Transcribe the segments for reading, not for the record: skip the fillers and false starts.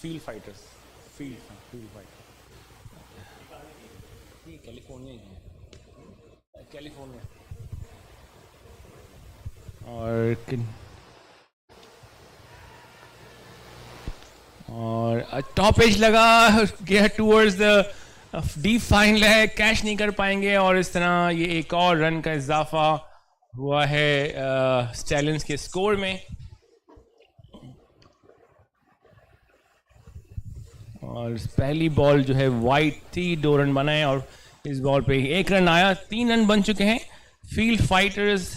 Field fighters, field fighter, ये California की है, कैलिफोर्निया। और टॉप एज लगा गया टूवर्ड्स द डीप फाइन है, कैश नहीं कर पाएंगे और इस तरह ये एक और रन का इजाफा हुआ है स्टैलियंस के स्कोर में। और पहली बॉल जो है वाइड थी, 2 रन बनाए और इस बॉल पे 1 रन आया, 3 रन बन चुके हैं। फील्ड फाइटर्स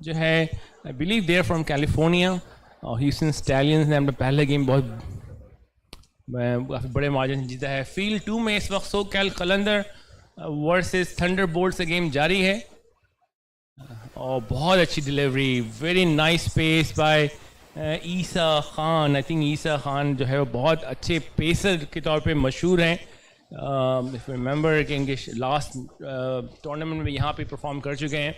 जो है I believe there from California और ह्यूस्टन स्टैलियंस ने अपना पहला गेम बहुत काफ़ी बड़े मार्जिन जीता है। फील्ड 2 में इस वक्त सोकैल कलंदर वर्सेस थंडरबोल्ट से गेम जारी है और बहुत अच्छी delivery, very nice pace by Isa Khan. I think Isa Khan जो है वो बहुत अच्छे पेसर के तौर पे मशहूर हैं। इफ रिमेंबर कि इनके लास्ट टूर्नामेंट में यहाँ पे परफॉर्म कर चुके हैं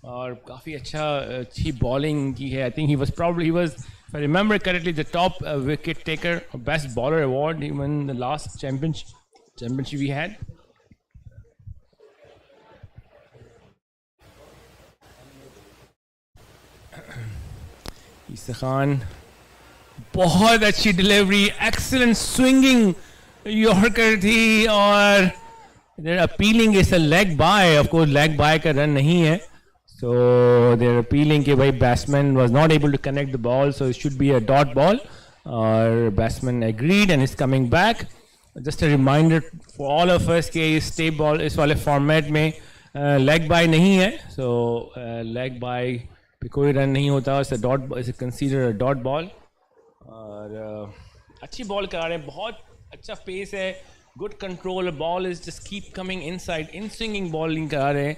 और काफ़ी अच्छी बॉलिंग की है। I think he was if I remember correctly the top wicket taker, best bowler award even the last championship we had. Isa Khan बहुत अच्छी डिलीवरी, एक्सीलेंट स्विंगिंग यॉर्कर थी और appealing is a leg bye, of course leg bye का run नहीं है, so they're appealing कि भाई batsman was not able to connect the ball, so it should be a dot ball. और batsman agreed and is coming back. Just a reminder for all of us कि इस Tapeball इस वाले format में leg by नहीं है, so leg by पे कोई रन नहीं होता, इसे consider a dot ball. और अच्छी बॉल करा रहे हैं, बहुत अच्छा पेस है, good control, ball is just keep coming inside, in swinging bowling करा रहे हैं।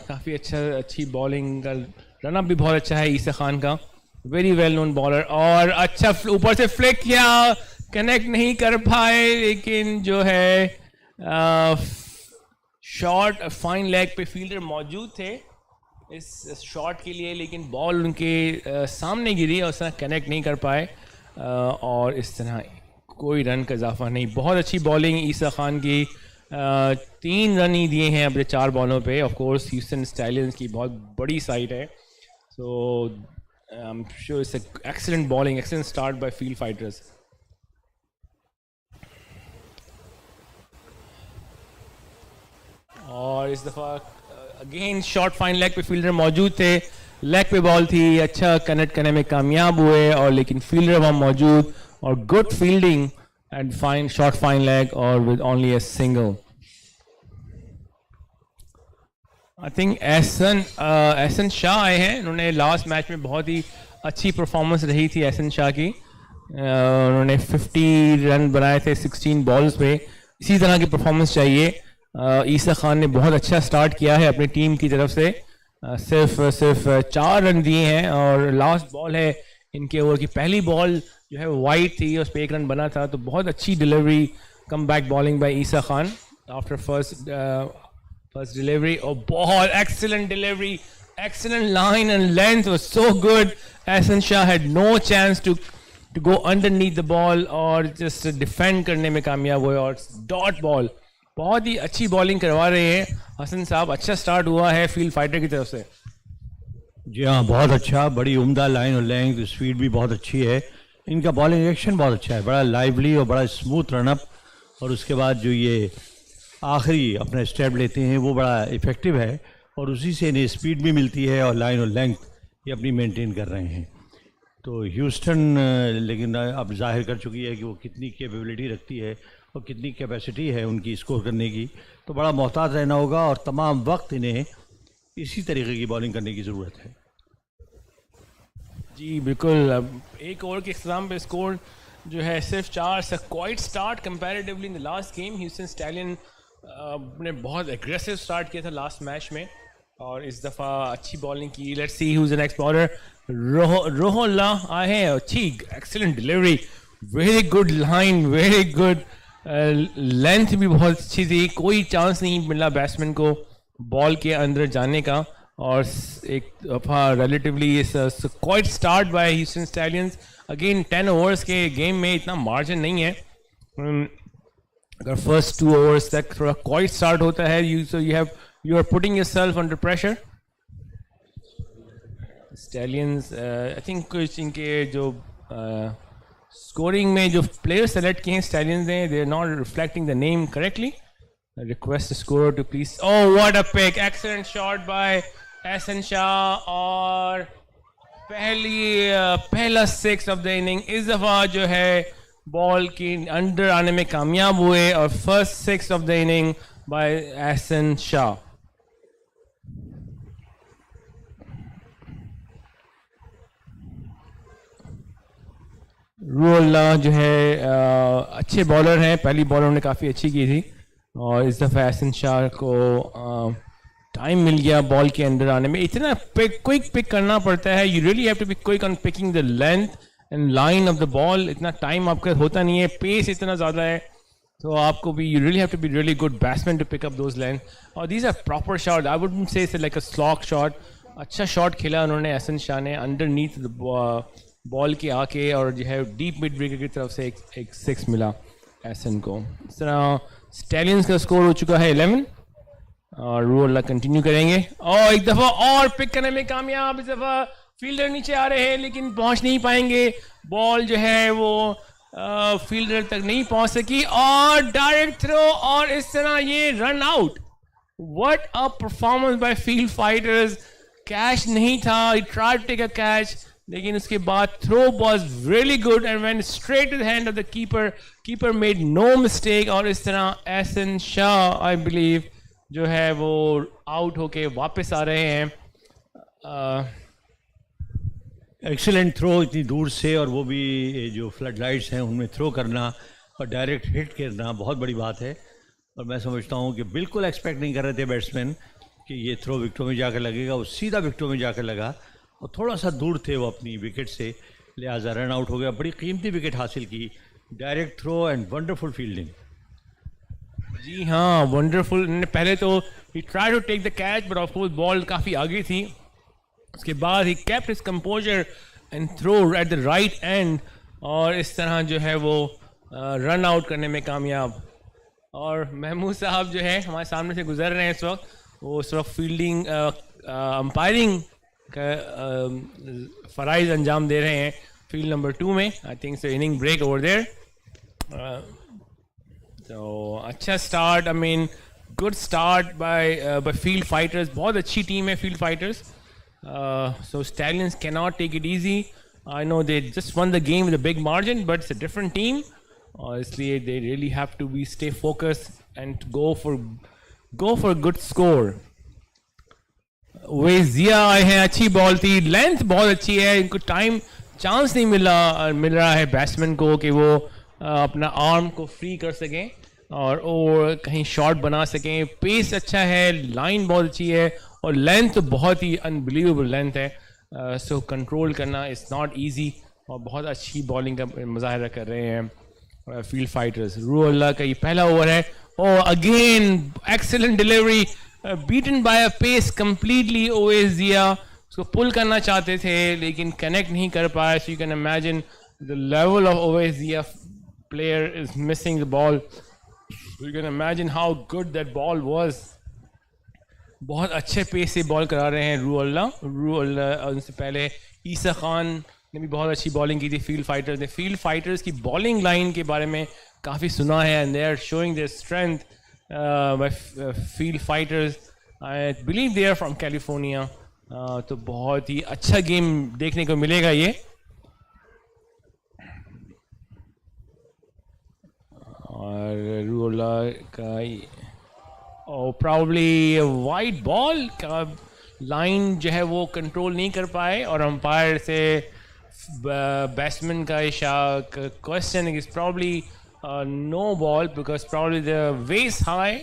काफ़ी अच्छी बॉलिंग का रनअप भी बहुत अच्छा है ईसा खान का, वेरी वेल नोन बॉलर। और अच्छा ऊपर से फ्लिक किया, कनेक्ट नहीं कर पाए, लेकिन जो है शॉट फाइन लेग पे फील्डर मौजूद थे इस शॉट के लिए, लेकिन बॉल उनके सामने गिरी और उस तरह कनेक्ट नहीं कर पाए और इस तरह कोई रन का इजाफा नहीं। बहुत अच्छी बॉलिंग ईसा खान की, 3 रन ही दिए हैं अपने 4 बॉलों पे। ऑफ कोर्स ह्यूस्टन स्टैलियंस की बहुत बड़ी साइड है, so I am sure it's excellent bowling, excellent start by field Fighters. और इस दफ़ा अगेन शॉर्ट फाइन लेग पे फील्डर मौजूद थे, लेग पे बॉल थी, अच्छा कनेक्ट करने में कामयाब हुए और लेकिन फील्डर वहाँ मौजूद और good fielding and fine short fine leg और with only a single. I think Ehsan Shah आए हैं, उन्होंने लास्ट मैच में बहुत ही अच्छी परफॉर्मेंस रही थी एहसन शाह की, उन्होंने 50 रन बनाए थे 16 बॉल्स पे। इसी तरह की परफॉर्मेंस चाहिए। ईसा खान ने बहुत अच्छा स्टार्ट किया है अपनी टीम की तरफ से, सिर्फ 4 रन दिए हैं और लास्ट बॉल है इनके ओवर की पहली बॉल जो है वाइड थी, उस पर 1 रन बना था, तो बहुत अच्छी delivery, come back bowling by Isa Khan after first delivery और बहुत excellent delivery, excellent line and length was so good. Ehsan Shah had no chance to go underneath the ball और जस्ट डिफेंड करने में कामयाब हुए और डॉट बॉल। बहुत ही अच्छी बॉलिंग करवा रहे हैं हसन साहब, अच्छा स्टार्ट हुआ है फील्ड फाइटर की तरफ से। जी हाँ, बहुत अच्छा, बड़ी उम्दा लाइन और लेंथ, स्पीड भी बहुत अच्छी है, इनका बॉलिंग एक्शन बहुत अच्छा है, बड़ा लाइवली और बड़ा स्मूथ रनअप, और उसके बाद जो ये आखिरी अपना स्टेप लेते हैं वो बड़ा इफ़ेक्टिव है और उसी से इन्हें स्पीड भी मिलती है और लाइन और लेंथ ये अपनी मेंटेन कर रहे हैं। तो ह्यूस्टन लेकिन अब जाहिर कर चुकी है कि वो कितनी कैपेबिलिटी रखती है और कितनी कैपेसिटी है उनकी स्कोर करने की, तो बड़ा मोहतात रहना होगा और तमाम वक्त इन्हें इसी तरीके की बॉलिंग करने की ज़रूरत है। जी बिल्कुल, अब एक ओवर के इख्तिताम पे स्कोर जो है सिर्फ 4, quite start comparatively in the last game. Houston stallion ने बहुत एग्रेसिव स्टार्ट किया था लास्ट मैच में और इस दफ़ा अच्छी बॉलिंग की। Let's see who is the next bowler. Rohullah आए हैं, अच्छी excellent delivery, very good line, very good length भी बहुत अच्छी थी, कोई चांस नहीं मिला बैट्समैन को बॉल के अंदर जाने का और एक दफ़ा relatively quite start by Houston Stallions. Again 10 overs के game में इतना margin नहीं है. अगर first 2 overs तक थोड़ा quite start होता है, you are putting yourself under pressure. Stallions, I think कुछ इनके जो scoring में जो players select किए हैं Stallions ने, they are not reflecting the name correctly. I request the scorer to please. Oh, what a pick! Excellent shot by Hassan Shah. और पहला 6 of the inning इस दफ़ा जो है बॉल की अंडर आने में कामयाब हुए और first 6 of the inning by Hassan Shah. रूअल्ला जो है अच्छे बॉलर हैं. पहली बॉल उन्होंने काफ़ी अच्छी की थी और इस दफ़ा हसन शाह को टाइम मिल गया बॉल के अंदर आने में. इतना क्विक पिक करना पड़ता है. You really have to be quick on picking the length and line of the ball. इतना टाइम आपका होता नहीं है, पेस इतना ज़्यादा है, तो आपको भी you really have to be really good batsman to pick up those length. और these are proper shot. I wouldn't say it's like a slog shot. अच्छा शॉट खेला उन्होंने हसन शाह ने अंडरनीथ बॉल के आके, और जो है डीप मिड विकेट की तरफ से एक 6 मिला एसन को. इस तरह स्टैलियंस का स्कोर हो चुका है 11 और रूअल्ला कंटिन्यू करेंगे. और एक दफ़ा और पिक करने में कामयाब. इस दफ़ा फील्डर नीचे आ रहे हैं लेकिन पहुंच नहीं पाएंगे. बॉल जो है वो फील्डर तक नहीं पहुंच सकी और डायरेक्ट थ्रो और इस तरह ये run out. What a performance by field fighters. Catch नहीं था, he tried to take a catch, लेकिन उसके बाद throw was really good and went straight to the hand of the keeper. Keeper made no mistake और इस तरह Ehsan Shah I believe जो है वो आउट होके वापस आ रहे हैं. एक्सीलेंट थ्रो इतनी दूर से, और वो भी जो फ्लड लाइट्स हैं उनमें थ्रो करना और डायरेक्ट हिट करना बहुत बड़ी बात है. और मैं समझता हूँ कि बिल्कुल एक्सपेक्ट नहीं कर रहे थे बैट्समैन कि ये थ्रो विकेटों में जाकर लगेगा. वो सीधा विकेटों में जाकर लगा और थोड़ा सा दूर थे वो अपनी विकेट से, लिहाजा रन आउट हो गया. बड़ी कीमती विकेट हासिल की. Direct throw and wonderful fielding. जी हाँ, वंडरफुल. पहले तो he try to take the catch but of course ball काफ़ी आगे थी. उसके बाद he kept his composure and throw at the right end और इस तरह जो है वो रन आउट करने में कामयाब. और महमूद साहब जो है हमारे सामने से गुजर रहे हैं इस वक्त. वो इस वक्त फील्डिंग अंपायरिंग का फ़राइज़ अंजाम दे रहे हैं फील्ड नंबर 2 में. I think so inning break over there. तो अच्छा start, I mean good start by field Fighters. बहुत अच्छी टीम है Field Fighters. So Stallions can not take it easy. I know they just won the game with a big margin but it's a different team, और इसलिए they really have to be stay focus and go for good score. वेजिया आए हैं, अच्छी ball थी, length बहुत अच्छी है. इनको टाइम चांस नहीं मिल रहा है बैट्समैन को कि वो अपना आर्म को फ्री कर सकें और कहीं शॉट बना सकें. पेस अच्छा है, लाइन बहुत अच्छी है और लेंथ तो बहुत ही अनबिलीवेबल लेंथ है. सो कंट्रोल करना इज़ नॉट ईजी और बहुत अच्छी बॉलिंग का मुजाहरा कर रहे हैं फील्ड फाइटर्स. रूअल्ला का ये पहला ओवर है. और again excellent delivery, beaten by a pace completely. ओवेजिया उसको पुल करना चाहते थे लेकिन कनेक्ट नहीं कर पाए. So you can imagine the level of ओवेजिया player is missing the ball. You can imagine how good that ball was. बहुत अच्छे पेस से बॉल करा रहे हैं रूअल्ला. उनसे पहले ईसा खान ने भी बहुत अच्छी बॉलिंग की थी फील्ड फाइटर्स ने. फील्ड फाइटर्स की बॉलिंग लाइन के बारे में काफ़ी सुना है and they are showing their strength by field fighters. I believe they are from California. तो बहुत ही अच्छा गेम देखने को मिलेगा ये. और रूअल्ला का प्रॉब्ली वाइड बॉल का लाइन जो है वो कंट्रोल नहीं कर पाए और अंपायर से बैट्समैन का question is probably no ball because probably the waist high.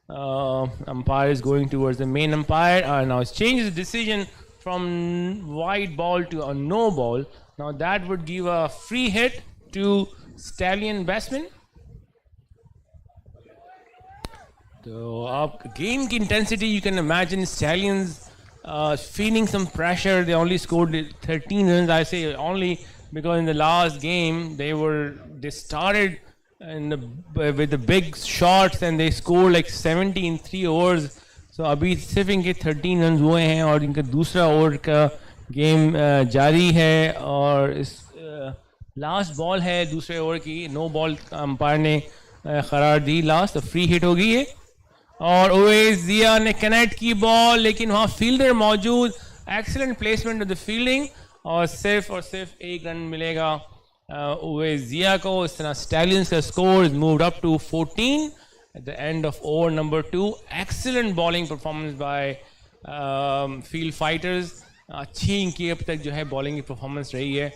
umpire is going towards the main umpire and now it's changed the decision from wide ball to a no ball. Now that would give a free hit to Stallion batsman. तो आप game की intensity you can imagine. Stallions feeling some pressure. They only scored 13 runs. I say only because in the last game they started with the big shots and they scored like 70 in 3 overs. So अभी सिर्फ इनके 13 run हुए हैं और इनका दूसरा over का game जारी है और इस लास्ट बॉल है दूसरे ओवर की. नो बॉल अंपायर ने करार दी. लास्ट फ्री हिट होगी ये और ओवेस जिया ने कनेक्ट की बॉल लेकिन वहाँ फील्डर मौजूद. Excellent placement of the fielding और सिर्फ एक रन मिलेगा ओवेस जिया को. इस तरह स्टैलियंस का score is moved up to 14 at the end of over number 2. Excellent bowling performance by field fighters. अच्छी इनकी अब तक जो है बॉलिंग की परफॉर्मेंस रही है.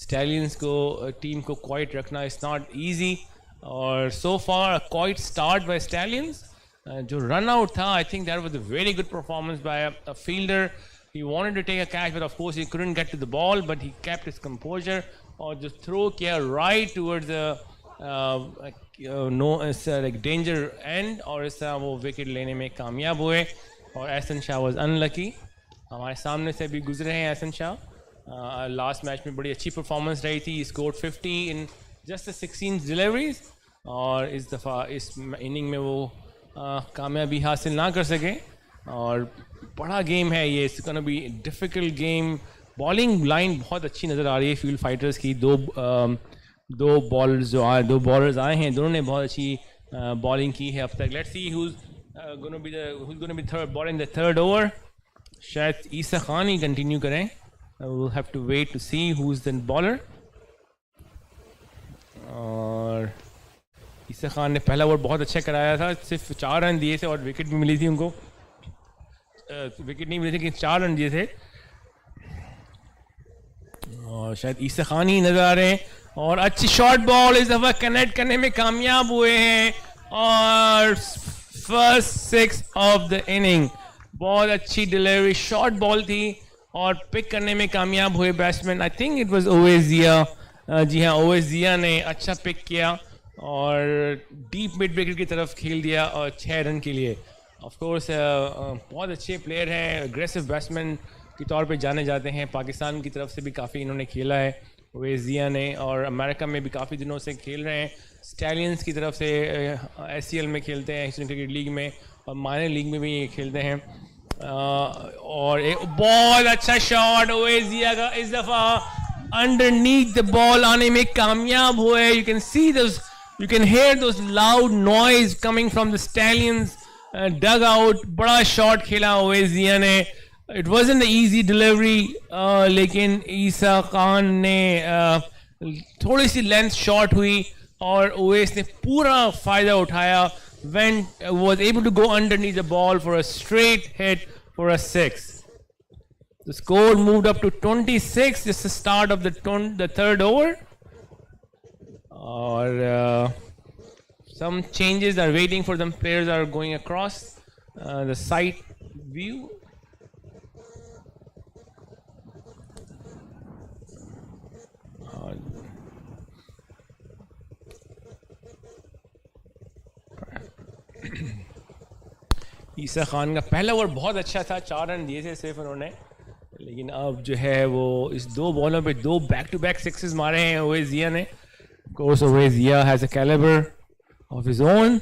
स्टैलियंस को टीम को क्वाइट रखना इज नॉट ईजी और सो फार क्वाइट स्टार्ट बाय स्टैलियंस. जो रन आउट था I think that was a very good performance by a fielder. He wanted to take a catch but of course he couldn't get to the ball but he kept his composure और जो throw किया right towards the know like danger and और इस तरह वो wicket लेने में कामयाब हुए. और एहसन शाह वाज अनलकी. हमारे सामने से भी गुजरे हैं एहसन शाह. लास्ट मैच में बड़ी अच्छी परफॉर्मेंस रही थी. स्कोर 50 इन जस्ट 16 डिलीवरीज और इस दफ़ा इस इनिंग में वो कामयाबी हासिल ना कर सके. और बड़ा गेम है ये. It's gonna be difficult game. Bowling line बहुत अच्छी नज़र आ रही है फील्ड फाइटर्स की. दो बॉलर्स आए हैं. दोनों ने बहुत अच्छी बॉलिंग की है अब तक. Let's see who's going to be bowling the third over. शायद ईसा खान ही कंटिन्यू करें. we'll have to wait to see who's the bowler. और ईसा खान ने पहला ओवर बहुत अच्छा कराया था. सिर्फ 4 रन दिए थे और विकेट भी मिली थी उनको. विकेट नहीं मिली थी लेकिन 4 रन दिए थे. और शायद ईसा खान ही नजर आ रहे हैं. और अच्छी शॉर्ट बॉल इस दफा कनेक्ट करने में कामयाब हुए हैं और फर्स्ट 6 ऑफ द इनिंग. बहुत अच्छी डिलीवरी शॉर्ट बॉल थी और पिक करने में कामयाब हुए batsman. I think it was Owais Zia. जी हाँ, ओवेस जिया ने अच्छा पिक किया और डीप मिड विकेट की तरफ खेल दिया और 6 रन के लिए. ऑफ कोर्स बहुत अच्छे प्लेयर हैं. एग्रेसिव बैट्समैन के तौर पे जाने जाते हैं. पाकिस्तान की तरफ से भी काफ़ी इन्होंने खेला है ओवेस जिया ने और अमेरिका में भी काफ़ी दिनों से खेल रहे हैं. स्टैलियंस की तरफ से SCL में खेलते हैं, एशियन क्रिकेट लीग में, और माइनर लीग में भी खेलते हैं. और एक बहुत अच्छा शॉट ओवेस जिया का इस दफ़ा अंडरनीथ द बॉल आने में कामयाब हुए. You can see those, you can hear those loud noise coming from the Stallions dugout. बड़ा शॉट खेला ओवेस जिया ने. It wasn't the easy delivery लेकिन ईसा खान ने थोड़ी सी लेंथ शॉर्ट हुई और ओवेस ने पूरा फ़ायदा उठाया. was able to go underneath the ball for a straight hit for a 6. The score moved up to 26. Just the start of the third over. Or some changes are waiting for them. Players are going across the side view. ईसा खान का पहला over बहुत अच्छा था. 4 run दिए थे सिर्फ उन्होंने, लेकिन अब जो है वो इस 2 बॉलों पे 2 बैक टू बैक सिक्सेस मारे हैं ओवेस जिया ने. Course Owais Zia has a calibre of his own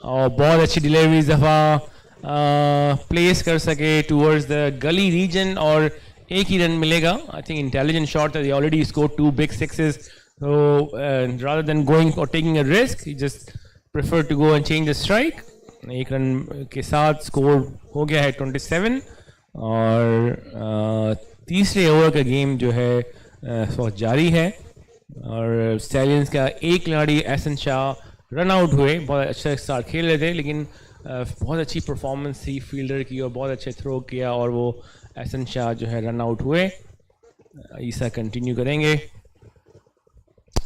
और बहुत अच्छी डिलीवरी इस दफ़ा प्लेस कर सके टूवर्ड्स द गली रीजन और एक ही रन मिलेगा. आई थिंक इंटेलिजेंट शॉट था. They already score 2 big sixes. So rather than going or taking a risk, he just preferred to go and change the strike. 1 run के साथ score हो गया है 27 और तीसरे ओवर का गेम जो है जारी है. और स्टैलियंस का एक खिलाड़ी एहसन शाह रन आउट हुए. बहुत अच्छा स्टार्ट खेल रहे थे लेकिन बहुत अच्छी परफॉर्मेंस थी फील्डर की और बहुत अच्छे थ्रो किया और वो एहसन शाह जो है रन आउट हुए. ईसा कंटिन्यू करेंगे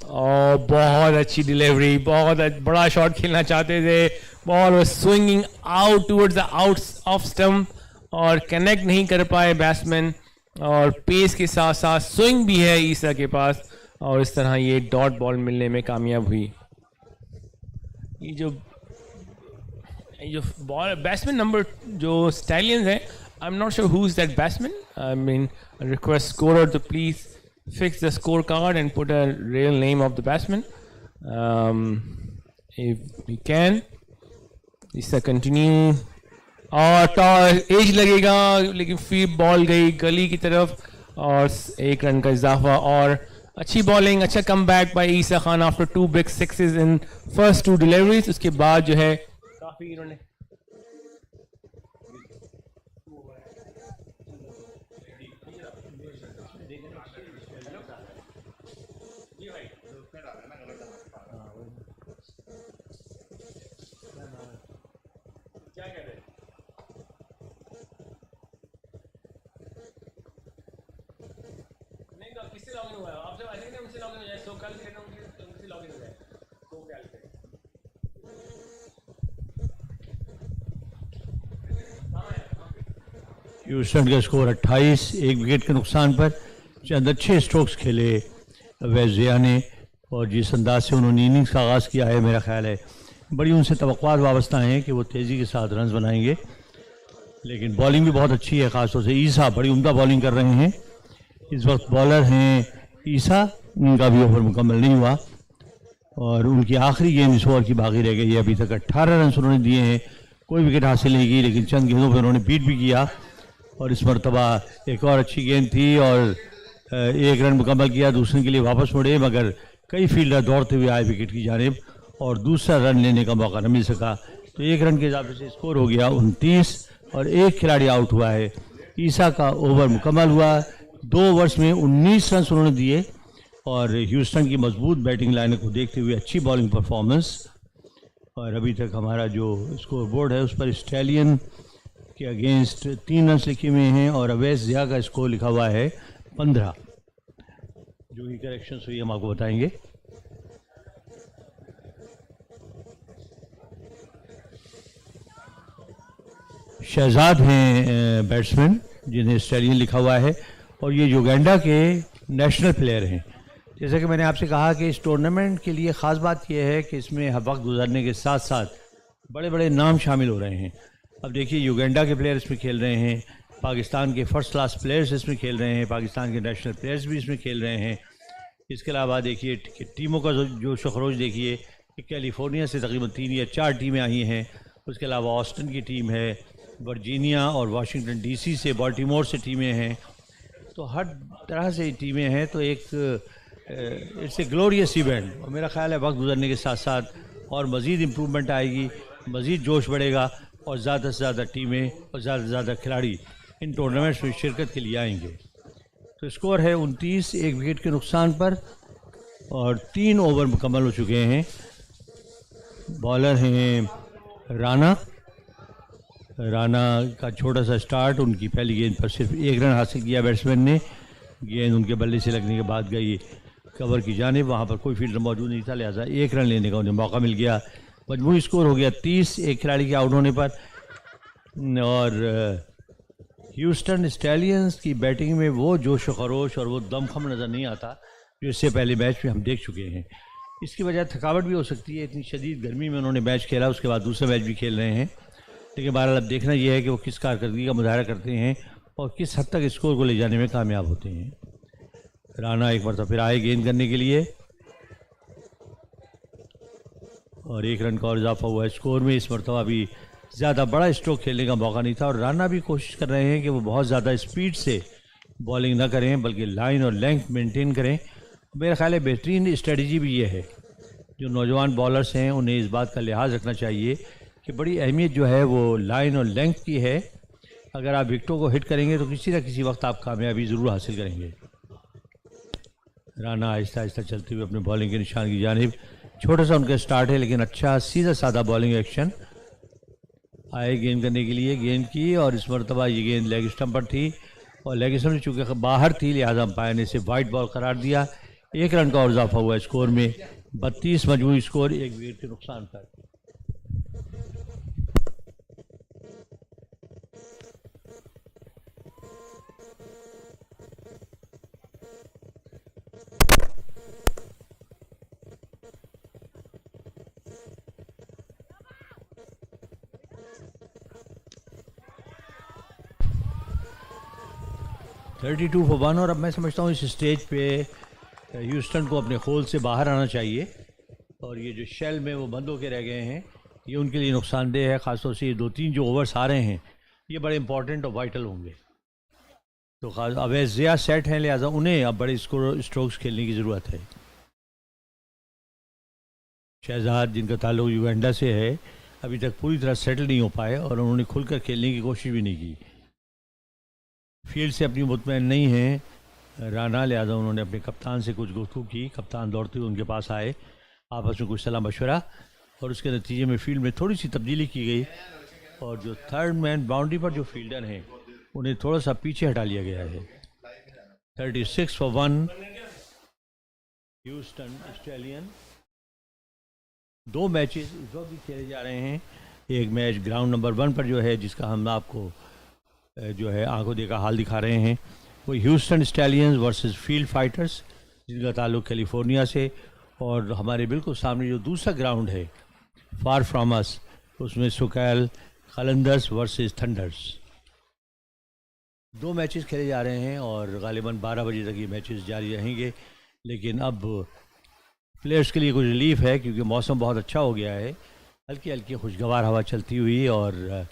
और बहुत अच्छी डिलीवरी. बहुत बड़ा शॉट खेलना चाहते थे. Ball was swinging out towards the out off stump और कनेक्ट नहीं कर पाए बैट्समैन. और पेस के साथ साथ स्विंग भी है ईसा के पास और इस तरह ये डॉट बॉल मिलने में कामयाब हुई. ये जो बॉल बैट्समैन नंबर जो स्टैलियंस है I'm not sure who's that batsman. I mean, I request scorer to please fix the scorecard and put a real name of the batsman. If we can. इससे continue और as लगेगा, लेकिन फिर ball गई गली की तरफ और 1 रन का इजाफा. और अच्छी बॉलिंग, अच्छा come back by Isa Khan after 2 big sixes in first 2 deliveries. उसके बाद जो है काफी इन्होंने क्या कह रहे हैं? नहीं तो किससे लॉगिन हुआ है? आपसे आई थिंक उनसे लॉगिन हो जाए. सो कल कहता हूँ कि उनसे लॉगिन हो जाए. तो कल से ह्यूस्टन का स्कोर 28, 1 विकेट के नुकसान पर. चंद अच्छे स्ट्रोक्स खेले वैजिया ने और जिस अंदाज से उन्होंने इनिंग्स का आगाज़ किया है, मेरा ख्याल है बड़ी उनसे तवक्कुआत वाबस्ता हैं कि वो तेज़ी के साथ रन्स बनाएंगे. लेकिन बॉलिंग भी बहुत अच्छी है, ख़ासतौर से ईसा बड़ी उम्दा बॉलिंग कर रहे हैं. इस वक्त बॉलर हैं ईसा, उनका भी ओवर मुकम्मल नहीं हुआ और उनकी आखिरी गेंद इस ओवर की बाकी रह गई है. अभी तक 18 रन उन्होंने दिए हैं, कोई विकेट हासिल नहीं की, लेकिन चंद गेंदों पर उन्होंने बीट भी किया. और इस मरतबा एक और अच्छी गेंद थी और 1 रन मुकम्मल किया, दूसरे के लिए वापस मुड़े, मगर कई फील्डर दौड़ते हुए आए विकेट की जानिब और दूसरा रन लेने का मौका न मिल सका. तो 1 रन के इजाफे से स्कोर हो गया 29 और 1 खिलाड़ी आउट हुआ है. ईसा का ओवर मुकम्मल हुआ, 2 ओवर्स में 19 रन उन्होंने दिए और ह्यूस्टन की मजबूत बैटिंग लाइन को देखते हुए अच्छी बॉलिंग परफॉर्मेंस. और अभी तक हमारा जो स्कोर बोर्ड है उस पर स्टैलियन के अगेंस्ट 3 रन लिखे हुए हैं और अवैस जिया का स्कोर लिखा हुआ है 15. जो भी करेक्शंस हुई हम आपको बताएंगे. शहजाद हैं बैट्समैन जिन्हें स्टैलियन लिखा हुआ है और ये युगांडा के नेशनल प्लेयर हैं. जैसा कि मैंने आपसे कहा कि इस टूर्नामेंट के लिए ख़ास बात यह है कि इसमें वक्त गुजरने के साथ साथ बड़े बड़े नाम शामिल हो रहे हैं. अब देखिए युगांडा के प्लेयर इसमें खेल रहे हैं, पाकिस्तान के फर्स्ट क्लास प्लेयर्स इसमें खेल रहे हैं, पाकिस्तान के नेशनल प्लेयर्स भी इसमें खेल रहे हैं. इसके अलावा देखिए टीमों का जो शखरोज देखिए कि कैलिफोर्निया से तकरीबन 3 या 4 टीमें आई हैं. उसके अलावा ऑस्टिन की टीम है, वर्जीनिया और वाशिंगटन डीसी से, बाल्टीमोर से टीमें हैं. तो हर तरह से टीमें हैं. तो एक इट्स ए ग्लोरियस इवेंट और मेरा ख्याल है वक्त गुजरने के साथ साथ और मज़ीद इम्प्रूवमेंट आएगी, मज़ीद जोश बढ़ेगा और ज़्यादा से ज़्यादा टीमें और ज़्यादा से ज़्यादा खिलाड़ी इन टूर्नामेंट्स में शिरकत के लिए आएंगे. तो स्कोर है 29, 1 विकेट के नुकसान पर और 3 ओवर मुकम्मल हो चुके हैं. बॉलर हैं राना का छोटा सा स्टार्ट. उनकी पहली गेंद पर सिर्फ 1 रन हासिल किया बैट्समैन ने. गेंद उनके बल्ले से लगने के बाद गई कवर की जानिब, वहाँ पर कोई फील्डर मौजूद नहीं था, लिहाजा 1 रन लेने का उन्हें मौका मिल गया. मजमूई स्कोर हो गया 30 एक खिलाड़ी के आउट होने पर. और ह्यूस्टन स्टैलियंस की बैटिंग में वो जोश व खरोश और वो दमखम नज़र नहीं आता जो इससे पहले मैच में हम देख चुके हैं. इसकी वजह थकावट भी हो सकती है, इतनी शदीद गर्मी में उन्होंने मैच खेला, उसके बाद दूसरा मैच भी खेल रहे हैं. लेकिन बहरहाल अब देखना यह है कि वो किस कारकर्दगी का मुजाहरा करते हैं और किस हद तक स्कोर को ले जाने में कामयाब होते हैं. राना एक मरतबा फिर आए गेंद करने के लिए और 1 रन का और इजाफा हुआ है स्कोर में. इस मरतबा अभी ज़्यादा बड़ा स्ट्रोक खेलने का मौका नहीं था और राना भी कोशिश कर रहे हैं कि वो बहुत ज़्यादा स्पीड से बॉलिंग ना करें बल्कि लाइन और लेंथ मेंटेन करें. मेरा ख्याल है बेहतरीन स्ट्रेटजी भी ये है. जो नौजवान बॉलर्स हैं उन्हें इस बात का लिहाज रखना चाहिए कि बड़ी अहमियत जो है वो लाइन और लेंथ की है. अगर आप विकेटों को हिट करेंगे तो किसी न किसी वक्त आप कामयाबी ज़रूर हासिल करेंगे. राना आहिस्ता आहिस्ता चलते हुए अपने बॉलिंग के निशान की जानिब. छोटा सा उनका स्टार्ट है लेकिन अच्छा सीधा साधा बॉलिंग एक्शन. आए गेंद करने के लिए, गेंद की और इस मरतबा ये गेंद लेग स्टम्प पर थी और लेग स्टम्प चूँकि बाहर थी लिहाजा अंपायर ने इसे वाइट बॉल करार दिया. 1 रन का और इजाफा हुआ स्कोर में 32 मजमूई स्कोर 1 विकेट के नुकसान पर. 32 for 1। और अब मैं समझता हूँ इस स्टेज पे ह्यूस्टन को अपने होल से बाहर आना चाहिए, और ये जो शेल में वो बंद होके रह गए हैं ये उनके लिए नुकसानदेह है। ख़ासतौर से ये 2-3 जो ओवर्स आ रहे हैं ये बड़े इंपॉर्टेंट और वाइटल होंगे। तो खास अवैज़िया सेट हैं, लिहाजा उन्हें अब बड़े स्ट्रोक्स खेलने की ज़रूरत है। शहजाद जिनका ताल्लुक युगांडा से है अभी तक पूरी तरह सेटल नहीं हो पाए और उन्होंने खुलकर खेलने की कोशिश भी नहीं की। फील्ड से अपनी मुतमैन नहीं है राना, लिहाजा उन्होंने अपने कप्तान से कुछ गुफ्तगू की। कप्तान दौड़ते हुए उनके पास आए, आपस में कुछ सलाह मशवरा, और उसके नतीजे में फील्ड में थोड़ी सी तब्दीली की गई और जो थर्ड मैन बाउंड्री पर जो फील्डर हैं उन्हें थोड़ा सा पीछे हटा लिया गया है। 36 for 1 ह्यूस्टन स्टैलियन। 2 मैचेस इस वक्त भी खेले जा रहे हैं। एक मैच ग्राउंड नंबर 1 पर जो है, जिसका हम आपको जो है आंखों देखा हाल दिखा रहे हैं, वो Houston stallions versus field fighters जिनका ताल्लुक कैलिफोर्निया से, और हमारे बिल्कुल सामने जो दूसरा ग्राउंड है फार फ्रॉम अस, उसमें सुकैल कलंदर्स वर्सेस थंडर्स। 2 मैचेस खेले जा रहे हैं और गालिबन 12 बजे तक ये मैचेस जारी रहेंगे। लेकिन अब प्लेयर्स के लिए कुछ रिलीफ है क्योंकि मौसम बहुत अच्छा हो गया है, हल्की हल्की खुशगवार हवा चलती हुई, और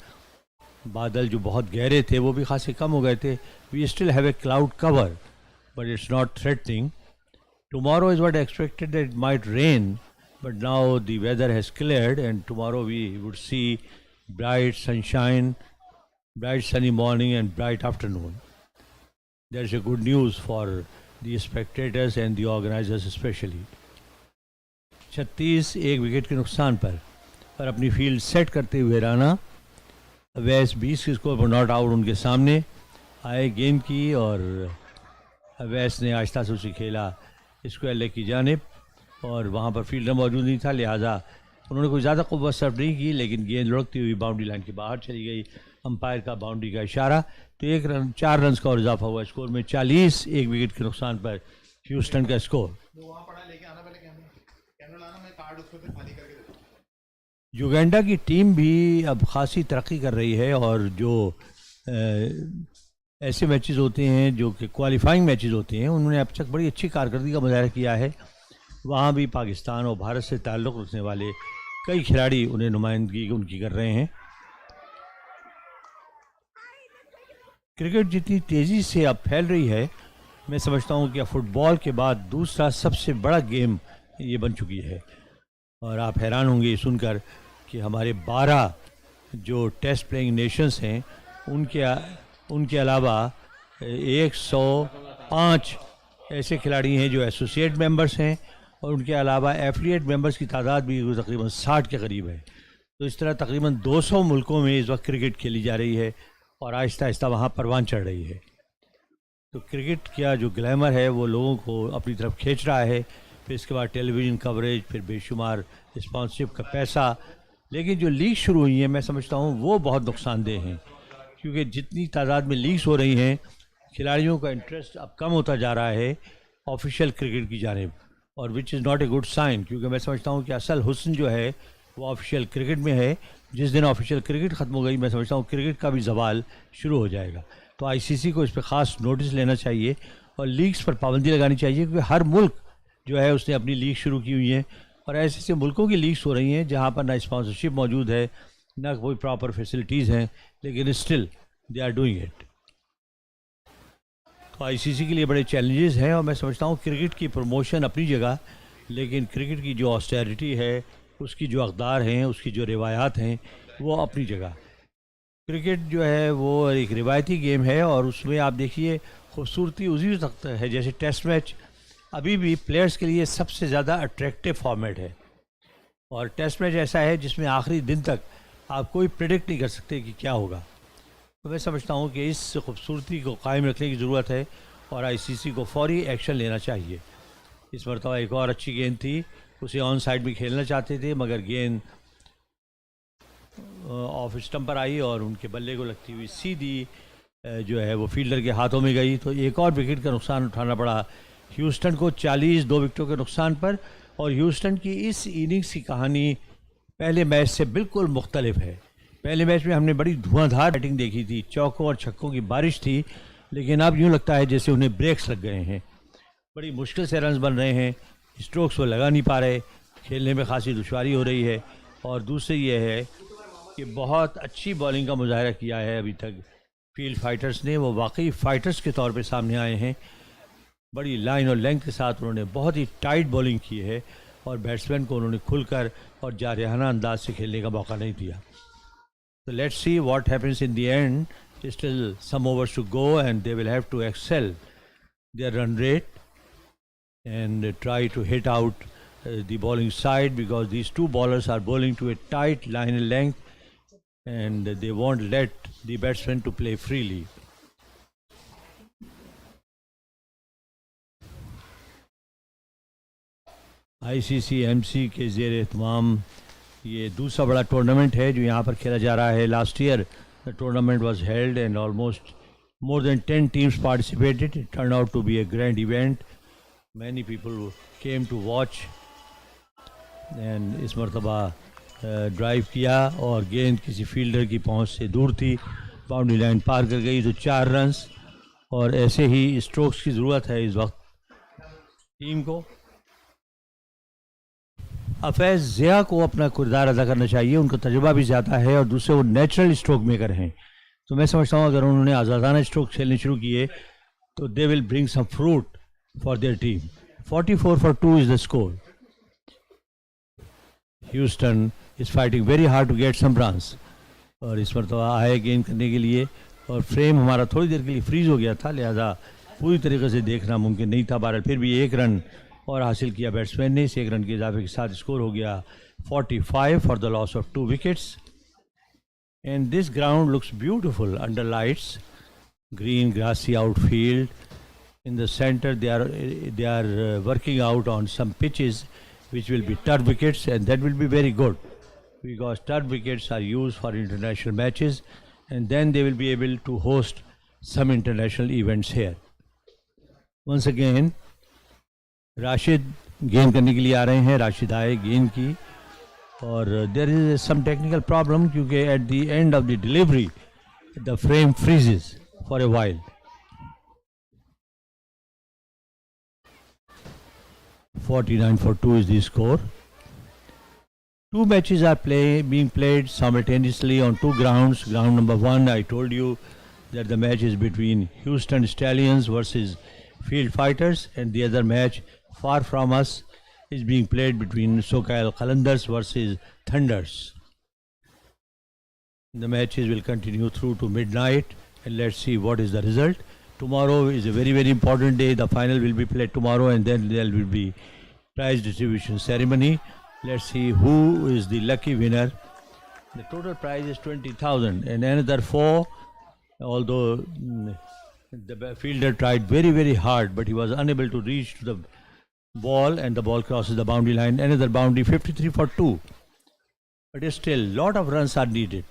बादल जो बहुत गहरे थे वो भी खासे कम हो गए थे। We still have a cloud cover but it's not threatening. Tomorrow is what expected that it might rain, but now the weather has cleared and tomorrow we would see bright sunshine, bright sunny morning and bright afternoon. There is a good news for the spectators and the organizers especially. 36 एक wicket के नुकसान पर अपनी field set करते हुए राना अवैस 20 के score पर not out उनके सामने आए गेंद की, और अवैस ने आहिस्ता से उसे खेला स्क्वायर लेग की जानिब, और वहाँ पर फील्डर मौजूद नहीं था, लिहाजा उन्होंने कोई ज़्यादा क़ुव्वत सर्व नहीं की, लेकिन गेंद लुढ़कती हुई बाउंड्री लाइन के बाहर चली गई। अंपायर का बाउंड्री का इशारा, तो 4 रन का और इजाफा हुआ स्कोर में। 40 एक विकेट के नुकसान पर ह्यूस्टन का स्कोर। युगांडा की टीम भी अब खासी तरक्की कर रही है, और जो ऐसे मैचेस होते हैं जो कि क्वालिफाइंग मैचेस होते हैं उन्होंने अब तक बड़ी अच्छी कारकर्दगी का मुजाहरा किया है। वहाँ भी पाकिस्तान और भारत से ताल्लुक़ रखने वाले कई खिलाड़ी उन्हें नुमाइंदगी उनकी कर रहे हैं। क्रिकेट जितनी तेज़ी से अब फैल रही है, मैं समझता हूँ कि अब फुटबॉल के बाद दूसरा सबसे बड़ा गेम ये बन चुकी है। और आप हैरान होंगे सुनकर कि हमारे 12 जो टेस्ट प्लेइंग नेशंस हैं उनके अलावा 105 ऐसे खिलाड़ी हैं जो एसोसिएट मेंबर्स हैं, और उनके अलावा एफिलिएट मेंबर्स की तादाद भी तकरीबन 60 के करीब है। तो इस तरह तकरीबन 200 मुल्कों में इस वक्त क्रिकेट खेली जा रही है और आहिस्ता आहिस्ता वहाँ परवान चढ़ रही है। तो क्रिकेट का जो ग्लैमर है वो लोगों को अपनी तरफ खींच रहा है। फिर इसके बाद टेलीविज़न कवरेज, फिर बेशुमार स्पॉन्सरशिप का पैसा। लेकिन जो लीग शुरू हुई हैं मैं समझता हूँ वो बहुत नुकसानदेह हैं, क्योंकि जितनी तादाद में लीग्स हो रही हैं खिलाड़ियों का इंटरेस्ट अब कम होता जा रहा है ऑफिशियल क्रिकेट की जानिब, और which is not a good sign, क्योंकि मैं समझता हूँ कि असल हुस्न जो है वो ऑफिशियल क्रिकेट में है। जिस दिन ऑफिशियल क्रिकेट ख़त्म हो गई मैं समझता हूँ क्रिकेट का भी जवाल शुरू हो जाएगा। तो आईसीसी को इस पर ख़ास नोटिस लेना चाहिए और लीग्स पर पाबंदी लगानी चाहिए, क्योंकि हर मुल्क जो है उसने अपनी लीग शुरू की हुई है, और ऐसे ऐसे मुल्कों की लीग्स हो रही हैं जहाँ पर ना स्पॉन्सरशिप मौजूद है ना कोई प्रॉपर फैसिलिटीज़ हैं, लेकिन still they are doing it. तो आईसीसी के लिए बड़े चैलेंजेस हैं, और मैं समझता हूँ क्रिकेट की प्रमोशन अपनी जगह, लेकिन क्रिकेट की जो ऑस्टेरिटी है, उसकी जो अक़दार हैं, उसकी जो रिवायात हैं, वो अपनी जगह। क्रिकेट जो है वो एक रिवायती गेम है, और उसमें आप देखिए खूबसूरती उसी तक है जैसे टेस्ट मैच अभी भी प्लेयर्स के लिए सबसे ज़्यादा अट्रैक्टिव फॉर्मेट है। और टेस्ट मैच ऐसा है जिसमें आखिरी दिन तक आप कोई प्रेडिक्ट नहीं कर सकते कि क्या होगा। तो मैं समझता हूँ कि इस खूबसूरती को कायम रखने की ज़रूरत है और आईसीसी को फौरी एक्शन लेना चाहिए। इस मरतबा एक और अच्छी गेंद थी, उसे ऑन साइड भी खेलना चाहते थे, मगर गेंद ऑफ स्टम्प पर आई और उनके बल्ले को लगती हुई सीधी जो है वो फील्डर के हाथों में गई। तो एक और विकेट का नुकसान उठाना पड़ा ह्यूस्टन को 40 2 विकेटों के नुकसान पर। और ह्यूस्टन की इस इनिंग्स की कहानी पहले मैच से बिल्कुल मुख्तलिफ है। पहले मैच में हमने बड़ी धुआंधार बैटिंग देखी थी, चौकों और छक्कों की बारिश थी, लेकिन अब यूँ लगता है जैसे उन्हें ब्रेक्स लग गए हैं, बड़ी मुश्किल से रन्स बन रहे हैं, स्ट्रोक्स वो लगा नहीं पा रहे, खेलने में खासी दुश्वारी हो रही है। और दूसरी ये है कि बहुत अच्छी बॉलिंग का मुजाहरा किया है अभी तक फील्ड फाइटर्स ने, वो वाकई फाइटर्स के तौर पे सामने आए हैं। बड़ी लाइन और लेंथ के साथ उन्होंने बहुत ही टाइट बॉलिंग की है और बैट्समैन को उन्होंने खुलकर और जारहाना अंदाज से खेलने का मौका नहीं दिया। तो let's see what happens in the end. Still some overs to go and they will have to excel their run rate and try to hit out the bowling side, because these two bowlers are bowling to a tight line and length and they won't let the batsman to play freely. ICCMC के ज़ेर एहतमाम ये दूसरा बड़ा tournament है जो यहाँ पर खेला जा रहा है। Last year the tournament was held and almost more than 10 teams participated. It turned out to be a grand event. Many people came to watch and इस मरतबा ड्राइव किया और गेंद किसी फील्डर की पहुंच से दूर थी, बाउंड्री लाइन पार कर गई तो 4 रन्स। और ऐसे ही स्ट्रोक्स की ज़रूरत है इस वक्त टीम को। अफैज़ ज़िया को अपना किरदार अदा करना चाहिए, उनका तजुर्बा भी ज़्यादा है और दूसरे वो नेचुरल स्ट्रोक मेकर हैं। तो मैं समझता हूँ अगर उन्होंने आज़ादाना स्ट्रोक खेलने शुरू किए तो they will bring some fruit for their team. 44 for 2 is the score. Houston is fighting very hard to get some runs. और इस पर तो आए गेंद करने के लिए और फ्रेम हमारा थोड़ी देर के लिए फ्रीज हो गया था, लिहाजा पूरी तरीके से देखना मुमकिन नहीं था। बहरहाल फिर भी 1 रन और हासिल किया बैट्समैन ने। इस 1 रन के इजाफे के साथ स्कोर हो गया 45 for the loss of 2 wickets. And this ground looks beautiful under lights. Green grassy outfield. In the center they are working out on some pitches which will be turf wickets, and that will be very good because turf wickets are used for international matches and then they will be able to host some international events here. Once again Rashid गेंद करने के लिए आ रहे हैं। राशिद आए गेंद की और there is some technical problem क्योंकि at the end of the delivery the frame freezes for a while. 49 for 2 is the score. 2 matches are being played simultaneously on 2 grounds. Ground number 1, I told you that the match is between Houston Stallions versus Field Fighters, and the other match far from us is being played between SoCal Qalandars versus Thunders. The matches will continue through to midnight and let's see what is the result. Tomorrow is a very, very important day. The final will be played tomorrow and then there will be prize distribution ceremony. Let's see who is the lucky winner. The total prize is 20,000 and another 4, although the fielder tried very, very hard but he was unable to reach to the ball and the ball crosses the boundary line. Another boundary, 53 for 2. But still, lot of runs are needed.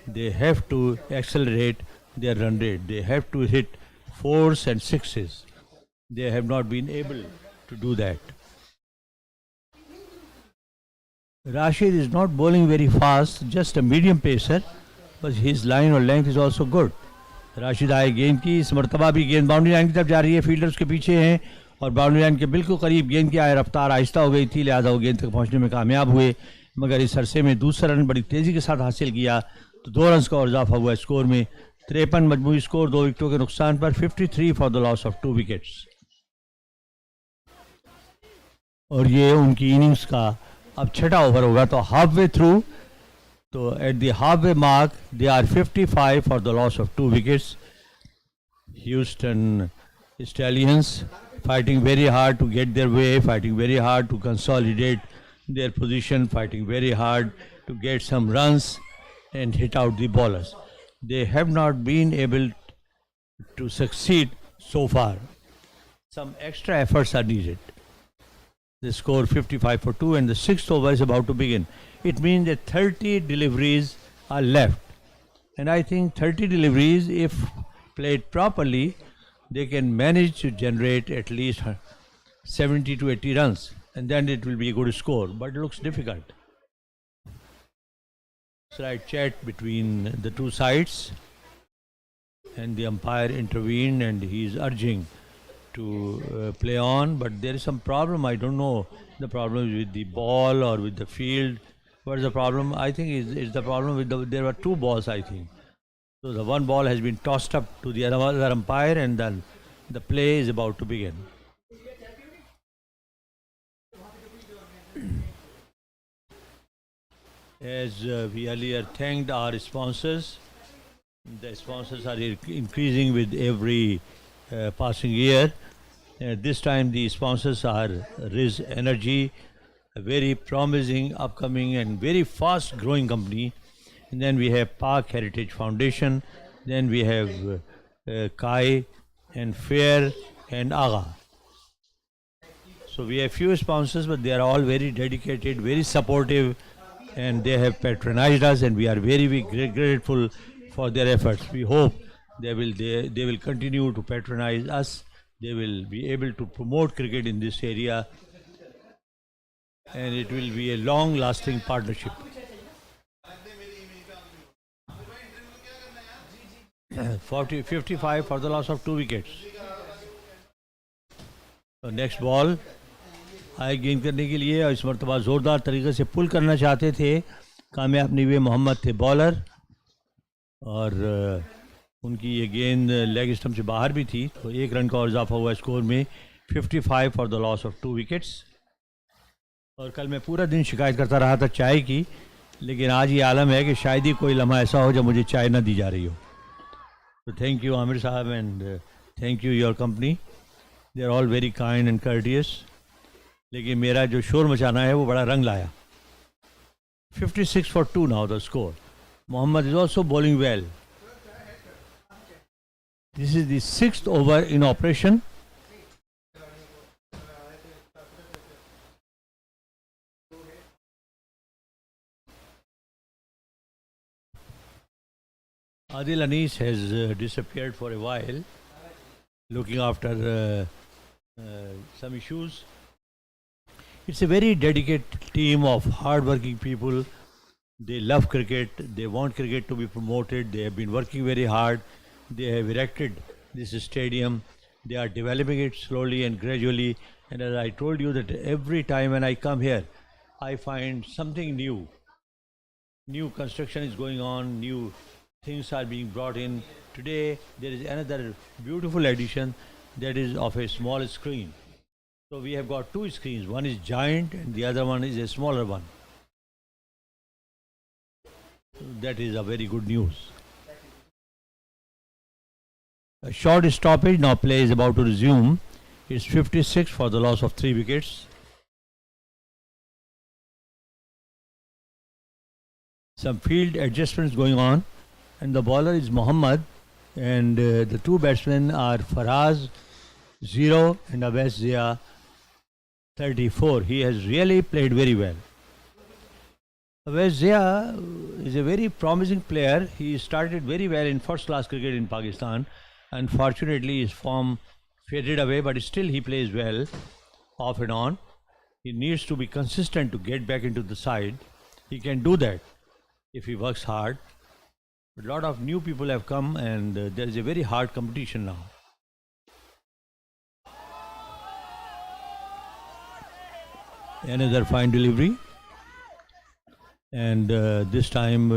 They have to accelerate their run rate. They have to hit 4s and 6s. They have not been able to do that. Rashid is not bowling very fast, just a medium pacer, but his line or length is also good. Rashid आए गेंद की, इस मरतबा भी गेंद boundary line की तरफ जा रही है, फील्डर्स के पीछे हैं और बाउंड्री लाइन के बिल्कुल करीब गेंद की रफ्तार आहिस्ता हो गई थी, लिहाजा वो गेंद तक पहुंचने में कामयाब हुए, मगर इस अरसे में दूसरा रन बड़ी तेज़ी के साथ हासिल किया तो 2 रन का और इजाफा हुआ स्कोर में। 53 मजमूई स्कोर 2 विकेटों के नुकसान पर, 53 for the loss of 2 wickets. और ये उनकी इनिंग्स का अब छठा ओवर होगा तो हाफ वे थ्रू, तो at the half way mark they are 55 for the loss of 2 wickets. Houston Stallions fighting very hard to get their way, fighting very hard to consolidate their position, fighting very hard to get some runs and hit out the bowlers. They have not been able to succeed so far. Some extra efforts are needed. They score 55 for 2 and the 6th over is about to begin. It means that 30 deliveries are left. And I think 30 deliveries, if played properly, they can manage to generate at least 70 to 80 runs. And then it will be a good score. But it looks difficult. Slight chat between the two sides. and the umpire intervened and he is urging to play on, but there is some problem. I don't know the problem is with the ball or with the field. What is the problem? I think is the problem with there were two balls, I think. So the one ball has been tossed up to the other umpire and then the play is about to begin. As we earlier thanked our sponsors, the sponsors are increasing with every passing year. This time the sponsors are Riz Energy, a very promising, upcoming and very fast growing company. And then we have Park Heritage Foundation, then we have Kai and Fair and Aga. So we have few sponsors, but they are all very dedicated, very supportive, and they have patronized us, and we are very, very grateful for their efforts. We hope they will continue to patronize us. They will be able to promote cricket in this area, and it will be a long-lasting partnership. 55 for the loss of 2 wickets. So next ball आए गेंद करने के लिए और इस मरतबा ज़ोरदार तरीके से पुल करना चाहते थे, कामयाब नहीं हुए। मोहम्मद थे बॉलर और उनकी ये गेंद लेग स्टम्प से बाहर भी थी, तो 1 रन का और इजाफा हुआ स्कोर में। 55 for the loss of 2 wickets. और कल मैं पूरा दिन शिकायत करता रहा था चाय की, लेकिन आज ये आलम है कि शायद ही कोई लम्हा ऐसा हो जब मुझे चाय ना दी जा रही हो। तो thank you Aamir sahab and thank you your company, they are all very kind and courteous. लेकिन मेरा जो शोर मचाना है वो बड़ा रंग लाया। 56 for 2 now the score. Mohammad is also bowling well. This is the 6th over in operation. Adil Anis has disappeared for a while, looking after some issues. It's a very dedicated team of hard-working people. They love cricket. They want cricket to be promoted. They have been working very hard. They have erected this stadium. They are developing it slowly and gradually. And as I told you that every time when I come here, I find something new. New construction is going on. New things are being brought in. Today there is another beautiful addition that is of a small screen. So we have got 2 screens, one is giant and the other one is a smaller one. That is a very good news. A short stoppage, now play is about to resume. It's 56 for the loss of 3 wickets. Some field adjustments going on, and the bowler is Mohammad, and the 2 batsmen are Faraz 0 and Awais Zia 34. He has really played very well. Awais Zia is a very promising player. He started very well in first class cricket in Pakistan. Unfortunately his form faded away, but still he plays well off and on. He needs to be consistent to get back into the side. He can do that if he works hard. But a lot of new people have come, and there is a very hard competition now. Another fine delivery, and this time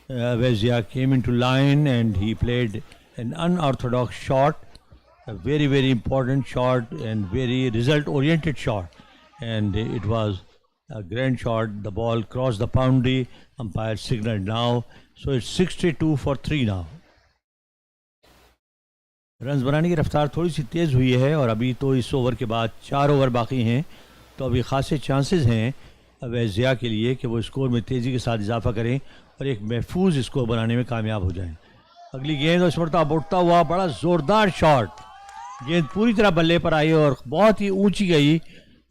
Awais Zia came into line and he played an unorthodox shot, a very, very important shot and very result oriented shot, and it was a grand shot. The ball crossed the boundary, umpire signaled now, so it's 62 for 3 now. Runs बनाने की रफ्तार थोड़ी सी तेज़ हुई है और अभी तो इस ओवर के बाद 4 ओवर बाकी हैं, तो अभी खासे चांसेस हैं अवैस ज़िया के लिए कि वो स्कोर में तेज़ी के साथ इजाफा करें और एक महफूज स्कोर बनाने में कामयाब हो जाएं। अगली गेंद और मरतबा उठता हुआ बड़ा ज़ोरदार शॉट, गेंद पूरी तरह बल्ले पर आई और बहुत ही ऊंची गई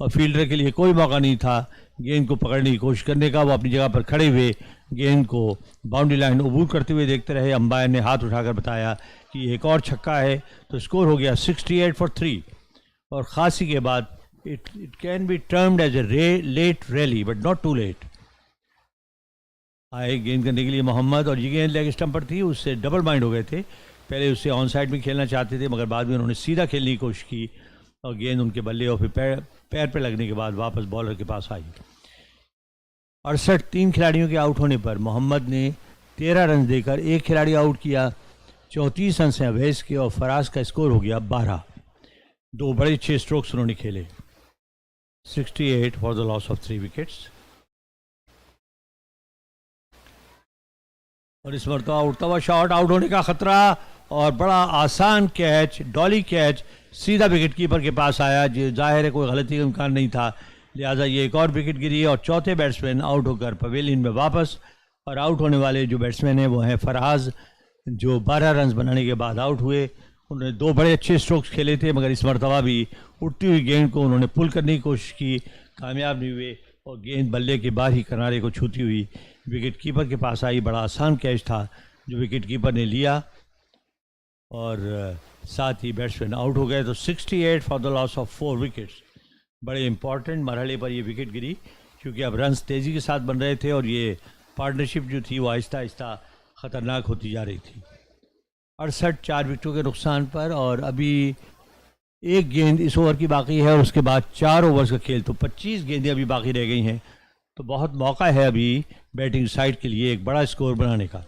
और फील्डर के लिए कोई मौका नहीं था गेंद को पकड़ने की कोशिश करने का। वो अपनी जगह पर खड़े हुए गेंद को बाउंड्री लाइन अबूर करते हुए देखते रहे। अंपायर ने हाथ उठाकर बताया कि एक और छक्का है, तो स्कोर हो गया 68 for 3। और खासी के बाद it can be termed as a late rally but not too late। आए गेंद करने के लिए मोहम्मद और ये गेंद लेग स्टंप पर थी, उससे डबल बाइंड हो गए थे, पहले उससे ऑन साइड में खेलना चाहते थे, मगर बाद में उन्होंने सीधा खेलने की कोशिश की और गेंद उनके बल्ले और फिर पैर पे लगने के बाद वापस बॉलर के पास आई। 68 3 खिलाड़ियों के आउट होने पर मोहम्मद ने 13 रन देकर एक खिलाड़ी आउट किया। 34 रन से अवैस के और फराज का स्कोर हो गया 12। दो बड़े अच्छे स्ट्रोक्स उन्होंने खेले। 68 for the loss of 3 wickets. और इस मरतबा उड़ता हुआ शॉट, आउट होने का खतरा और बड़ा आसान कैच, डॉली कैच सीधा विकेट कीपर के पास आया। जो जाहिर है कोई गलती का इम्कान नहीं था, लिहाजा ये एक और विकेट गिरी और चौथे बैट्समैन आउट होकर पवेलियन में वापस। और आउट होने वाले जो बैट्समैन हैं वो हैं फराज, जो 12 रन बनाने के बाद आउट हुए। उन्होंने दो बड़े अच्छे स्ट्रोक्स खेले थे, मगर इस मरतबा भी उड़ती हुई गेंद को उन्होंने पुल करने की कोशिश की, कामयाब नहीं हुए और गेंद बल्ले के बाहर ही किनारे को छूती हुई विकेट कीपर के पास आई। बड़ा आसान कैच था जो विकेट कीपर ने लिया और साथ ही बैट्समैन आउट हो गए। तो 68 for the loss of 4 wickets. बड़े इंपॉर्टेंट मरहले पर ये विकेट गिरी, क्योंकि अब रन्स तेज़ी के साथ बन रहे थे और ये पार्टनरशिप जो थी वो आहिस्ता आहिस्ता ख़तरनाक होती जा रही थी। 68 4 विकेटों के नुकसान पर, और अभी एक गेंद इस ओवर की बाकी है और उसके बाद 4 ओवर्स का खेल, तो 25 गेंदें अभी बाकी रह गई हैं। तो बहुत मौका है अभी बैटिंग साइड के लिए एक बड़ा स्कोर बनाने का।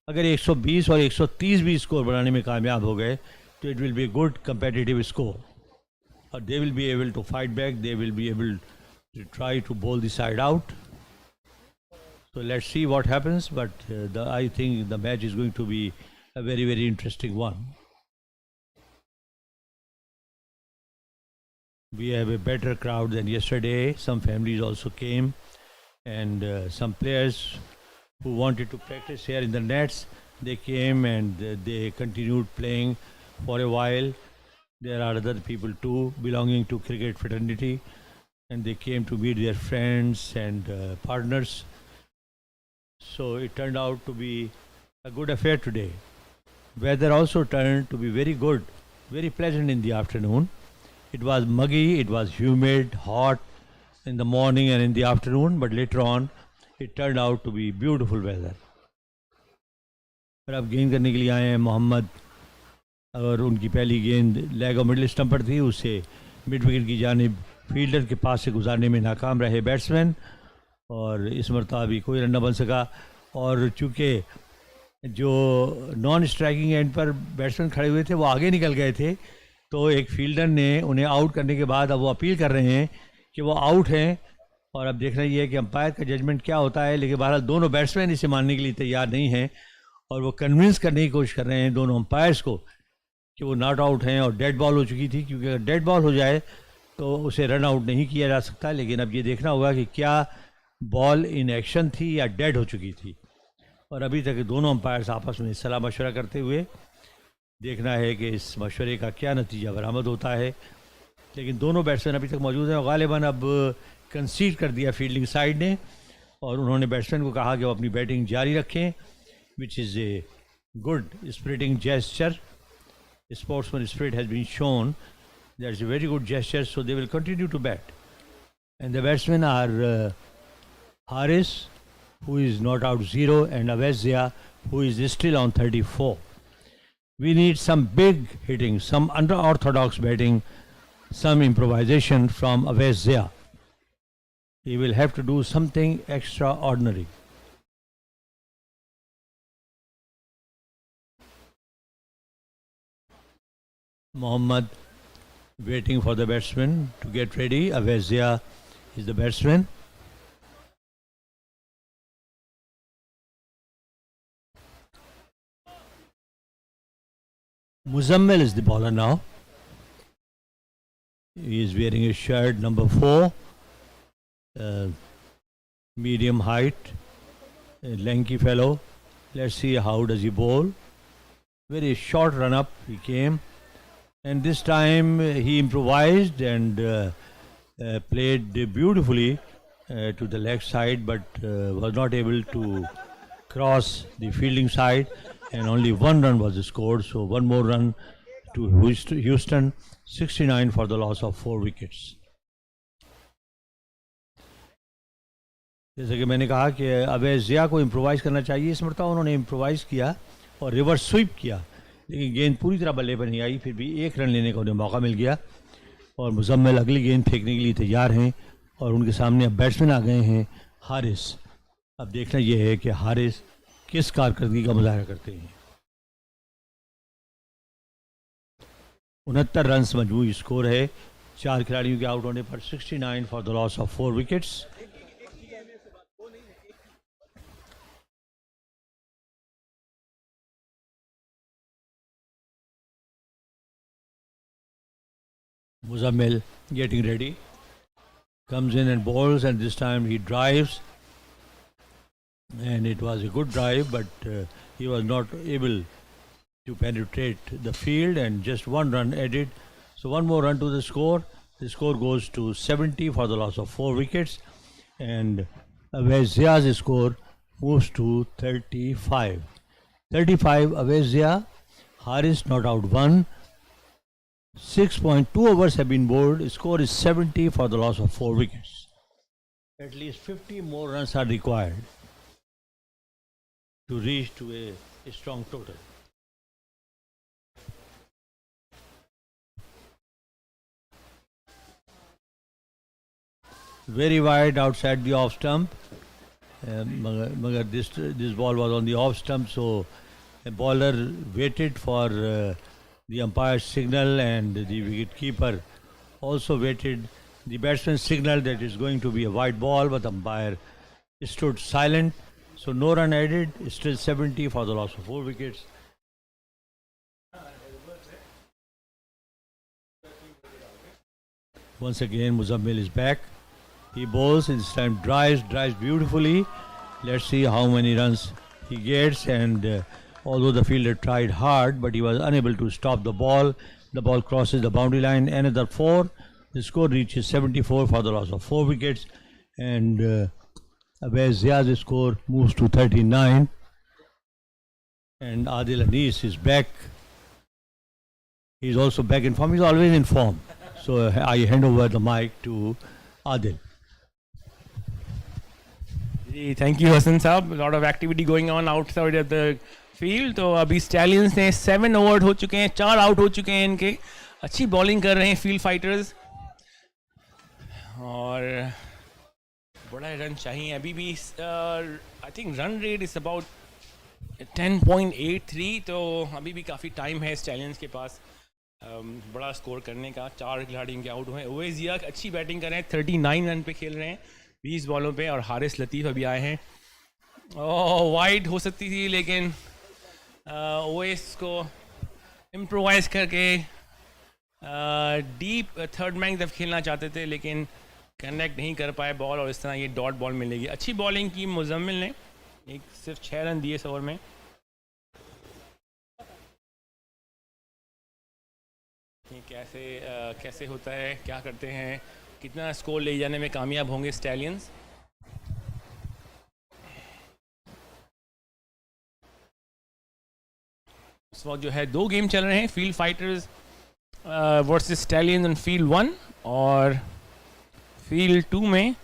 अगर 120 और 130 भी स्कोर बनाने में कामयाब हो गए तो it will be good competitive score और they will be able to fight back, they will be able to try to bowl the side out. So let's see what happens, but I think the match is going to be a very, very interesting one. We have a better crowd than yesterday. Some families also came, and some players who wanted to practice here in the nets, they came and they continued playing for a while. There are other people too belonging to cricket fraternity, and they came to meet their friends and partners. So it turned out to be a good affair today. Weather also turned to be very good, very pleasant in the afternoon. It was muggy, it was humid, hot in the morning and in the afternoon, but later on it turned out to be beautiful weather. और अब गेंद करने के लिए आए हैं मोहम्मद, और उनकी पहली गेंद लेग और मिडिल स्टंप पर थी, उसे मिड विकेट की जानिब फील्डर के पास से गुजारने में नाकाम रहे बैट्समैन, और इस मरतबा भी कोई रन न बन सका। और चूँकि जो नॉन स्ट्राइकिंग एंड पर बैट्समैन खड़े हुए थे वो आगे निकल गए थे, तो एक फील्डर ने उन्हें आउट करने के बाद अब वो अपील कर रहे हैं कि वो आउट हैं। और अब देखना ये है कि अंपायर का जजमेंट क्या होता है, लेकिन बहरहाल दोनों बैट्समैन इसे मानने के लिए तैयार नहीं हैं और वो कन्विंस करने की कोशिश कर रहे हैं दोनों अंपायर्स को कि वो नॉट आउट हैं और डेड बॉल हो चुकी थी, क्योंकि अगर डेड बॉल हो जाए तो उसे रन आउट नहीं किया जा सकता। लेकिन अब ये देखना होगा कि क्या बॉल इन एक्शन थी या डेड हो चुकी थी। और अभी तक दोनों अंपायर्स आपस में सलाह मशवरा करते हुए, देखना है कि इस मशवरे का क्या नतीजा बरामद होता है। लेकिन दोनों बैट्समैन अभी तक मौजूद हैं और गालिबन अब कंसीड कर दिया फील्डिंग साइड ने, और उन्होंने बैट्समैन को कहा कि वो अपनी बैटिंग जारी रखें, which is a good spiriting gesture. Sportsman spirit has been shown, that is a very good gesture, so they will continue to bat. And the batsman are Haris, who is not out 0, and Avezia, who is still on 34. We need some big hitting, some unorthodox batting, some improvisation from Avezia. He will have to do something extraordinary. Mohammad waiting for the batsman to get ready. Avezia is the batsman. Muzammil is the bowler now. He is wearing a shirt number 4, medium height, a lanky fellow. Let's see how does he bowl. Very short run up he came, and this time he improvised and played beautifully to the leg side, but was not able to cross the fielding side. And only one run was scored, so one more run to Houston, 69 for the loss of 4 wickets. जैसे कि मैंने कहा कि अवेजिया को improvise करना चाहिए, इस मरतबा उन्होंने इम्प्रोवाइज़ किया और रिवर्स स्वीप किया, लेकिन गेंद पूरी तरह बल्ले पर नहीं आई, फिर भी 1 रन लेने का उन्हें मौका मिल गया और मुजम्मिल अगली गेंद फेंकने के लिए तैयार हैं और उनके सामने अब बैट्समैन आ गए हैं हारिस। अब देखना यह है कि हारिस किस कारकर्दगी का मुजाहरा करते हैं। 69 रन मजमूई स्कोर है 4 खिलाड़ियों के आउट होने पर, 69 for the loss of 4 wickets. Muzammil getting ready, comes in and bowls, and this time he drives, and it was a good drive, but he was not able to penetrate the field, and just 1 run added. So 1 more run to the score. The score goes to 70 for the loss of 4 wickets, and Awais Zia's score moves to 35. 35 Awais Zia, Haris not out 1. 6.2 overs have been bowled. Score is 70 for the loss of 4 wickets. At least 50 more runs are required to reach to a strong total. Very wide outside the off stump. This ball was on the off stump, so a bowler waited for the umpire's signal, and the wicketkeeper also waited the batsman's signal that it's going to be a wide ball, but the umpire stood silent, so no run added. Still 70 for the loss of 4 wickets. Once again Muzammil is back. He bowls, this time drives beautifully. Let's see how many runs he gets, and although the fielder tried hard, but he was unable to stop the ball. The ball crosses the boundary line, another 4. The score reaches 74 for the loss of 4 wickets, and Awais Zia's score moves to 39. And Adil Anis is back. He's also back in form. He's always in form. So I hand over the mic to Adil. Thank you Hassan साहब. A lot of activity going on outside of the field. तो अभी stallions ने 7 over हो चुके हैं, 4 out हो चुके हैं इनके. अच्छी बॉलिंग कर रहे हैं फील्ड फाइटर्स और बड़ा रन चाहिए अभी भी. I think run rate is about 10.83, तो अभी भी काफ़ी टाइम है स्टैलियंस के पास बड़ा स्कोर करने का. 4 खिलाड़ी इनके आउट हुए. अवैस ज़िया अच्छी बैटिंग कर रहे हैं, 39 रन पे खेल रहे हैं 20 बॉलों पे, और हारिस लतीफ़ अभी आए हैं. वाइड हो सकती थी, लेकिन ओएस को इम्प्रोवाइज़ करके डीप थर्ड मैन जब खेलना चाहते थे, लेकिन कनेक्ट नहीं कर पाए बॉल, और इस तरह ये डॉट बॉल मिलेगी. अच्छी बॉलिंग की मुजम्मिल ने, सिर्फ 6 रन दिए इस ओवर में. कैसे होता है, क्या करते हैं, कितना स्कोर ले जाने में कामयाब होंगे स्टैलियंस. इस वक्त जो है 2 गेम चल रहे हैं, field fighters versus stallions on field 1, और फील्ड 2 में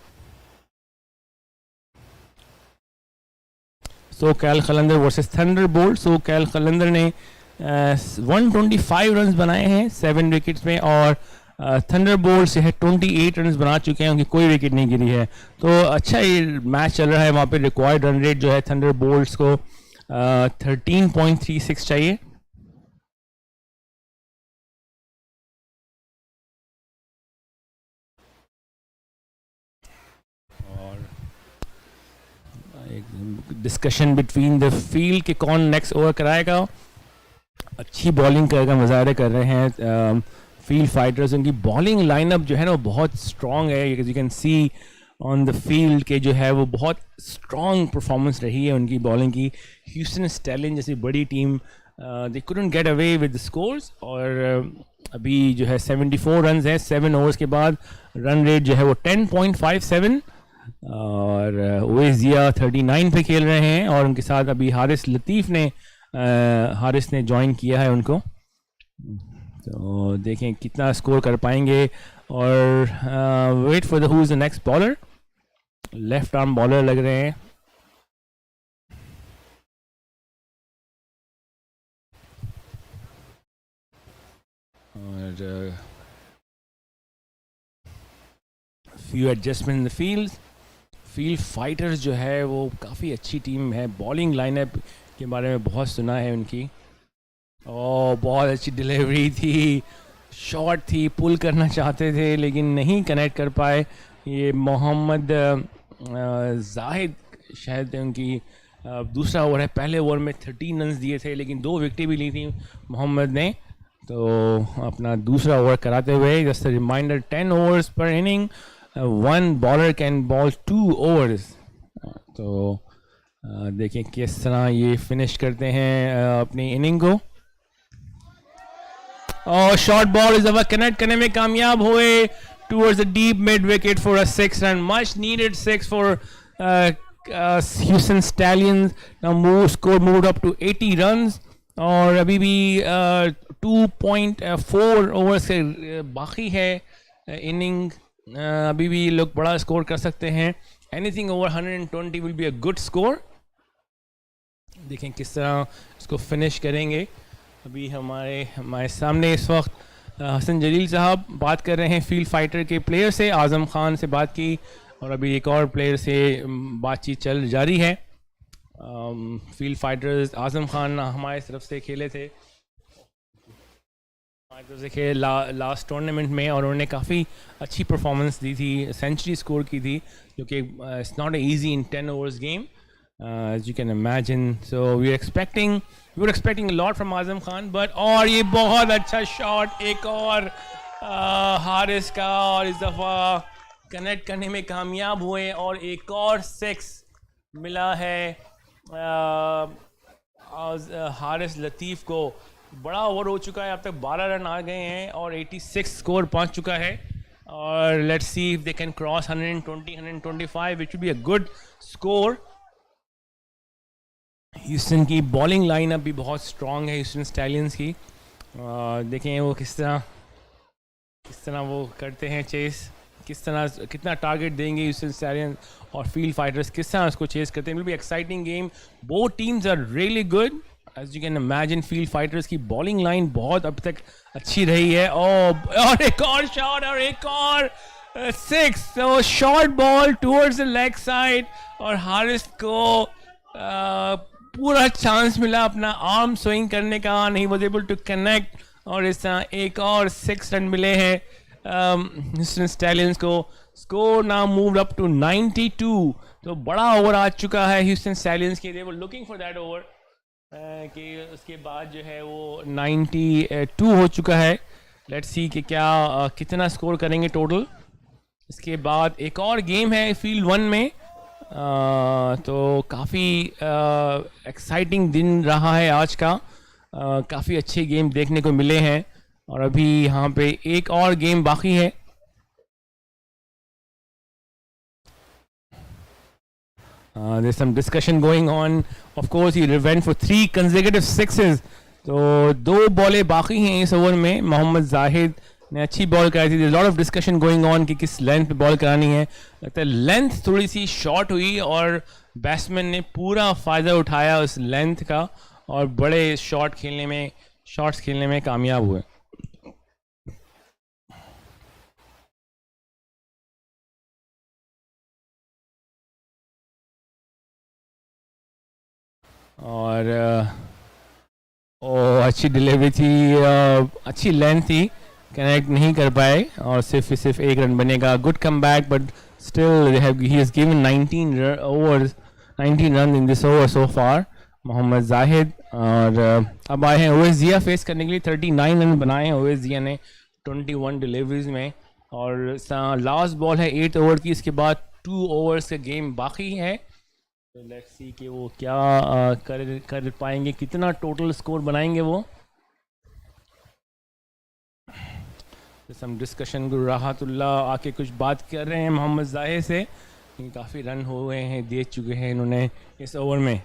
सोकैल खलंदर वर्सेस थंडरबोल्ट. सोकैल खलंदर ने 125 रन्स बनाए हैं 7 विकेट्स में, और थंडरबोल्ट से है 28 रन्स बना चुके हैं, उनकी कोई विकेट नहीं गिरी है. तो अच्छा ये मैच चल रहा है. वहाँ पे रिक्वायर्ड रन रेट जो है थंडरबोल्ट्स को 13.36 चाहिए. और एक डिस्कशन बिटवीन द फील्ड कि कौन नेक्स्ट ओवर कराएगा. अच्छी बॉलिंग का मुजाहरा कर रहे हैं फील्ड फाइटर्स. उनकी बॉलिंग लाइनअप जो है ना वो बहुत स्ट्रॉन्ग है. You can C on the field के जो है वो बहुत स्ट्रॉन्ग परफॉर्मेंस रही है उनकी बॉलिंग की. ह्यूस्टन स्टैलियंस जैसी बड़ी team they couldn't get away with the scores, और अभी जो है 74 रन हैं 7 ओवर्स के बाद. रन रेट जो है वो 10.57, और अवैस ज़िया 39 पे खेल रहे हैं, और उनके साथ अभी हारिस ने ज्वाइन किया है उनको. तो देखें कितना स्कोर कर पाएंगे. और wait for the who is the next bowler. Left arm bowler लग रहे हैं. और few adjustment in the field fighters जो है वो काफ़ी अच्छी टीम है. बॉलिंग लाइनअप के बारे में बहुत सुना है उनकी. और बहुत अच्छी डिलीवरी थी, शॉट थी, पुल करना चाहते थे लेकिन नहीं कनेक्ट कर पाए. ये मोहम्मद जाहिद शायद उनकी दूसरा ओवर है. पहले ओवर में 13 रन दिए थे लेकिन 2 विकेटें भी ली थी मोहम्मद ने. तो अपना दूसरा ओवर कराते हुए जस्ट अ रिमाइंडर 10 ओवर्स पर inning, 1 bowler can ball 2 overs. तो देखें किस तरह ये फिनिश करते हैं अपनी इनिंग को. और शॉर्ट बॉल इस दफा कनेक्ट करने में कामयाब हुए towards the deep mid wicket for a 6 run, much needed 6 for Houston Stallions. Now score moved up to 80 runs और अभी भी 2.4 ओवर से बाकी है इनिंग. अभी भी लोग बड़ा स्कोर कर सकते हैं. Anything over 120 will be a good score. देखें किस तरह इसको फिनिश करेंगे. अभी हमारे सामने इस वक्त हसन जलील साहब बात कर रहे हैं फील्ड फाइटर के प्लेयर से. आज़म खान से बात की और अभी एक और प्लेयर से बातचीत जारी है. फील्ड फाइटर्स आज़म खान हमारे तरफ से खेले थे, हमारी तरफ से खेले लास्ट टूर्नामेंट में और उन्होंने काफ़ी अच्छी परफॉर्मेंस दी थी, सेंचुरी स्कोर की थी जो कि it's not a easy in 10 overs game as you can imagine. So we were expecting a lot from Azam Khan, but और ये बहुत अच्छा शॉट एक और हारिस का और इस दफ़ा कनेक्ट करने में कामयाब हुए और एक और 6 मिला है हारिस लतीफ़ को. बड़ा ओवर हो चुका है, अब तक 12 रन आ गए हैं और 86 स्कोर पहुंच चुका है. और let's see if they can cross 120 125 which will be a good score. Houston की बॉलिंग लाइनअप भी बहुत स्ट्रॉन्ग है ह्यूस्टन स्टैलियंस की. देखें वो किस तरह वो करते हैं चेस, किस तरह कितना टारगेट देंगे ह्यूस्टन स्टैलियंस और फील्ड फाइटर्स किस तरह उसको चेस करते हैं. Will be exciting game. Both teams are really good as you can imagine. Field fighters की बॉलिंग लाइन बहुत अब तक अच्छी रही है. और एक और शॉट और एक और 6. तो short ball towards the leg side और हारिस को पूरा चांस मिला अपना आर्म स्विंग करने का, नहीं वाज एबल टू कनेक्ट और इस तरह एक और 6 रन मिले हैं ह्यूस्टन स्टैलियंस को. Score now moved up to 92. तो बड़ा ओवर आ चुका है ह्यूस्टन स्टैलियंस के. They were looking for that over कि उसके बाद जो है वो 92 हो चुका है. लेट्स सी कि कितना स्कोर करेंगे टोटल. इसके बाद एक और गेम है फील्ड 1 में. तो काफ़ी एक्साइटिंग दिन रहा है आज का. काफ़ी अच्छे गेम देखने को मिले हैं और अभी यहाँ पे एक और गेम बाकी है. There's some discussion going on. Of course, he went for 3 consecutive 6s. तो 2 बॉलें बाकी हैं इस ओवर में. मोहम्मद जाहिद ने अच्छी बॉल कराई थी. Lot of discussion going on कि किस लेंथ पे बॉल करानी है. लगता है लेंथ थोड़ी सी शॉर्ट हुई और बैट्समैन ने पूरा फ़ायदा उठाया उस लेंथ का और बड़े शॉट्स खेलने में कामयाब हुए. और अच्छी डिलीवरी थी, अच्छी लेंथ थी, कनेक्ट नहीं कर पाए और सिर्फ 1 रन बनेगा. Good come back but still he has given 19 run in this over so far. Mohammad Zahid और अब आए हैं ओवेस जिया फेस करने के लिए. 39 रन बनाए हैं ओवेस जिया ने 21 डिलीवरीज में और लास्ट बॉल है 8 ओवर की. इसके बाद 2 ओवर्स का गेम बाकी है. तो लेट्स सी कि वो क्या कर पाएंगे, कितना टोटल स्कोर बनाएंगे वो. सम डिस्कशन राहतुल्लाह आके कुछ बात कर रहे हैं मोहम्मद जाहिद से. काफ़ी रन हुए हैं, दे चुके हैं इन्होंने इस ओवर में.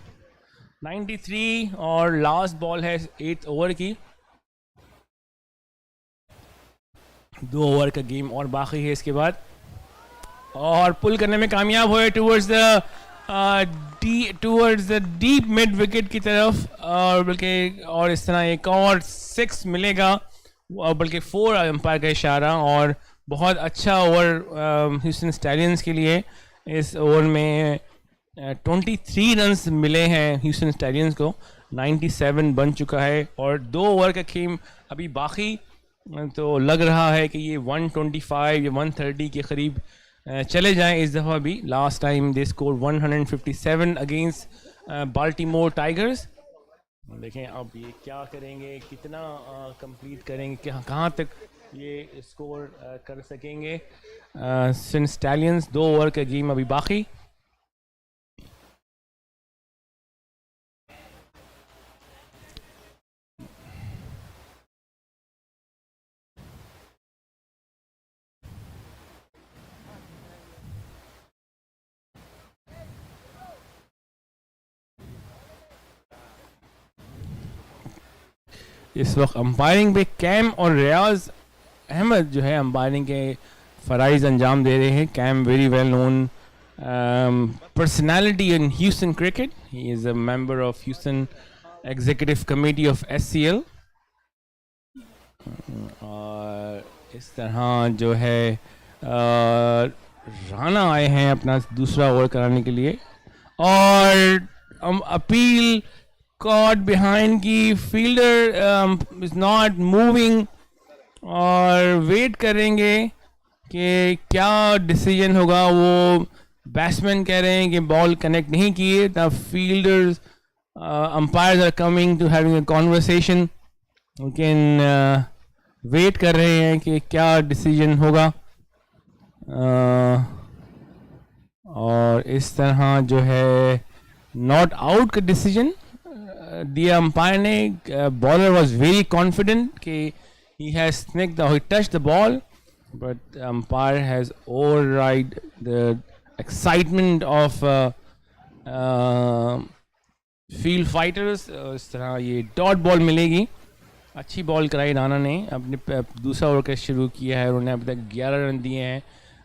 93 और लास्ट बॉल है 8 ओवर की. 2 ओवर का गेम और बाकी है इसके बाद. और पुल करने में कामयाब हुए towards the deep mid wicket की तरफ और बल्कि और इस तरह एक और 6 मिलेगा बल्कि 4 अंपायर का इशारा, और बहुत अच्छा ओवर ह्यूस्टन स्टैलियंस के लिए। इस ओवर में 23 रन्स मिले हैं ह्यूस्टन स्टैलियंस को, 97 बन चुका है, और 2 ओवर का गेम अभी बाकी। तो लग रहा है कि ये 125 या 130 के करीब चले जाएं इस दफ़ा भी। Last time they score 157 against Baltimore tigers. देखें अब ये क्या करेंगे, कितना कंप्लीट करेंगे, कहाँ तक ये स्कोर कर सकेंगे स्टैलियंस। 2 ओवर का गेम अभी बाकी। इस वक्त अंपायरिंग पे कैम और रियाज अहमद जो है अंपायरिंग के फ़राइज़ अंजाम दे रहे हैं। Cam very well known personality in Houston cricket. He is a member of Houston Executive Committee of SCL. और इस तरह जो है राना आए हैं अपना दूसरा ओवर कराने के लिए, और अपील caught behind की फील्डर is not moving, और वेट करेंगे कि क्या डिसीजन होगा। वो बैट्समैन कह रहे हैं कि बॉल कनेक्ट नहीं किए। The fielders umpires are coming to having a conversation, लेकिन वेट कर रहे हैं कि क्या डिसीजन होगा। और इस तरह जो है नॉट आउट का डिसीजन दिया अंपायर ने। बॉलर वाज वेरी कॉन्फिडेंट कि he has snicked he touched the ball, but umpire has override the excitement of field fighters. इस तरह ये डॉट बॉल मिलेगी। अच्छी बॉल कराई राना ने, अपने दूसरा ओवर का शुरू किया है। उन्होंने अभी तक 11 रन दिए हैं।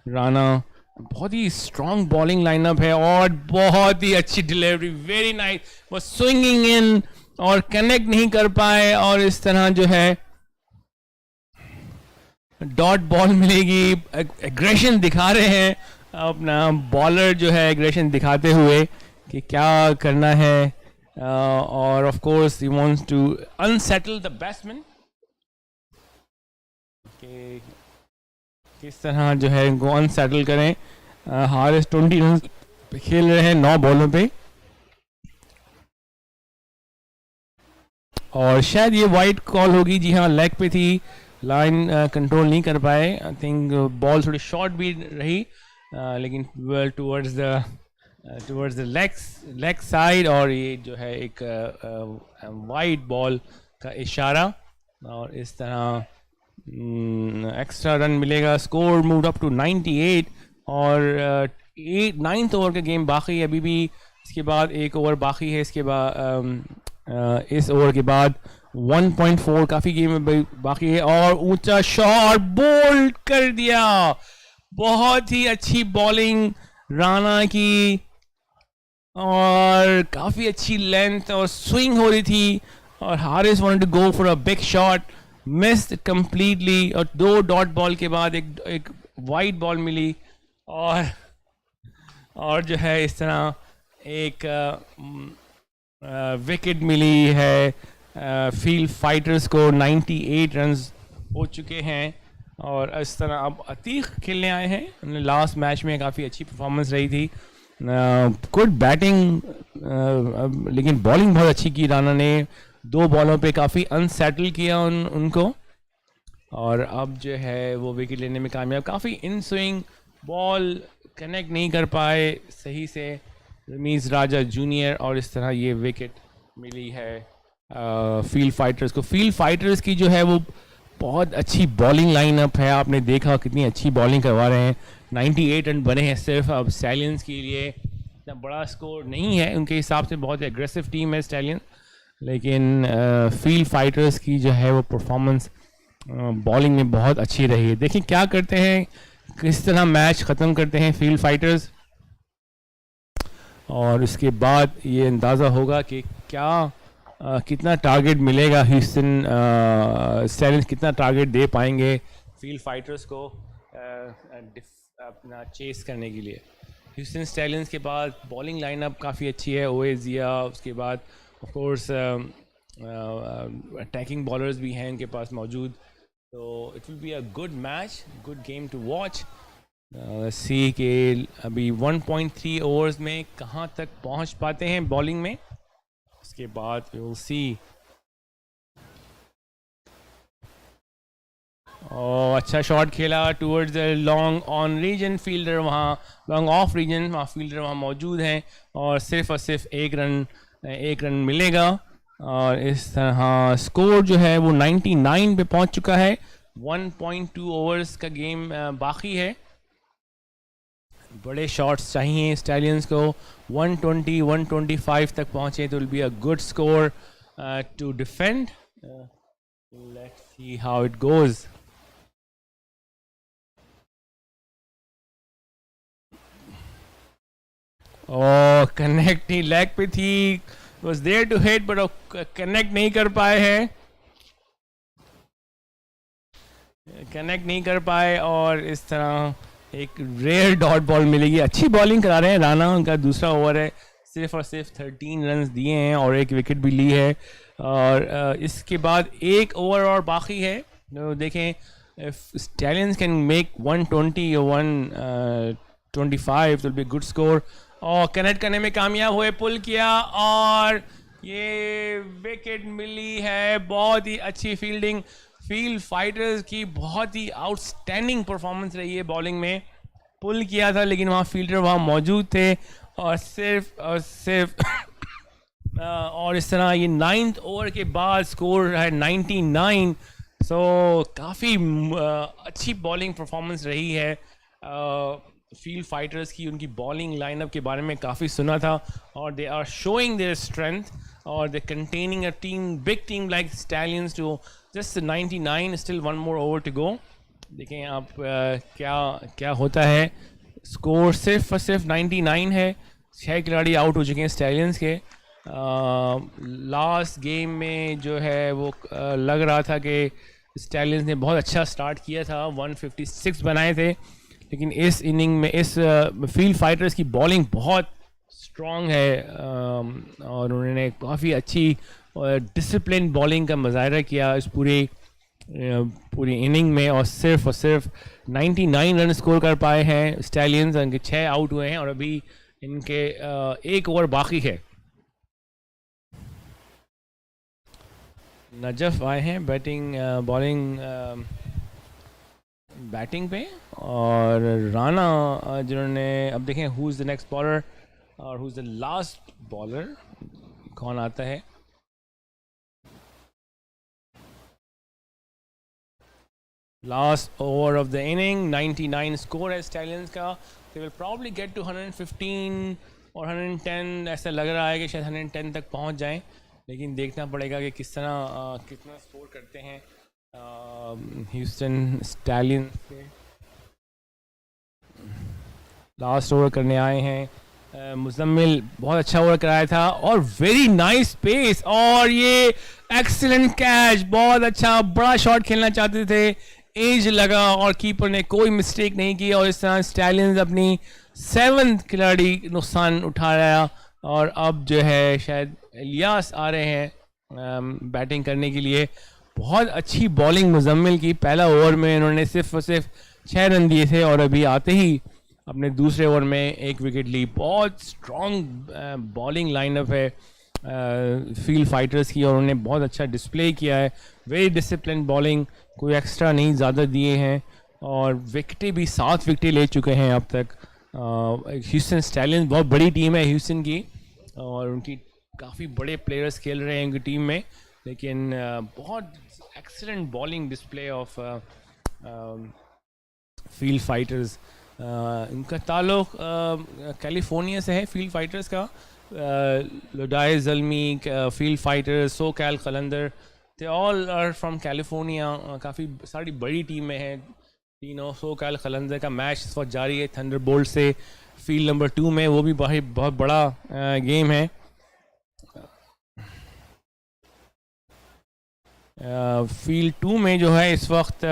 राना बहुत ही स्ट्रॉन्ग बॉलिंग लाइनअप है, और बहुत ही अच्छी डिलीवरी, वेरी नाइस। वो स्विंगिंग इन और कनेक्ट नहीं कर पाए, और इस तरह जो है डॉट बॉल मिलेगी। एग्रेशन दिखा रहे हैं अपना बॉलर जो है, एग्रेशन दिखाते हुए कि क्या करना है। और of course he wants to unsettle the batsman, कि किस तरह जो है इनको अनसेटल करें। हारिस 20 रन पे खेल रहे हैं 9 बॉलों पे, और शायद ये वाइड कॉल होगी। जी हाँ, लेग पे थी, लाइन कंट्रोल नहीं कर पाए। आई थिंक बॉल थोड़ी शॉर्ट भी रही, लेकिन well towards the leg side, और ये जो है एक वाइड बॉल का इशारा। और इस तरह एक्स्ट्रा रन मिलेगा। स्कोर मूव अप टू 98, और 9th ओवर का गेम बाकी है अभी भी। इसके बाद एक ओवर बाकी है। इसके बाद इस ओवर के बाद 1.4 काफ़ी गेम बाकी है, और ऊंचा शॉट बोल्ड कर दिया। बहुत ही अच्छी बॉलिंग राना की, और काफ़ी अच्छी लेंथ और स्विंग हो रही थी, और Haris wanted to go for a big shot, missed completely. और 2 डॉट बॉल के बाद एक वाइड बॉल मिली, और जो है इस तरह एक विकेट मिली है। फील्ड फाइटर्स को 98 रन्स हो चुके हैं, और इस तरह अब अतीक खेलने आए हैं। लास्ट मैच में काफ़ी अच्छी परफॉर्मेंस रही थी, गुड बैटिंग, लेकिन बॉलिंग बहुत अच्छी की राना ने। 2 बॉलों पे काफ़ी अनसेटल किया उनको, और अब जो है वो विकेट लेने में कामयाब। काफ़ी इन स्विंग बॉल कनेक्ट नहीं कर पाए सही से रमीज़ राजा जूनियर, और इस तरह ये विकेट मिली है फील्ड फाइटर्स को। फील्ड फाइटर्स की जो है वो बहुत अच्छी बॉलिंग लाइनअप है। आपने देखा कितनी अच्छी बॉलिंग करवा रहे हैं। 98 रन बने हैं सिर्फ। अब स्टैलियंस के लिए इतना बड़ा स्कोर नहीं है, उनके हिसाब से बहुत एग्रेसिव टीम है स्टैलियंस, लेकिन फील्ड फाइटर्स की जो है वो परफॉर्मेंस बॉलिंग में बहुत अच्छी रही है। देखिए क्या करते हैं, किस तरह मैच ख़त्म करते हैं फील्ड फाइटर्स, और इसके बाद ये अंदाज़ा होगा कि क्या कितना टारगेट मिलेगा ह्यूस्टन स्टैलियंस, कितना टारगेट दे पाएंगे फील्ड फाइटर्स को अपना चेस करने के लिए। ह्यूस्टन स्टैलियंस के बाद बॉलिंग लाइनअप काफ़ी अच्छी है, ओएजिया, उसके बाद ऑफ कोर्स अटैकिंग बॉलर्स भी हैं उनके पास मौजूद, तो it will be a good match, good game to watch. सी के अभी 1.3 ओवर्स में कहाँ तक पहुँच पाते हैं बॉलिंग में, उसके बाद वी विल सी। और अच्छा शॉट खेला towards long on region, fielder वहाँ लॉन्ग ऑफ रीजन, वहाँ फील्डर वहाँ मौजूद हैं और सिर्फ एक रन मिलेगा। और इस तरह स्कोर जो है वो 99 पे पहुँच चुका है। 1.2 ओवर्स का गेम बाकी है। बड़े शॉट्स चाहिए स्टैलियंस को, 120 125 तक पहुँचे तो will be a good score to defend. Let's see how it goes. Connect नहीं, लेग पे थी, was there to hit but connect नहीं कर पाए हैं, कनेक्ट नहीं कर पाए और इस तरह एक रेयर डॉट बॉल मिलेगी। अच्छी बॉलिंग करा रहे हैं राणा, उनका दूसरा ओवर है, सिर्फ और सिर्फ 13 रन दिए हैं और एक विकेट भी ली है। और इसके बाद एक ओवर और बाकी है, तो देखें स्टैलियंस कैन मेक 120 or 125 तो बी गुड स्कोर। और कनेक्ट करने में कामयाब हुए, पुल किया और ये विकेट मिली है। बहुत ही अच्छी फील्डिंग, फील्ड फाइटर्स की बहुत ही आउटस्टैंडिंग परफॉर्मेंस रही है बॉलिंग में। पुल किया था लेकिन वहाँ फील्डर वहाँ मौजूद थे और सिर्फ और इस तरह ये 9th ओवर के बाद स्कोर है 99। सो काफ़ी अच्छी बॉलिंग परफॉर्मेंस रही है फील्ड फाइटर्स की। उनकी बॉलिंग लाइनअप के बारे में काफ़ी सुना था और they are showing their strength और they containing a team, big team like Stallions to just 99, still 1 more over to go. देखें आप क्या होता है। स्कोर सिर्फ और सिर्फ 99 है। 6 खिलाड़ी आउट हो चुके हैं स्टैलियंस के। लास्ट गेम में जो है वो लग रहा था कि स्टैलियंस ने बहुत अच्छा स्टार्ट किया था, 156 बनाए थे, लेकिन इस इनिंग में इस फील्ड फाइटर्स की बॉलिंग बहुत स्ट्रॉन्ग है और उन्होंने काफ़ी अच्छी डिसिप्लिन बॉलिंग का मुजाहरा किया इस पूरी इनिंग में और सिर्फ 99 रन स्कोर कर पाए हैं स्टैलियंस। उनके 6 आउट हुए हैं और अभी इनके 1 ओवर बाकी है। नजफ आए हैं बैटिंग पे और राणा जिन्होंने, अब देखें who is the next bowler और who is the last bowler, कौन आता है। Last over of the inning, 99 score है स्टैलियंस का। They will probably get to 115 और 110, ऐसा लग रहा है कि शायद 110 तक पहुंच जाएं, लेकिन देखना पड़ेगा कि कितना स्कोर करते हैं ह्यूस्टन स्टैलियंस के। लास्ट ओवर करने आए हैं मुजम्मिल, बहुत अच्छा ओवर कराया था और वेरी नाइस पेस और ये एक्सीलेंट कैच, बहुत अच्छा बड़ा शॉट खेलना चाहते थे, एज लगा और कीपर ने कोई मिस्टेक नहीं की और इस तरह स्टैलियंस अपनी 7th खिलाड़ी नुकसान उठा रहा और अब जो है शायद इलियास आ रहे हैं बैटिंग करने के लिए। बहुत अच्छी बॉलिंग मुजम्मिल की, पहला ओवर में इन्होंने सिर्फ और सिर्फ 6 रन दिए थे और अभी आते ही अपने दूसरे ओवर में 1 विकेट ली। बहुत स्ट्रॉन्ग बॉलिंग लाइनअप है फील्ड फाइटर्स की और उन्होंने बहुत अच्छा डिस्प्ले किया है। वेरी डिसिप्लिन बॉलिंग, कोई एक्स्ट्रा नहीं ज़्यादा दिए हैं और विकेटें भी 7 विकेटें ले चुके हैं अब तक। ह्यूस्टन स्टैलियंस बहुत बड़ी टीम है ह्यूस्टन की और उनकी काफ़ी बड़े प्लेयर्स खेल रहे हैं उनकी टीम में, लेकिन बहुत excellent bowling display of Field Fighters. इनका ताल्लुक कैलिफोर्निया से है फील्ड फाइटर्स का। लुडाई Zalmi Field Fighters, SoCal Qalandar, they all are from California. काफ़ी सारी बड़ी टीम में है तीनों। सो कैल कलंदर का मैच इस वक्त जारी है थंडरबोल्ट से फील्ड नंबर 2 में, वो भी बहुत बड़ा गेम है। फील्ड 2 में जो है इस वक्त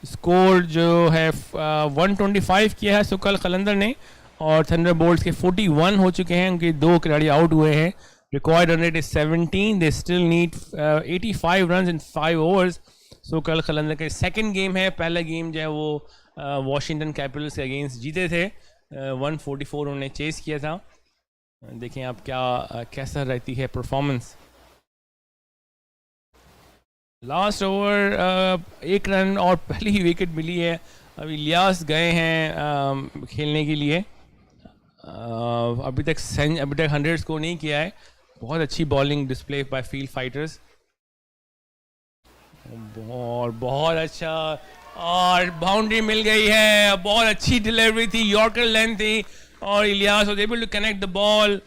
स्कोर जो है 125 किया है सुकल कलंदर ने, और थंडरबोल्ट्स के 41 हो चुके हैं, उनके 2 खिलाड़ी आउट हुए हैं। Required run rate is 17, they still need 85 run in 5 overs. सुकल कलंदर का सेकंड गेम है, पहला गेम जो है वो वॉशिंगटन कैपिटल्स के अगेंस्ट जीते थे, 144 उन्होंने चेस किया था। देखें आप क्या कैसा रहती है परफॉर्मेंस। लास्ट ओवर 1 रन और पहली ही विकेट मिली है। अभी इलियास गए हैं खेलने के लिए, अभी तक 100 स्कोर नहीं किया है। बहुत अच्छी bowling display by field Fighters, और बहुत अच्छा, और बाउंड्री मिल गई है। बहुत अच्छी डिलीवरी थी, यॉर्कर लेंथ थी, और Ilyas was able to connect the ball.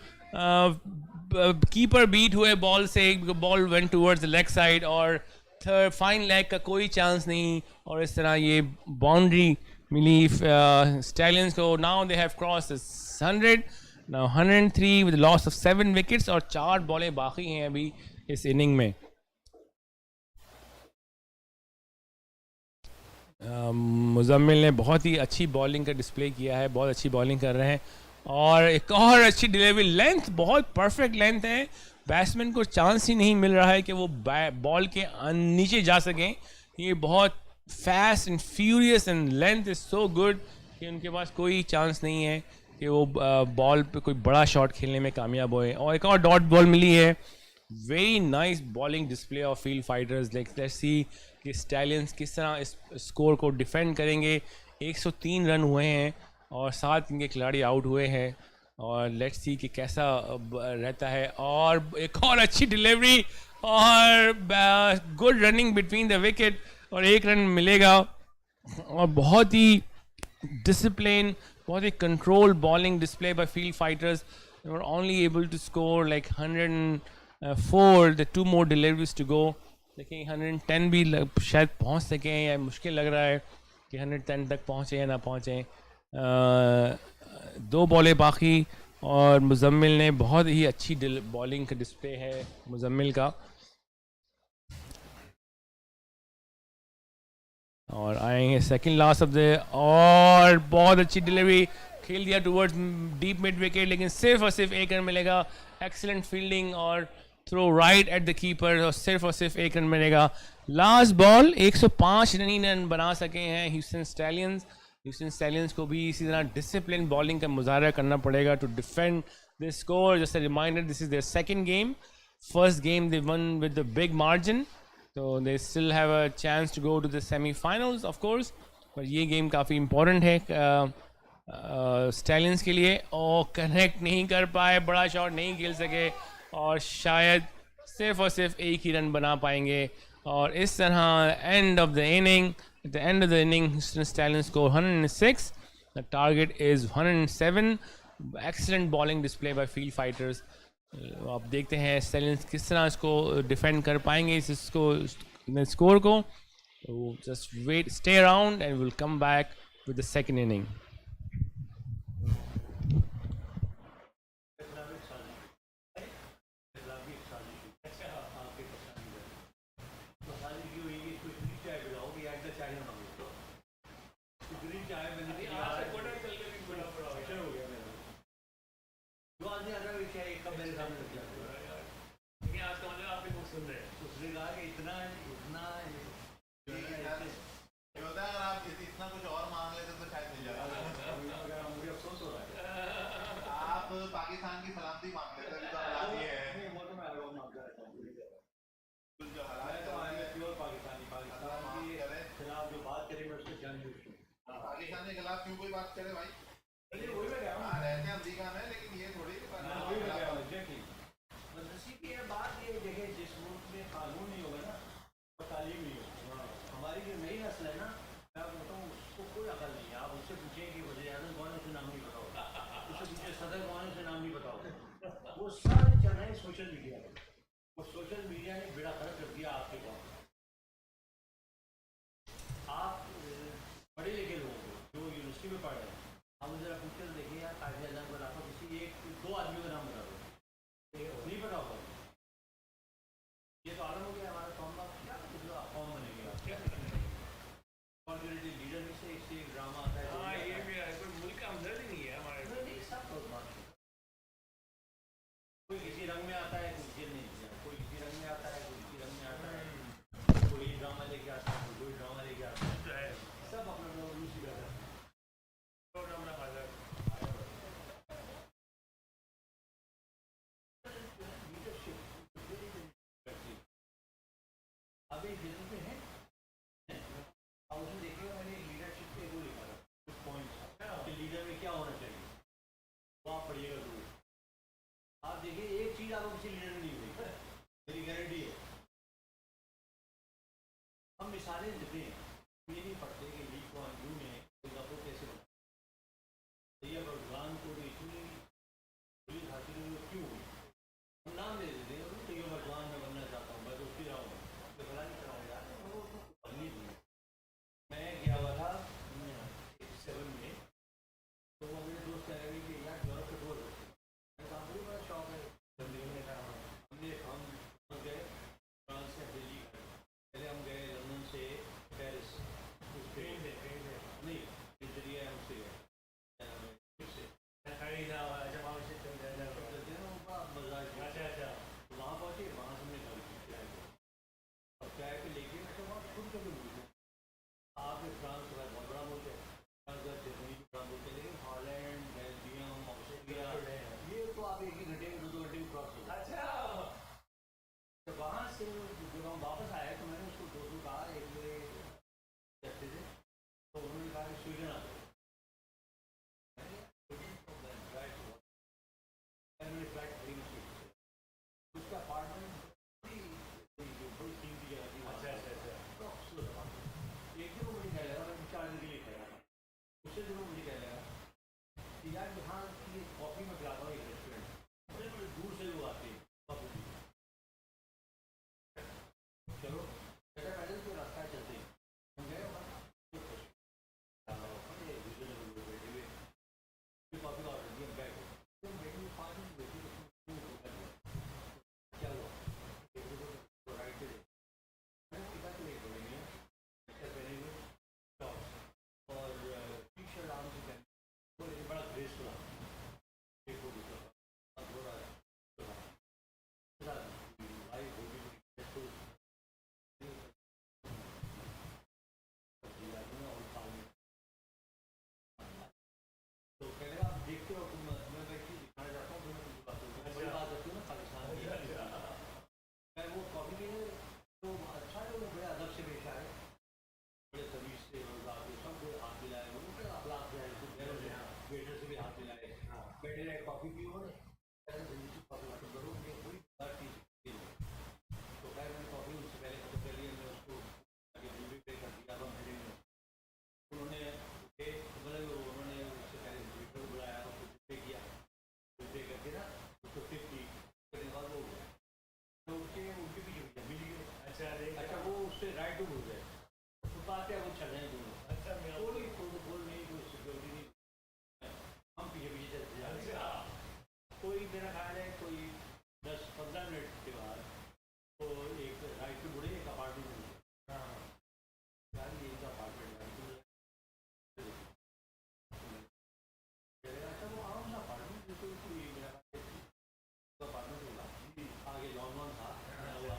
Keeper beat हुए बॉल से, ball went towards the leg side, और थर्ड फाइन लेग का कोई चांस नहीं, और इस तरह ये बाउंड्री मिली स्टैलियंस को। Now they have crossed 100, now 103 with loss of 7 wickets, और 4 बॉलें बाकी हैं अभी इस इनिंग में। मुजम्मिल ने बहुत ही अच्छी बॉलिंग का डिस्प्ले किया है, बहुत अच्छी बॉलिंग कर रहे हैं, और एक और अच्छी डिलीवरी, लेंथ बहुत परफेक्ट लेंथ है। बैट्समैन को चांस ही नहीं मिल रहा है कि वो बॉल के नीचे जा सकें। ये बहुत fast and furious and length is so good कि उनके पास कोई चांस नहीं है कि वो बॉल पे कोई बड़ा शॉट खेलने में कामयाब होए। और एक और डॉट बॉल मिली है। Very nice bowling display of Field fighters. Let's see कि स्टैलियंस किस तरह इस स्कोर को डिफेंड करेंगे। 103 रन हुए हैं और 7 इनके खिलाड़ी आउट हुए हैं, और लेट्स सी कि कैसा रहता है। और एक और अच्छी डिलीवरी और good running between the wicket, और 1 रन मिलेगा। और बहुत ही डिसिप्लिन, बहुत ही control bowling display by field Fighters. They were only able to score like 104, the 2 more deliveries to go। लेकिन 110 भी शायद पहुंच सकें, या मुश्किल लग रहा है कि 110 तक पहुंचे या ना पहुंचे। 2 बॉलें बाकी, और मुजम्मिल ने बहुत ही अच्छी बॉलिंग का डिस्प्ले है मुजम्मिल का। और आएंगे सेकंड लास्ट ऑफ द, और बहुत अच्छी डिलीवरी खेल दिया टुवर्ड्स डीप मिड विकेट, लेकिन सिर्फ और सिर्फ 1 रन मिलेगा। एक्सीलेंट फील्डिंग और throw right at the keeper, और सिर्फ 1 रन मिलेगा। लास्ट बॉल 105 रन बना सके हैं ह्यूस्टन स्टैलियंस। ह्यूस्टन स्टैलियंस को भी इसी तरह डिसिप्लिन बॉलिंग का मुजाहरा करना पड़ेगा to defend this score. Just a reminder, this is their second game. First game they won with the big margin, तो they still have a chance to go to the semifinals of course. पर ये game काफ़ी important है stallions के लिए। और connect नहीं कर पाए, बड़ा शॉट नहीं खेल सके, और शायद सिर्फ और सिर्फ 1 ही रन बना पाएंगे। और इस तरह and of the inning, at the end of the inning, Houston Stallions score 106. The target is 107. Excellent bowling display by field fighters. आप देखते हैं Stallions किस तरह इसको डिफेंड कर पाएंगे इस स्कोर को। तो just wait, stay around, and we'll come back with the second inning. Pakistan की सलामती मांग लेते हैं, तो हालात ये है। वो तो मैं अलग मांगता रहता हूँ। जो हालात तो आएंगे प्योर पाकिस्तानी, पाकिस्तान के खिलाफ जो बात करें मैं उससे जान दूँ। पाकिस्तान के खिलाफ क्यों कोई बात करे भाई? वही मैं कह रहा हूँ, रहते हैं अमेरिका में, लेकिन ये थोड़ी नसीब की है बात। ये देखें, जिस मुल्क में कानून नहीं होगा ना, और तालीम नहीं होगी। हमारी जो नई नस्ल है ना, मैं बोलता हूँ उसको कोई अकल नहीं है। आप उससे पूछें कि वज़ीर आज़म कौन है, उसे नाम नहीं पता होगा। उससे पूछे सदर कौन है, उसे नाम नहीं पता होगा। वो सारे चल रहे हैं सोशल मीडिया पर, और सोशल मीडिया ने बेड़ा गर्क कर दिया आपके पास। आप पढ़े लिखे लोगों को जो यूनिवर्सिटी में पढ़ रहे हैं, हम जरा पूछते तो देखिए यार, कायदे आज़म को लाखों किसी 1-2 आदमियों का नाम बता दो, नहीं पता होगा। ये तो आलम हो गया हमारा कौम का। क्या मेरी फेसबुक पे है, और उसमें देखिएगा मैंने लीडरशिप पे वो लिखा था कुछ पॉइंट्स कि लीडर में क्या होना चाहिए, वो आप पढ़िएगा जरूर। आप देखिए एक चीज़ आपको किसी लीडर में नहीं हुई, मेरी गारंटी है। हम मिसालें देते हैं, ये नहीं पढ़ते कि ली कुआन यू ने सिंगापुर कैसे बना, ये भगवान को तो इतनी पुलिस हासिल हुई क्यों हुई, हम नाम ले देते हैं तो ये भगवान मैं बनना चाहता हूँ, मैं तो उसकी रहा हूँ, तो भला नहीं कराऊँ यार, वो बननी थी। मैं गया हुआ था 7 में, तो वो मेरे दोस्त कह रहे कि यार यूरोप के टूर होते हैं, मैंने कहा मुझे बड़ा शौक है बंदी ने कहा हम गए फ्रांस से दिल्ली, पहले हम गए लंदन से पेरिस, उस ट्रेन में नहीं नजरिया है उससे वहाँ पहुँचे, वहाँ से हमने घर किराए पे, और किराए पे लेके मैं वहाँ खुद कभी भूल आप फ्रांस के बाद बहुत बड़ा बोलते हैं, फ्रांस का जर्मनी भी बड़ा बोलते हैं, लेकिन हॉलैंड बेल्जियम ऑस्ट्रेलिया ये तो आप एक ही घंटे में 2 घंटे में क्रॉस हो। अच्छा, तो वहाँ से जब हम वापस आए तो मैंने उसको दोस्तों कहा, एक मेरे कहते थे तो उन्होंने कहा कि स्वीडन आ गए, मैंने फ्लाइट खड़ी की, उसका अपार्टमेंट बड़ी कीमती जगह थी। अच्छा, एक दिन वो मुझे कह लगा, मैं 4 दिन के लिए कह रहा, दूसरे दिन मुझे कह लगा कि यार यहाँ की कॉफ़ी में पिलाता हूँ एक रेस्टोरेंट, बड़े बड़े दूर से लोग आते हैं कॉफ़ी, चलो बेटा पैदल तो रास्ता चलते हैं, हम गए वहाँ बैठे हुए कॉफ़ी का ऑर्डर दिया, बैठ तो बैठे 5 मिनट बैठे, क्या हुआ तो राइट से मैंने पिता के लिए बोलेंगे पहने हुए टॉप्स और टी शर्ट आराम से पहने, तो ये बड़ा ग्रेसफुल एक हो दूसरा हो रहा है भाई होगी तो कहने आप देखते हो, मैं व्यक्ति दिखाना चाहता हूँ, मैं तुमको बात करूँ, बड़ी बात होती है ना पाकिस्तान की, मैं वो कॉफ़ी के लिए तो अच्छा है, वो बड़े अदब से पेश आए, बड़े तमीज़ से सब हाथ मिलाए, वो बड़े अखलाक से आए, वेटर से भी हाथ मिलाए, बैठे रहे कॉफ़ी पी, और कॉफ़ी खत्म करो, ये कोई हर चीज़ तो खैर मैंने कॉफ़ी उससे पहले खत्म कर लिया, मैं उसको आगे बिल भी पे कर दिया, अब हम में उन्होंने उन्होंने उससे पहले वेटर को बुलाया, उसको पे किया, पे करके ना उसको टिप की, करने के बाद वो तो उनके पीछे मिल गए। अच्छा वो उससे राइट टू भूल गए, तो बात है वो चल रहे हैं दोनों, अच्छा कोई प्रोटोकॉल नहीं, कोई सिक्योरिटी नहीं, हम पीछे पीछे चलते जा रहे हैं, कोई मेरा ख्याल है कोई 10-15 मिनट के बाद तो एक राइट टू मुड़े, एक अपार्टमेंट मिल गया, यार ये एक अपार्टमेंट अच्छा वो आम सा अपार्टमेंट बिल्कुल कोई मेरा अपार्टमेंट होगा, आगे लॉन लॉन था हुआ,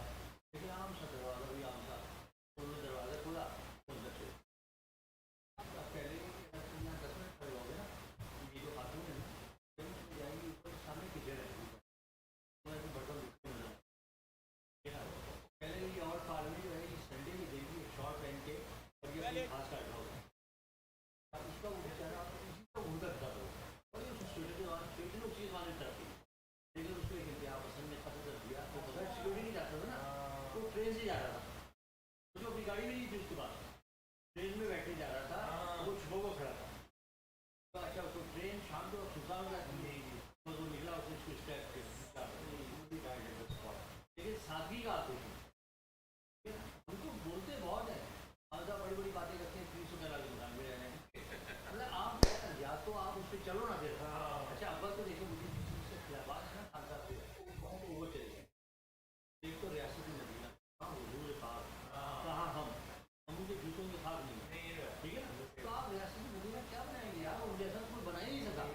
लेकिन आम सा दरवाज़ा भी आम सा, उन्होंने दरवाज़ा खोला अंदर से, पहले 10 मिनट खड़े हो गए ना, ये जो खातून है ना जाएंगी ऊपर सामने किचन है, बर्तन पहले ये और पाल में जो है संडे की देखिए शॉर्ट पहन के और ये अपनी घास काट रहा होगा, उसका वो बेचारा इसी को उड़ता था और ये स्वेटर के बाद स्वेटर उसी वाले तरफ थी, लेकिन उसको एक इंतजार पसंद ने खत्म कर दिया, तो बगैर सिक्योरिटी नहीं जाता था ना, तो ट्रेन से जा रहा था, मुझे अपनी गाड़ी में नहीं थी उसके पास, ट्रेन में बैठे जा रहा था, वो सुबह को खड़ा था, तो अच्छा तो ट्रेन शाम को सुबह में जाती है, तो वो निकला उसने उसको स्टेप लेकिन सादगी का आते थे, उनको बोलते बहुत है, आजा बड़ी बड़ी बातें करते हैं, 300 का दुकान में रहने, मतलब आप या तो आप उस पर चलो ना फिर, अच्छा अब्बा तो देखो मुझे से खिलाफात है ना खासा से बहुत ओवर चले गए, एक तो रियासत नदीना, हाँ हुजूर पाक कहाँ हम उनके जूतों के साथ नहीं, ठीक है ना, तो आप रियासत नदीना क्या बनाएंगे यार, उन जैसा कोई बना ही नहीं सका,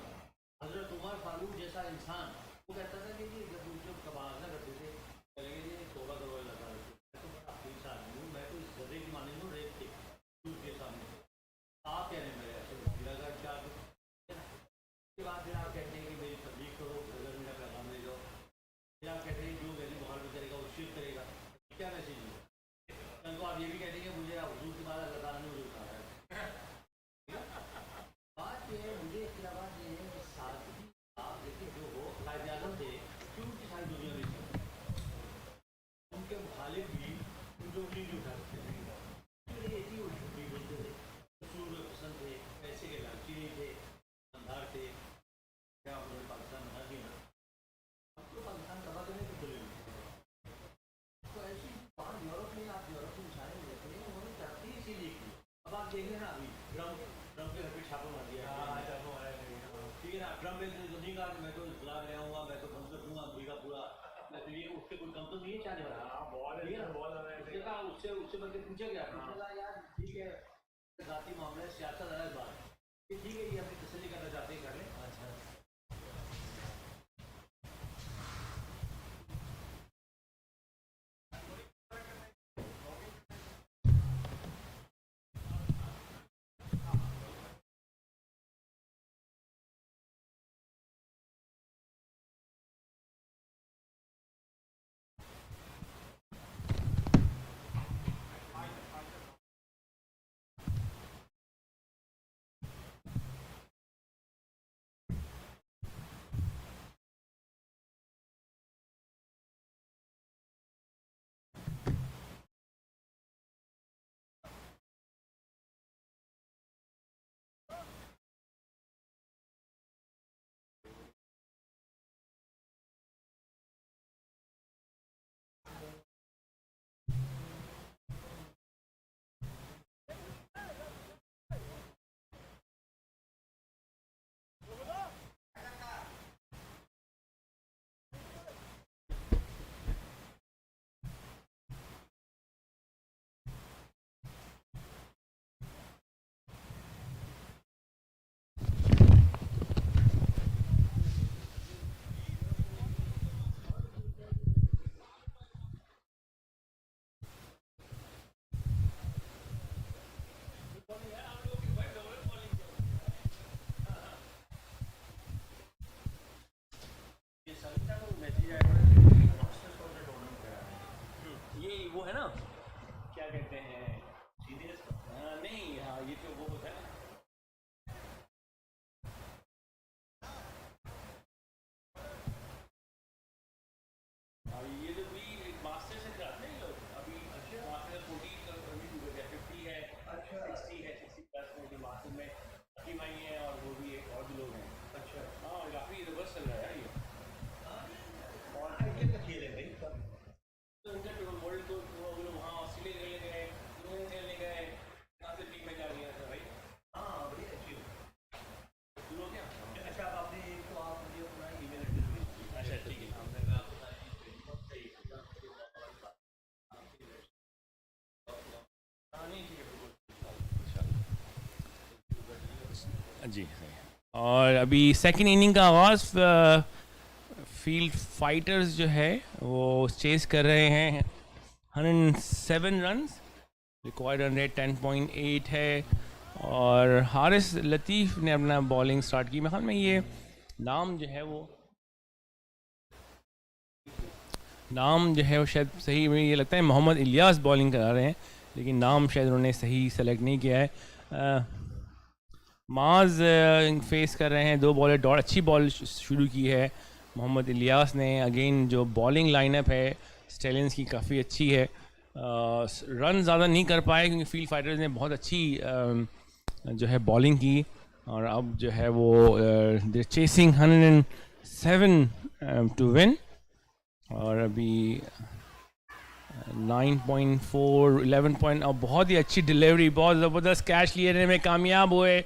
हजरत उमर फारूक जैसा इंसान, वो कहता था कि जब उनसे कबाजा करते थे, चले गए तोबा करो लगा, मैं तो बड़ा हकीस आदमी हूँ, मैं तो इस गधे की मानी हूँ रेत के उसके सामने, आप कह रहे हैं मेरे ऐसे लगा चार के बाद फिर आप कहते हैं कि मेरी तबलीग करो, अगर मेरा पैगाम ले जाओ, फिर आप कहते हैं जो गली बहाल में करेगा वो शिरक करेगा, क्या मैसेज है, देख लेना अभी ड्रम ड्रम पे अभी छापा मार दिया। ठीक है ना, ड्रम पे तो नहीं कहा कि मैं तो गुलाब ले आऊँगा, मैं तो बंद कर दूँगा पूरी का पूरा, मैं तो ये उससे कोई कम तो नहीं है चाहने वाला। हाँ बॉल है, बॉल उसने कहा, उससे उससे बल्कि पूछा क्या, उसने कहा यार ठीक है जाती मामला है, सियासत अलग बात है, ठीक है ये अपनी तसल्ली करना चाहते हैं कर लें। अच्छा ये वो है ना क्या कहते हैं सीरियस, नहीं हाँ ये तो वो होता है ना, ये जो भी मास्टर से कराते हैं लोग अभी, मास्टर 40 अभी 50 है, 60 है, 60 प्लस में जो मास्टर में अभी भाई है और वो भी एक और भी लोग हैं। अच्छा हाँ काफ़ी रिवर्स चल रहा है ये, और क्रिकेट का खेल है भाई सब, तो उनका वर्ल्ड टूर वो लोग वहाँ ऑस्ट्रेलिया खेलने गए, इंग्लैंड खेलने गए, कहाँ से टीम में जा गया था भाई। हाँ बढ़िया अच्छी शुरू हो गया। अच्छा अब आपने तो आप मुझे अपना ईमेल एड्रेस भेज दीजिए। अच्छा ठीक है, हमने कहा आपका हाँ नहीं ठीक है बिल्कुल जी। और अभी सेकंड इनिंग का आगाज़, फील्ड फाइटर्स जो है वो चेस कर रहे हैं 107 रन्स, रिक्वायर्ड रन रेट 10.8 है। और हारिस लतीफ़ ने अपना बॉलिंग स्टार्ट की, मेरे ख्याल में ये नाम जो है वो शायद सही, मुझे ये लगता है मोहम्मद इलियास बॉलिंग करा रहे हैं, लेकिन नाम शायद उन्होंने सही सेलेक्ट नहीं किया है। माज फेस कर रहे हैं 2 बॉलर डॉट, अच्छी बॉल शुरू की है मोहम्मद इलियास ने। अगेन जो बॉलिंग लाइनअप है स्टैलियंस की काफ़ी अच्छी है, रन ज़्यादा नहीं कर पाए क्योंकि फील्ड फाइटर्स ने बहुत अच्छी जो है बॉलिंग की, और अब जो है वो दे चेसिंग 107 टू विन। और अभी 9.4 11 पॉइंट, और बहुत ही अच्छी डिलीवरी, बहुत ज़बरदस्त कैच लेने में कामयाब हुए,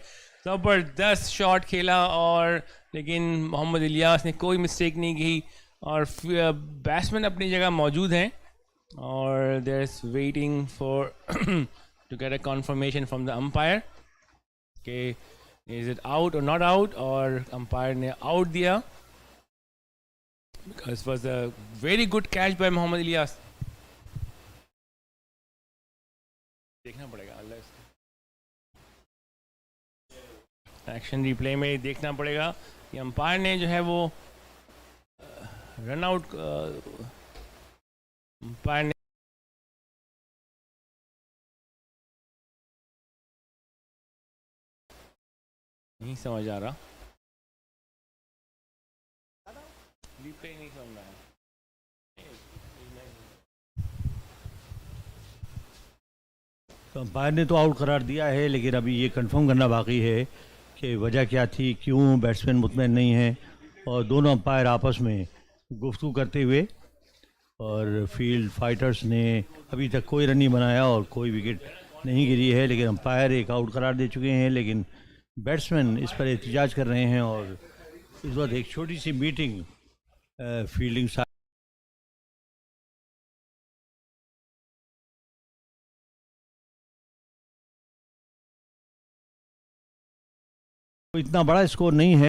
ज़बरदस्त शॉट खेला, और लेकिन मोहम्मद इलियास ने कोई मिस्टेक नहीं की, और बैट्समैन अपनी जगह मौजूद हैं, और there is waiting for to get a confirmation from the umpire कि इज़ इट आउट और नॉट आउट, और अंपायर ने आउट दिया because was a very good catch by Mohammad Ilyas. देखना पड़ेगा अल्लाह, एक्शन रिप्ले में देखना पड़ेगा कि अंपायर ने जो है वो रन आउट, अंपायर ने नहीं समझ आ रहा, रिप्ले नहीं समझ रहा है। तो अंपायर ने तो आउट करार दिया है, लेकिन अभी ये कंफर्म करना बाकी है कि वजह क्या थी, क्यों बैट्समैन मुतमईन नहीं है, और दोनों अंपायर आपस में गुफ्तगू करते हुए, और फील्ड फाइटर्स ने अभी तक कोई रन नहीं बनाया और कोई विकेट नहीं गिरी है, लेकिन अंपायर एक आउट करार दे चुके हैं। लेकिन बैट्समैन इस पर एहतजाज कर रहे हैं और इस वक्त एक छोटी सी मीटिंग फील्डिंग इतना बड़ा स्कोर नहीं है।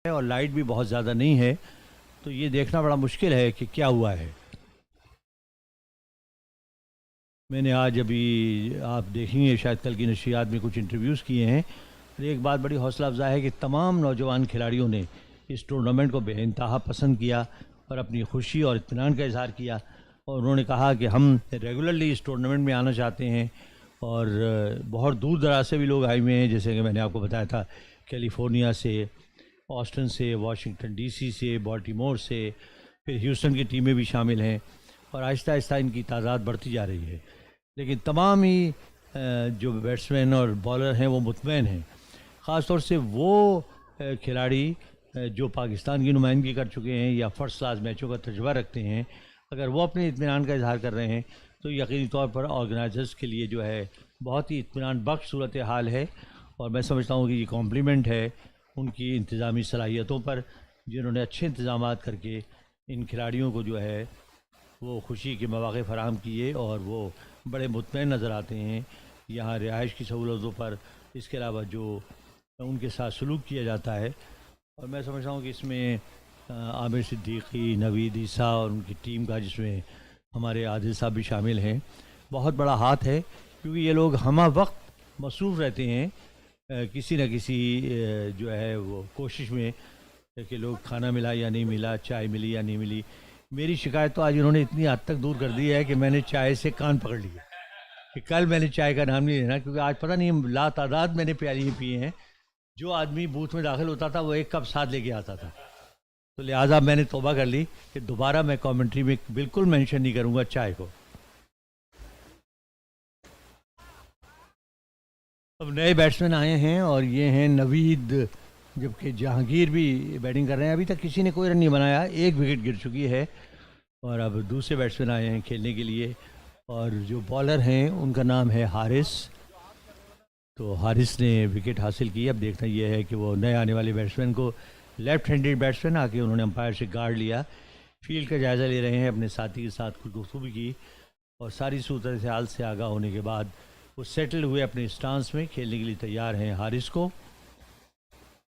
और लाइट भी बहुत ज़्यादा नहीं है, तो ये देखना बड़ा मुश्किल है कि क्या हुआ है। मैंने आज अभी, आप देखेंगे शायद कल की नशियात में, कुछ इंटरव्यूज़ किए हैं और एक बात बड़ी हौसला अफजा है कि तमाम नौजवान खिलाड़ियों ने इस टूर्नामेंट को बेइंतहा पसंद किया और अपनी खुशी और इत्मीनान का इजहार किया। और उन्होंने कहा कि हम रेगुलरली इस टूर्नामेंट में आना चाहते हैं और बहुत दूर दराज से भी लोग आए हुए हैं, जैसे कि मैंने आपको बताया था, कैलिफोर्निया से, ऑस्टिन से, वाशिंगटन डीसी से, बॉल्टीमोर से, फिर ह्यूस्टन की टीमें भी शामिल हैं और आहिस्ता आहिस्ता इनकी तादाद बढ़ती जा रही है। लेकिन तमाम ही जो बैट्समैन और बॉलर हैं वो मुतमैन हैं, ख़ास तौर से वो खिलाड़ी जो पाकिस्तान की नुमाइंदगी कर चुके हैं या फर्स्ट क्लास मैचों का तजुर्बा रखते हैं। अगर वो अपने इत्मीनान का इजहार कर रहे हैं तो यकीनी तौर पर ऑर्गेनाइजर्स के लिए जो है बहुत ही इत्मीनान बख्श सूरत हाल है। और मैं समझता हूँ कि ये कॉम्प्लीमेंट है उनकी इंतज़ामी सलाहियतों पर, जिन्होंने अच्छे इंतज़ाम करके इन खिलाड़ियों को जो है वो खुशी के मौक़े फ़राहम किए और वो बड़े मुतमईन नज़र आते हैं यहाँ रिहाइश की सहूलतों पर, इसके अलावा जो उनके साथ सलूक किया जाता है। और मैं समझता हूँ कि इसमें आमिर सिद्दीकी, नवीद ईसा और उनकी टीम का, जिसमें हमारे आदिल साहब भी शामिल हैं, बहुत बड़ा हाथ है, क्योंकि ये लोग हमा वक्त मसरूफ़ रहते हैं किसी न किसी जो है वो कोशिश में कि लोग खाना मिला या नहीं मिला, चाय मिली या नहीं मिली। मेरी शिकायत तो आज इन्होंने इतनी हद तक दूर कर दी है कि मैंने चाय से कान पकड़ लिया कि कल मैंने चाय का नाम नहीं लेना, क्योंकि आज पता नहीं ला तादाद मैंने प्याली पिए हैं। जो आदमी बूथ में दाखिल होता था वो एक कप साथ लेके आता था, तो लिहाजा मैंने तौबा कर ली कि दोबारा मैं कमेंट्री में बिल्कुल मेंशन नहीं करूँगा चाय को। अब नए बैट्समैन आए हैं और ये हैं नवीद, जबकि जहांगीर भी बैटिंग कर रहे हैं। अभी तक किसी ने कोई रन नहीं बनाया, एक विकेट गिर चुकी है और अब दूसरे बैट्समैन आए हैं खेलने के लिए। और जो बॉलर हैं उनका नाम है हारिस, तो हारिस ने विकेट हासिल की। अब देखना यह है कि वो नए आने वाले बैट्समैन को, लेफ्ट हैंडेड बैट्समैन आके उन्होंने अंपायर से गार्ड लिया, फील्ड का जायज़ा ले रहे हैं, अपने साथी के साथ कुछ गुफ्तगू भी की और सारी सूरत हाल से आगाह होने के बाद वो सेटल हुए अपने स्टांस में, खेलने के लिए तैयार हैं। हारिस को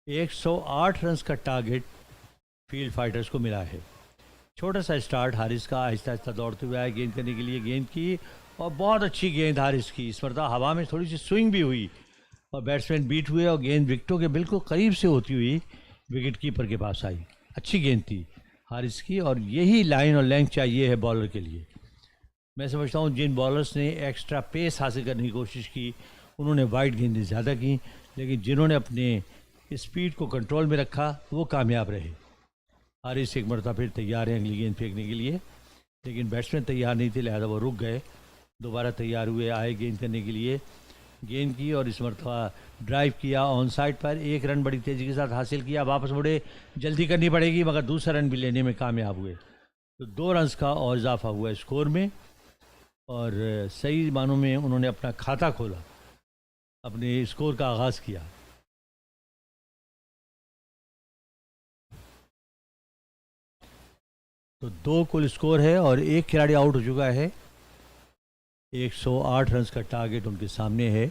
108 रन का टारगेट फील्ड फाइटर्स को मिला है। छोटा सा स्टार्ट हारिस का, आहिस्ता आहिस्ता दौड़ते हुए आए गेंद करने के लिए, गेंद की और बहुत अच्छी गेंद हारिस की। इस मरतबा हवा में थोड़ी सी स्विंग भी हुई और बैट्समैन बीट हुए और गेंद विकेटों के बिल्कुल करीब से होती हुई विकेट कीपर के पास आई। अच्छी गेंद थी हारिस की, और यही लाइन और लेंथ चाहिए है बॉलर के लिए। मैं समझता हूँ जिन बॉलर्स ने एक्स्ट्रा पेस हासिल करने की कोशिश की उन्होंने वाइड गेंदें ज़्यादा की, लेकिन जिन्होंने अपने स्पीड को कंट्रोल में रखा वो कामयाब रहे। हारिस एक मरतबा फिर तैयार हैं अगली गेंद फेंकने के लिए, लेकिन बैट्समैन तैयार नहीं थे, लिहाजा वो रुक गए। दोबारा तैयार हुए, आए गेंद करने के लिए, गेंद की और इस मरतबा ड्राइव किया ऑन साइड पर। एक रन बड़ी तेज़ी के साथ हासिल किया, वापस मुड़े, जल्दी करनी पड़ेगी, मगर दूसरा रन भी लेने में कामयाब हुए। तो 2 रन्स का और इजाफा हुआ स्कोर में, और सही मानों में उन्होंने अपना खाता खोला, अपने स्कोर का आगाज़ किया। तो 2 कुल स्कोर है और एक खिलाड़ी आउट हो चुका है। 108 रन्स का टारगेट उनके सामने है,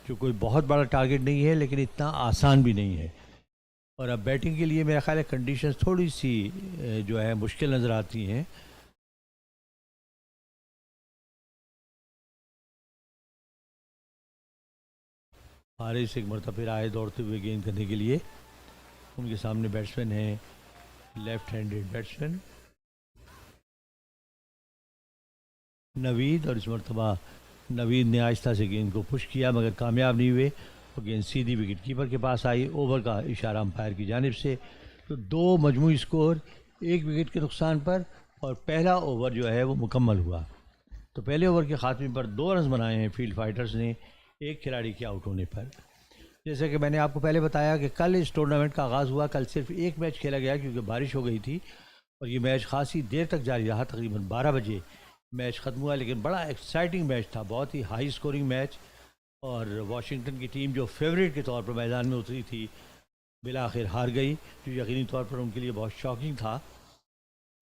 जो कोई बहुत बड़ा टारगेट नहीं है लेकिन इतना आसान भी नहीं है। और अब बैटिंग के लिए मेरा ख्याल है कंडीशंस थोड़ी सी जो है मुश्किल नज़र आती हैं। हारिस एक मरतबा फिर आए दौड़ते हुए गेंद करने के लिए। उनके सामने बैट्समैन हैं लेफ्ट हैंडेड बैट्समैन नवीद, और इस मरतबा नवीद ने आहिस्ता से गेंद को पुश किया मगर कामयाब नहीं हुए, और गेंद सीधी विकेट कीपर के पास आई। ओवर का इशारा अंपायर की जानिब से। तो 2 मजमूई स्कोर 1 विकेट के नुकसान पर, और पहला ओवर जो है वो मुकम्मल हुआ। तो पहले ओवर के खात्मे पर 2 रन बनाए हैं फील्ड फाइटर्स ने, एक खिलाड़ी के आउट होने पर। जैसे कि मैंने आपको पहले बताया कि कल इस टूर्नामेंट का आगाज़ हुआ। कल सिर्फ एक मैच खेला गया क्योंकि बारिश हो गई थी, और ये मैच खासी देर तक जारी रहा, तकरीबन 12 बजे मैच ख़त्म हुआ। लेकिन बड़ा एक्साइटिंग मैच था, बहुत ही हाई स्कोरिंग मैच, और वाशिंगटन की टीम जो फेवरेट के तौर पर मैदान में उतरी थी बिला आखिर हार गई, जो यकीनी तौर पर उनके लिए बहुत शॉकिंग था।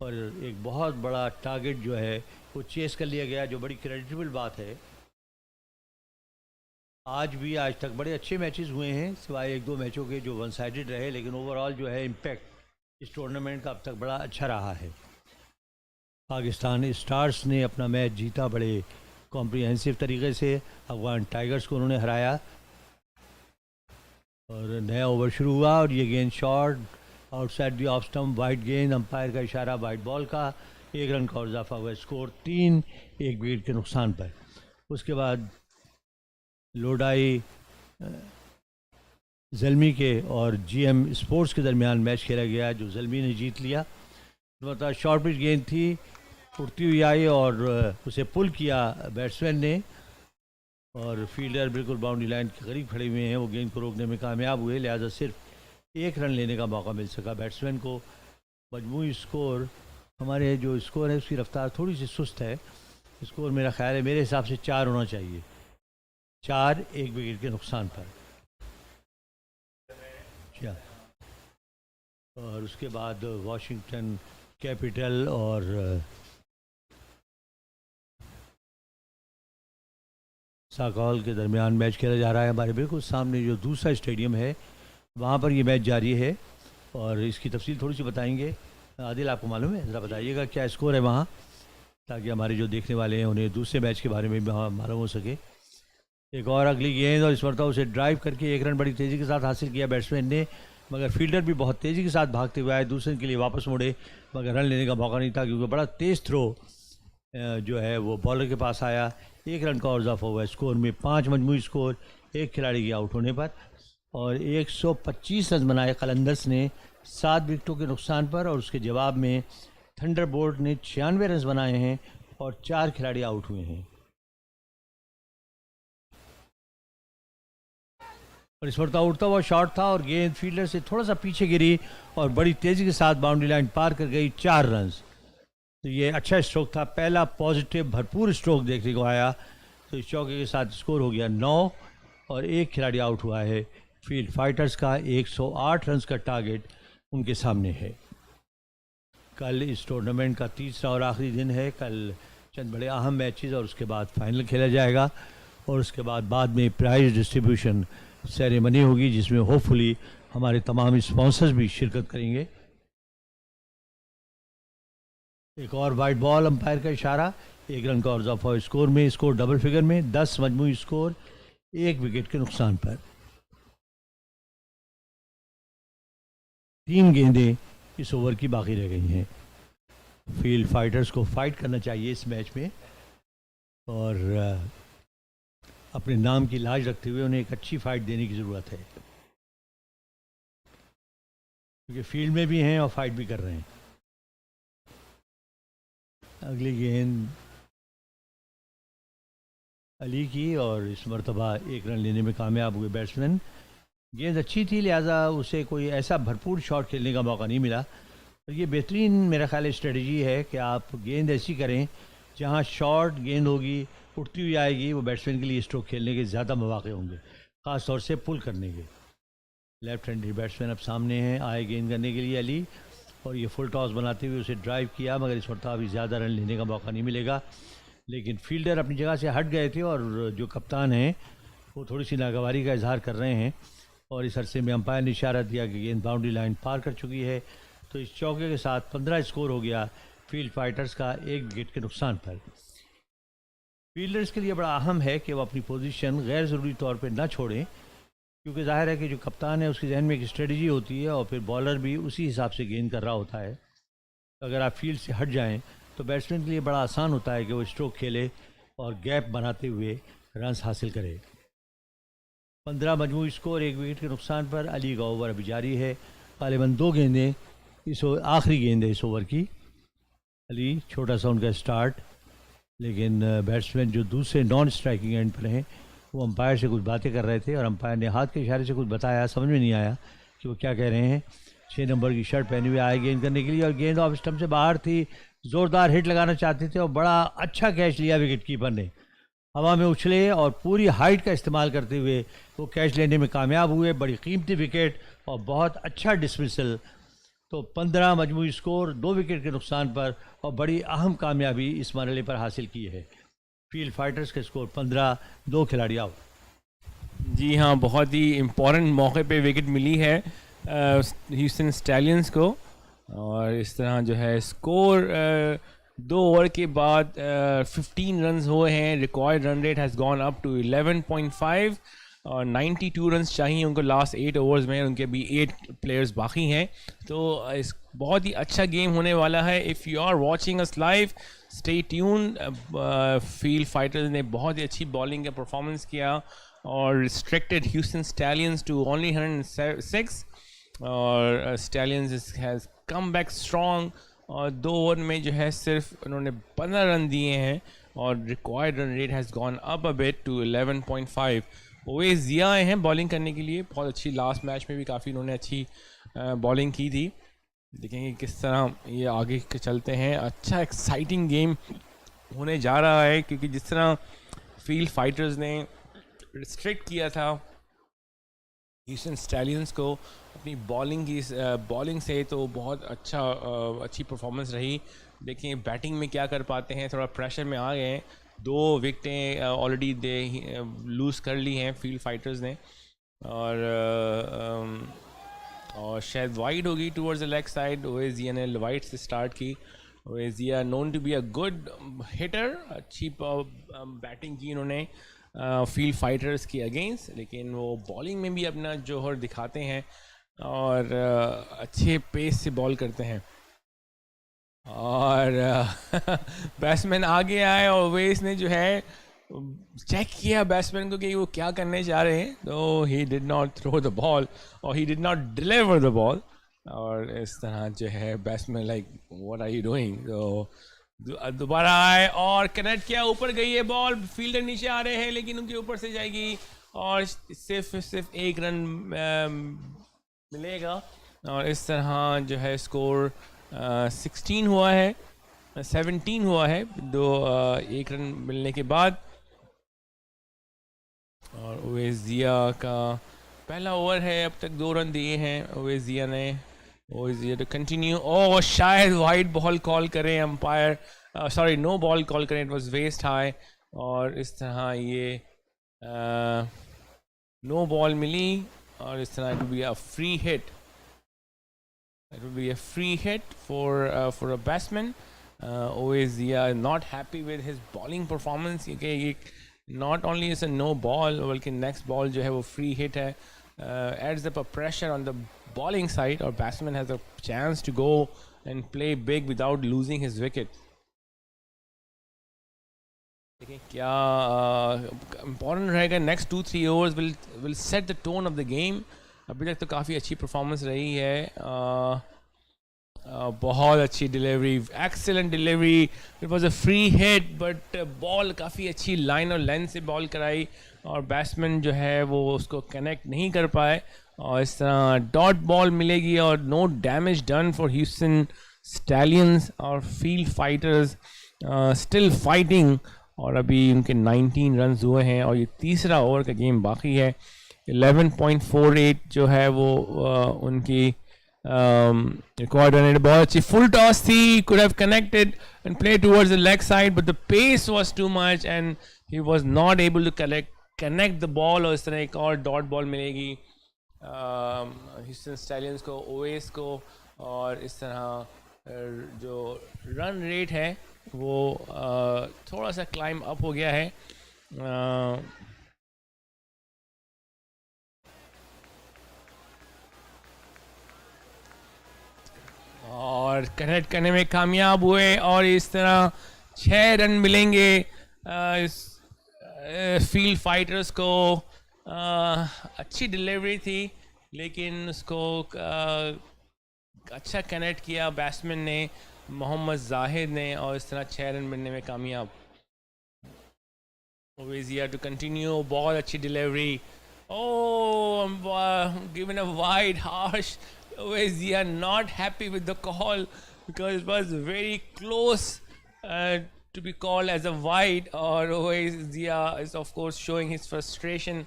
और एक बहुत बड़ा टारगेट जो है वो चेस कर लिया गया, जो बड़ी क्रेडिटेबल बात है। आज तक बड़े अच्छे मैचेस हुए हैं, सिवाय 1-2 मैचों के जो वन साइडेड रहे, लेकिन ओवरऑल जो है इम्पैक्ट इस टूर्नामेंट का अब तक बड़ा अच्छा रहा है। पाकिस्तान स्टार्स ने अपना मैच जीता बड़े कॉम्प्रिहेंसिव तरीके से, अफगान टाइगर्स को उन्होंने हराया, और नया ओवर शुरू हुआ, और ये गेंद short outside the off stump, wide गेंद, अंपायर का इशारा वाइड बॉल का। 1 रन का और इजाफा हुआ, स्कोर 3, 1 विकेट के नुकसान पर। उसके बाद लोडाई ज़ल्मी के और GM स्पोर्ट्स के दरमियान मैच खेला गया, जो ज़ल्मी ने जीत लिया। मतलब शॉर्ट पिच गेंद थी, उड़ती हुई आई और उसे पुल किया बैट्समैन ने, और फील्डर बिल्कुल बाउंड्री लाइन के करीब खड़े हुए हैं, वो गेंद को रोकने में कामयाब हुए, लिहाजा सिर्फ 1 रन लेने का मौका मिल सका बैट्समैन को। मजमूई स्कोर, हमारे जो स्कोर है उसकी रफ्तार थोड़ी सी सुस्त है। स्कोर मेरा ख्याल है मेरे हिसाब से 4 होना चाहिए, 4, 1 विकेट के नुकसान पर। क्या और उसके बाद वाशिंगटन कैपिटल और साकौल के दरमियान मैच खेला जा रहा है। हमारे बिल्कुल सामने जो दूसरा स्टेडियम है वहाँ पर ये मैच जारी है, और इसकी तफसील थोड़ी सी बताएंगे। आदिल, आपको मालूम है, ज़रा बताइएगा क्या स्कोर है वहाँ, ताकि हमारे जो देखने वाले हैं उन्हें दूसरे मैच के बारे में भी मालूम हो सके। एक और अगली गेंद, और इस मरतबा उसे ड्राइव करके 1 रन बड़ी तेज़ी के साथ हासिल किया बैट्समैन ने, मगर फील्डर भी बहुत तेज़ी के साथ भागते हुए आए, दूसरे के लिए वापस मुड़े, मगर रन लेने का मौका नहीं था क्योंकि बड़ा तेज़ थ्रो जो है वो बॉलर के पास आया। 1 रन का और इजाफा हुआ, स्कोर में 5 मजमूई स्कोर 1 खिलाड़ी के आउट होने पर, और 125 रन बनाए कलंदर्स ने 7 विकेटों के नुकसान पर, और उसके जवाब में थंडरबोल्ट ने 96 रन बनाए हैं और 4 खिलाड़ी आउट हुए हैं। और इस मरतबा उड़ता हुआ शॉट था और गेंद फील्डर से थोड़ा सा पीछे गिरी और बड़ी तेज़ी के साथ बाउंड्री लाइन पार कर गई, 4 रन। तो ये अच्छा स्ट्रोक था, पहला पॉजिटिव भरपूर स्ट्रोक देखने को आया। तो इस चौके के साथ स्कोर हो गया 9 और 1 खिलाड़ी आउट हुआ है। फील्ड फाइटर्स का 108 रन का टारगेट उनके सामने है। कल इस टूर्नामेंट का तीसरा और आखिरी दिन है। कल चंद बड़े अहम मैचेस और उसके बाद फाइनल खेला जाएगा, और उसके बाद में प्राइज़ डिस्ट्रीब्यूशन सेरेमनी होगी, जिसमें होपफुली हमारे तमाम स्पॉन्सर्स भी शिरकत करेंगे। एक और वाइट बॉल, अंपायर का इशारा, 1 रन का और इजाफा स्कोर में, स्कोर डबल फिगर में, 10 मजमूई स्कोर 1 विकेट के नुकसान पर। 3 गेंदें इस ओवर की बाकी रह गई हैं। फील्ड फाइटर्स को फाइट करना चाहिए इस मैच में और अपने नाम की लाज रखते हुए उन्हें एक अच्छी फाइट देने की ज़रूरत है, क्योंकि फील्ड में भी हैं और फाइट भी कर रहे हैं। अगली गेंद अली की और इस मरतबा 1 रन लेने में कामयाब हुए बैट्समैन। गेंद अच्छी थी, लिहाजा उसे कोई ऐसा भरपूर शॉट खेलने का मौका नहीं मिला। और ये बेहतरीन मेरा ख्याल स्ट्रेटजी है कि आप गेंद ऐसी करें जहां शॉर्ट गेंद होगी, उठती हुई आएगी, वो बैट्समैन के लिए स्ट्रोक खेलने के ज़्यादा मौके होंगे, ख़ास तौर से पुल करने के। लेफ्ट हैंडेड बैट्समैन अब सामने हैं, आए गेंद करने के लिए अली, और ये फुल टॉस बनाते हुए उसे ड्राइव किया, मगर इस मरतबा अभी ज़्यादा रन लेने का मौका नहीं मिलेगा। लेकिन फील्डर अपनी जगह से हट गए थे और जो कप्तान हैं वो थोड़ी सी नागवारी का इजहार कर रहे हैं, और इस अरसे में अंपायर ने इशारा दिया कि गेंद बाउंड्री लाइन पार कर चुकी है। तो इस चौके के साथ 15 स्कोर हो गया फील्ड फाइटर्स का 1 विकेट के नुकसान पर। फील्डर्स के लिए बड़ा अहम है कि वो अपनी पोजीशन गैर ज़रूरी तौर पे ना छोड़ें, क्योंकि जाहिर है कि जो कप्तान है उसके जहन में एक स्ट्रेटजी होती है और फिर बॉलर भी उसी हिसाब से गेंद कर रहा होता है। अगर आप फील्ड से हट जाएं तो बैट्समैन के लिए बड़ा आसान होता है कि वो स्ट्रोक खेले और गैप बनाते हुए रन्स हासिल करे। 15 मजमूई स्कोर 1 विकेट के नुकसान पर। अली का ओवर अभी जारी है, गालिबन 2 गेंदें इस आखिरी गेंद है इस ओवर की। अली छोटा सा उनका स्टार्ट, लेकिन बैट्समैन जो दूसरे नॉन स्ट्राइकिंग एंड पर हैं वो अंपायर से कुछ बातें कर रहे थे और अंपायर ने हाथ के इशारे से कुछ बताया, समझ में नहीं आया कि वो क्या कह रहे हैं। 6 नंबर की शर्ट पहने हुए आए गेंद करने के लिए और गेंद ऑफ स्टंप से बाहर थी, ज़ोरदार हिट लगाना चाहते थे और बड़ा अच्छा कैच लिया विकेट कीपर ने। हवा में उछले और पूरी हाइट का इस्तेमाल करते हुए वो कैच लेने में कामयाब हुए। बड़ी कीमती विकेट और बहुत अच्छा डिसमिसल। तो 15 मजमूई स्कोर 2 विकेट के नुकसान पर और बड़ी अहम कामयाबी इस मरहले पर हासिल की है। फील्ड फाइटर्स के स्कोर 15, 2 खिलाड़ी आउट। जी हाँ, बहुत ही इम्पोर्टेंट मौके पे विकेट मिली है ह्यूस्टन स्टैलियंस को, और इस तरह जो है स्कोर 2 ओवर के बाद 15 रन्स हुए हैं। Required run rate has gone up to 11.5 और 92 रन्स चाहिए उनको लास्ट 8 ओवर्स में, उनके भी 8 प्लेयर्स बाकी हैं। तो इस बहुत ही अच्छा गेम होने वाला है। If you are watching us live, stay tune. Field fighters ने बहुत ही अच्छी बॉलिंग का परफॉर्मेंस किया और restricted Houston Stallions to only 106, और Stallions has come back strong, और 2 ओवर में जो है सिर्फ उन्होंने 15 रन दिए हैं और required run rate has gone up a bit to 11.5। Owais Zia आए हैं बॉलिंग करने के लिए, बहुत अच्छी, लास्ट मैच में भी काफ़ी इन्होंने अच्छी बॉलिंग की थी। देखेंगे किस तरह ये आगे के चलते हैं। अच्छा एक्साइटिंग गेम होने जा रहा है, क्योंकि जिस तरह फील्ड फाइटर्स ने रिस्ट्रिक्ट किया था ह्यूस्टन स्टैलियंस को अपनी बॉलिंग से, तो बहुत अच्छी परफॉर्मेंस रही। देखिए बैटिंग में क्या कर पाते हैं, थोड़ा प्रेशर में आ गए हैं। 2 विकेटें ऑलरेडी लूज़ कर ली हैं फील्ड फाइटर्स ने, और शायद वाइड होगी टूवर्ड्स द लेग साइड। ओवेजिया ने वाइड से स्टार्ट की। ओवेजिया known to be a good hitter, अच्छी बैटिंग की इन्होंने फील्ड फाइटर्स की अगेंस्ट, लेकिन वो बॉलिंग में भी अपना जोहर दिखाते हैं और अच्छे पेस से बॉल करते हैं। और बैट्समैन आगे आए और ओवेस ने जो है चेक किया बैट्समैन को कि वो क्या करने जा रहे हैं, तो he did not throw the ball और he did not deliver the ball, और इस तरह जो है batsman like what are you doing. तो दोबारा आए और कनेक्ट किया, ऊपर गई है बॉल, फील्डर नीचे आ रहे हैं लेकिन उनके ऊपर से जाएगी और सिर्फ 1 रन मिलेगा, और इस तरह जो है स्कोर 16 हुआ है, 17 हुआ है 1 रन मिलने के बाद। और ओवेजिया का पहला ओवर है, अब तक 2 रन दिए हैं ओवेजिया ने। ओवेजिया टू कंटिन्यू, और शायद वाइड बॉल कॉल करें umpire, sorry no ball call करें, इट वाज वेस्ट हाई, और इस तरह ये नो बॉल मिली, और इस तरह it will be a free hit. It will be a free hit for a batsman. Ovezia is not happy with his bowling performance. ये not only is a no ball, बल्कि next ball जो है वो free hit है, adds up a pressure on the bowling side, or batsman has a chance to go and play big without losing his wicket. देखिए क्या important रहेगा. Next 2-3 overs will set the tone of the game. अभी तक तो काफ़ी अच्छी performance रही है. बहुत अच्छी delivery, excellent delivery. It was a free hit but ball काफ़ी अच्छी लाइन और लेंथ से बॉल कराई और बैट्समैन जो है वो उसको कनेक्ट नहीं कर पाए और इस तरह डॉट बॉल मिलेगी और no damage done for Houston Stallions. और फील्ड फाइटर्स स्टिल फाइटिंग और अभी उनके 19 रन हुए हैं और ये तीसरा ओवर का गेम बाकी है. 11.48 जो है वो उनकी रिकॉर्ड रन रेट. बहुत अच्छी फुल टॉस थी, could have connected and played towards the leg side but the pace was too much and he was not able to connect the ball. और इस तरह एक और डॉट बॉल मिलेगी Houston Stallions को, ओएस को. और इस तरह जो रन रेट है वो थोड़ा सा क्लाइम अप हो गया है. और कनेक्ट करने में कामयाब हुए और इस तरह 6 रन मिलेंगे इस फील्ड फाइटर्स को. अच्छी डिलीवरी थी लेकिन उसको अच्छा कनेक्ट किया बैट्समैन ने, मोहम्मद जाहिद ने, और इस तरह 6 रन मिलने में कामयाब. ओवेजिया टू कंटिन्यू. बहुत अच्छी delivery. Given a wide harsh. Ovezia not happy with the call because it was very close to be called as a wide. Or Ovezia is of course showing his frustration.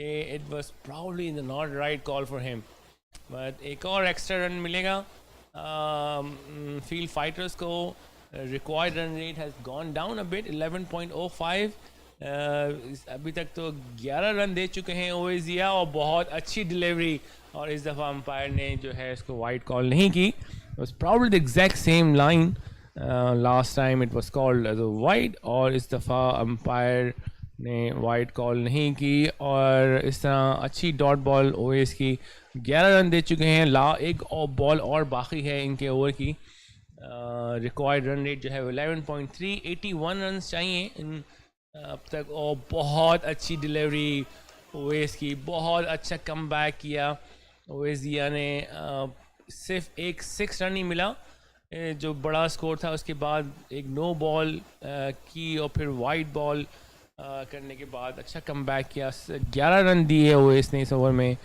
It was probably the not right call for him. But एक और extra run मिलेगा field fighters को. Required run rate has gone down a bit, 11.05. अभी तक तो 11 run दे चुके हैं ओवेजिया और बहुत अच्छी डिलीवरी. और इस दफ़ा अंपायर ने जो है इसको वाइड कॉल नहीं की. It was probably the exact same line. Last time it was called as a wide और इस दफ़ा अंपायर ने वाइड कॉल नहीं की. और इस तरह अच्छी डॉट बॉल ओवेस की. 11 रन दे चुके हैं. एक और बॉल और बाकी है इनके ओवर की. रिक्वायर्ड रन रेट जो है 11.3. 81 रन चाहिए इन अब तक. और बहुत अच्छी डिलीवरी ओवेस की. बहुत अच्छा कम बैक किया ओवेजिया ने. सिर्फ एक 6 रन ही मिला जो बड़ा स्कोर था. उसके बाद एक नो बॉल की और फिर वाइड बॉल करने के बाद अच्छा कम बैक किया. 11 रन दिए ओवेस ने इस ओवर में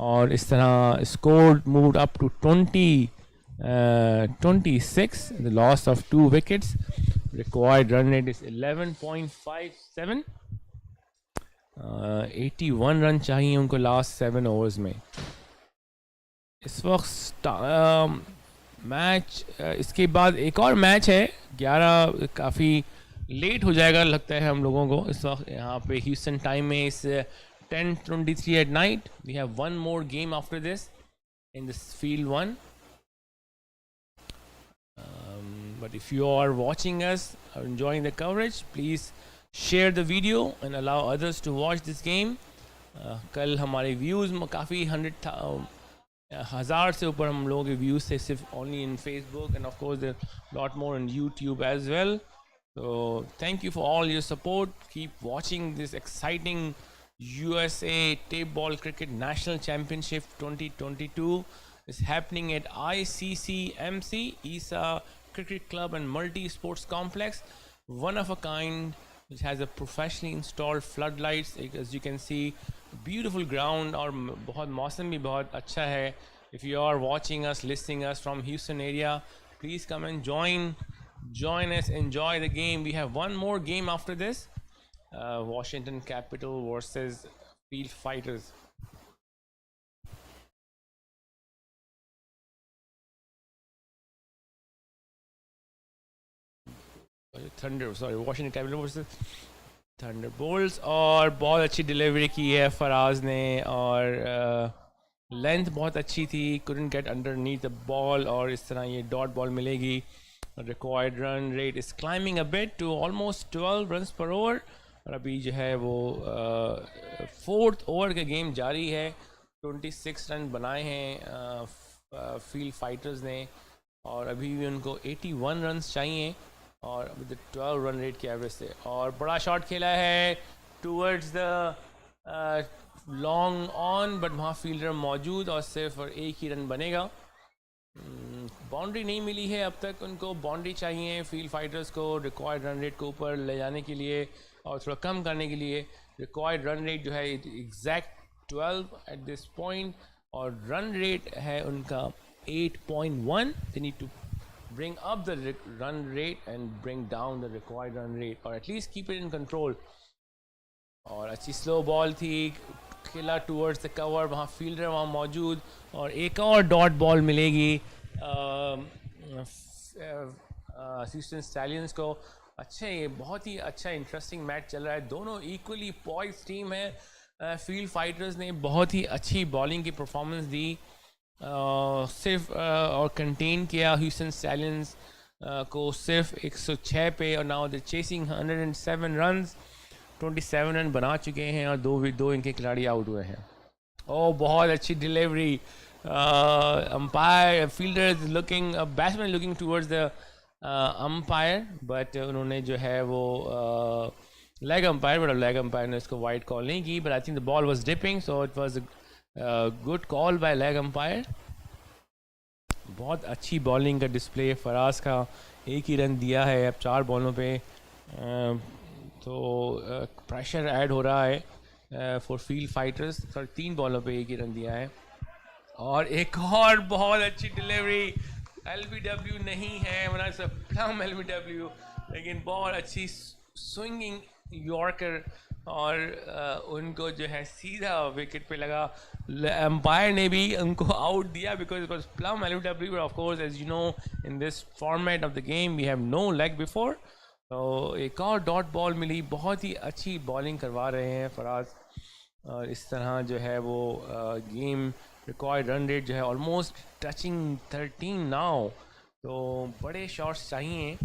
और इस तरह score moved up to 26. The loss of 2 wickets. Required run rate is 11.57. 81 run चाहिए उनको लास्ट 7 ओवर्स में. इस वक्त मैच इसके बाद एक और मैच है 11. काफ़ी लेट हो जाएगा लगता है हम लोगों को इस वक्त. यहाँ पे ह्यूस्टन टाइम में इस 10:23 at night. We have one more game after this in this field 1. But if you are watching us or enjoying the coverage, please share the video and allow others to watch this game. कल हमारे views में काफ़ी 100,000 से ऊपर हम लोगों के views थे सिर्फ only in Facebook and of course there are lot more on YouTube as well. So thank you for all your support. Keep watching this exciting USA Tapeball Cricket National Championship 2022 is happening at ICCMC ISA Cricket Club and Multi-Sports Complex. One of a kind, which has a professionally installed floodlights. As you can see, beautiful ground और बहुत मौसम भी बहुत अच्छा है. If you are watching us, listening us from Houston area, please come and join us, enjoy the game. We have one more game after this. Washington Capital versus Field Fighters. Washington Capital versus Thunderbolts. और बहुत अच्छी delivery की है फराज ने और length बहुत अच्छी थी. couldn't get underneath the ball और इस तरह ये डॉट बॉल मिलेगी. required run rate is climbing a bit to almost 12 runs per over. और अभी जो है वो 4th ओवर का गेम जारी है. 26 रन बनाए हैं फील्ड फाइटर्स ने, और अभी भी उनको 81 रन चाहिए और अभी 12 रन रेट की एवरेज से। और बड़ा शॉट खेला है towards the long on, but वहाँ फील्डर मौजूद और सिर्फ और एक ही रन बनेगा। बाउंड्री नहीं मिली है अब तक, उनको बाउंड्री चाहिए फील्ड फाइटर्स को रिक्वायर्ड रन रेट को ऊपर ले जाने के लिए और थोड़ा कम करने के लिए। रिक्वायर्ड रन रेट जो है एग्जैक्ट 12 एट दिस पॉइंट, और रन रेट है उनका 8.1। They need to bring up the run rate and bring down the required run rate, or at least keep it in control। और अच्छी slow ball थी, खेला towards the cover, वहाँ fielder वहाँ मौजूद, और एक और डॉट बॉल मिलेगी ह्यूस्टन स्टैलियंस को। अच्छा, ये बहुत ही अच्छा इंटरेस्टिंग मैच चल रहा है, दोनों इक्वली पॉइज टीम है। फील्ड फाइटर्स ने बहुत ही अच्छी बॉलिंग की परफॉर्मेंस दी, सिर्फ और कंटेन किया ह्यूस्टन स्टैलियंस को सिर्फ 106 पे, और now they chasing 107 runs, 27 run बना चुके हैं और दो इनके खिलाड़ी आउट हुए हैं। ओह, बहुत अच्छी delivery, umpire fielder looking, batsman looking towards the umpire, but उन्होंने जो है वो leg umpire, but leg umpire ने इसको वाइड कॉल नहीं की, but I think the ball was dipping, so it was good call by leg umpire. बहुत अच्छी बॉलिंग का डिस्प्ले फराज का, एक ही रन दिया है अब 4 बॉलों पे, तो प्रेशर ऐड हो रहा है फॉर फील्ड फाइटर्स। 3 बॉलों पे एक ही रन दिया है। और एक और बहुत अच्छी डिलीवरी, LBW नहीं है, वरना प्लम LBW, लेकिन बहुत अच्छी स्विंगिंग यॉर्कर, और उनको जो है सीधा विकेट पे लगा। एम्पायर ने भी उनको आउट दिया because it was plum LBW, but of course as you know in this format of the game we have no leg before. तो एक और डॉट बॉल मिली, बहुत ही अच्छी बॉलिंग करवा रहे हैं फराज, और इस तरह जो है वो गेम रिक्वायर्ड रन रेट जो है ऑलमोस्ट टचिंग 13 नाउ, तो बड़े शॉट्स चाहिए,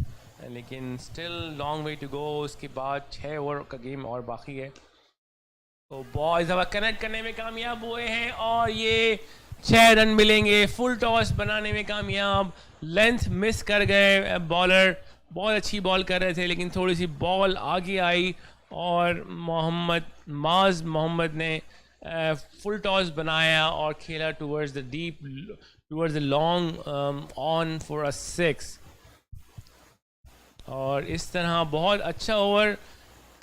लेकिन still long way to go. उसके बाद 6 ओवर का गेम और बाकी है। तो बॉयज अब कनेक्ट करने में कामयाब हुए हैं और ये 6 रन मिलेंगे, फुल टॉस बनाने में कामयाब। लेंथ मिस कर गए बॉलर, बहुत अच्छी बॉल कर रहे थे लेकिन थोड़ी सी बॉल आगे आई और मोहम्मद ने फुल टॉस बनाया और खेला towards the deep, towards the long on for a 6। और इस तरह बहुत अच्छा ओवर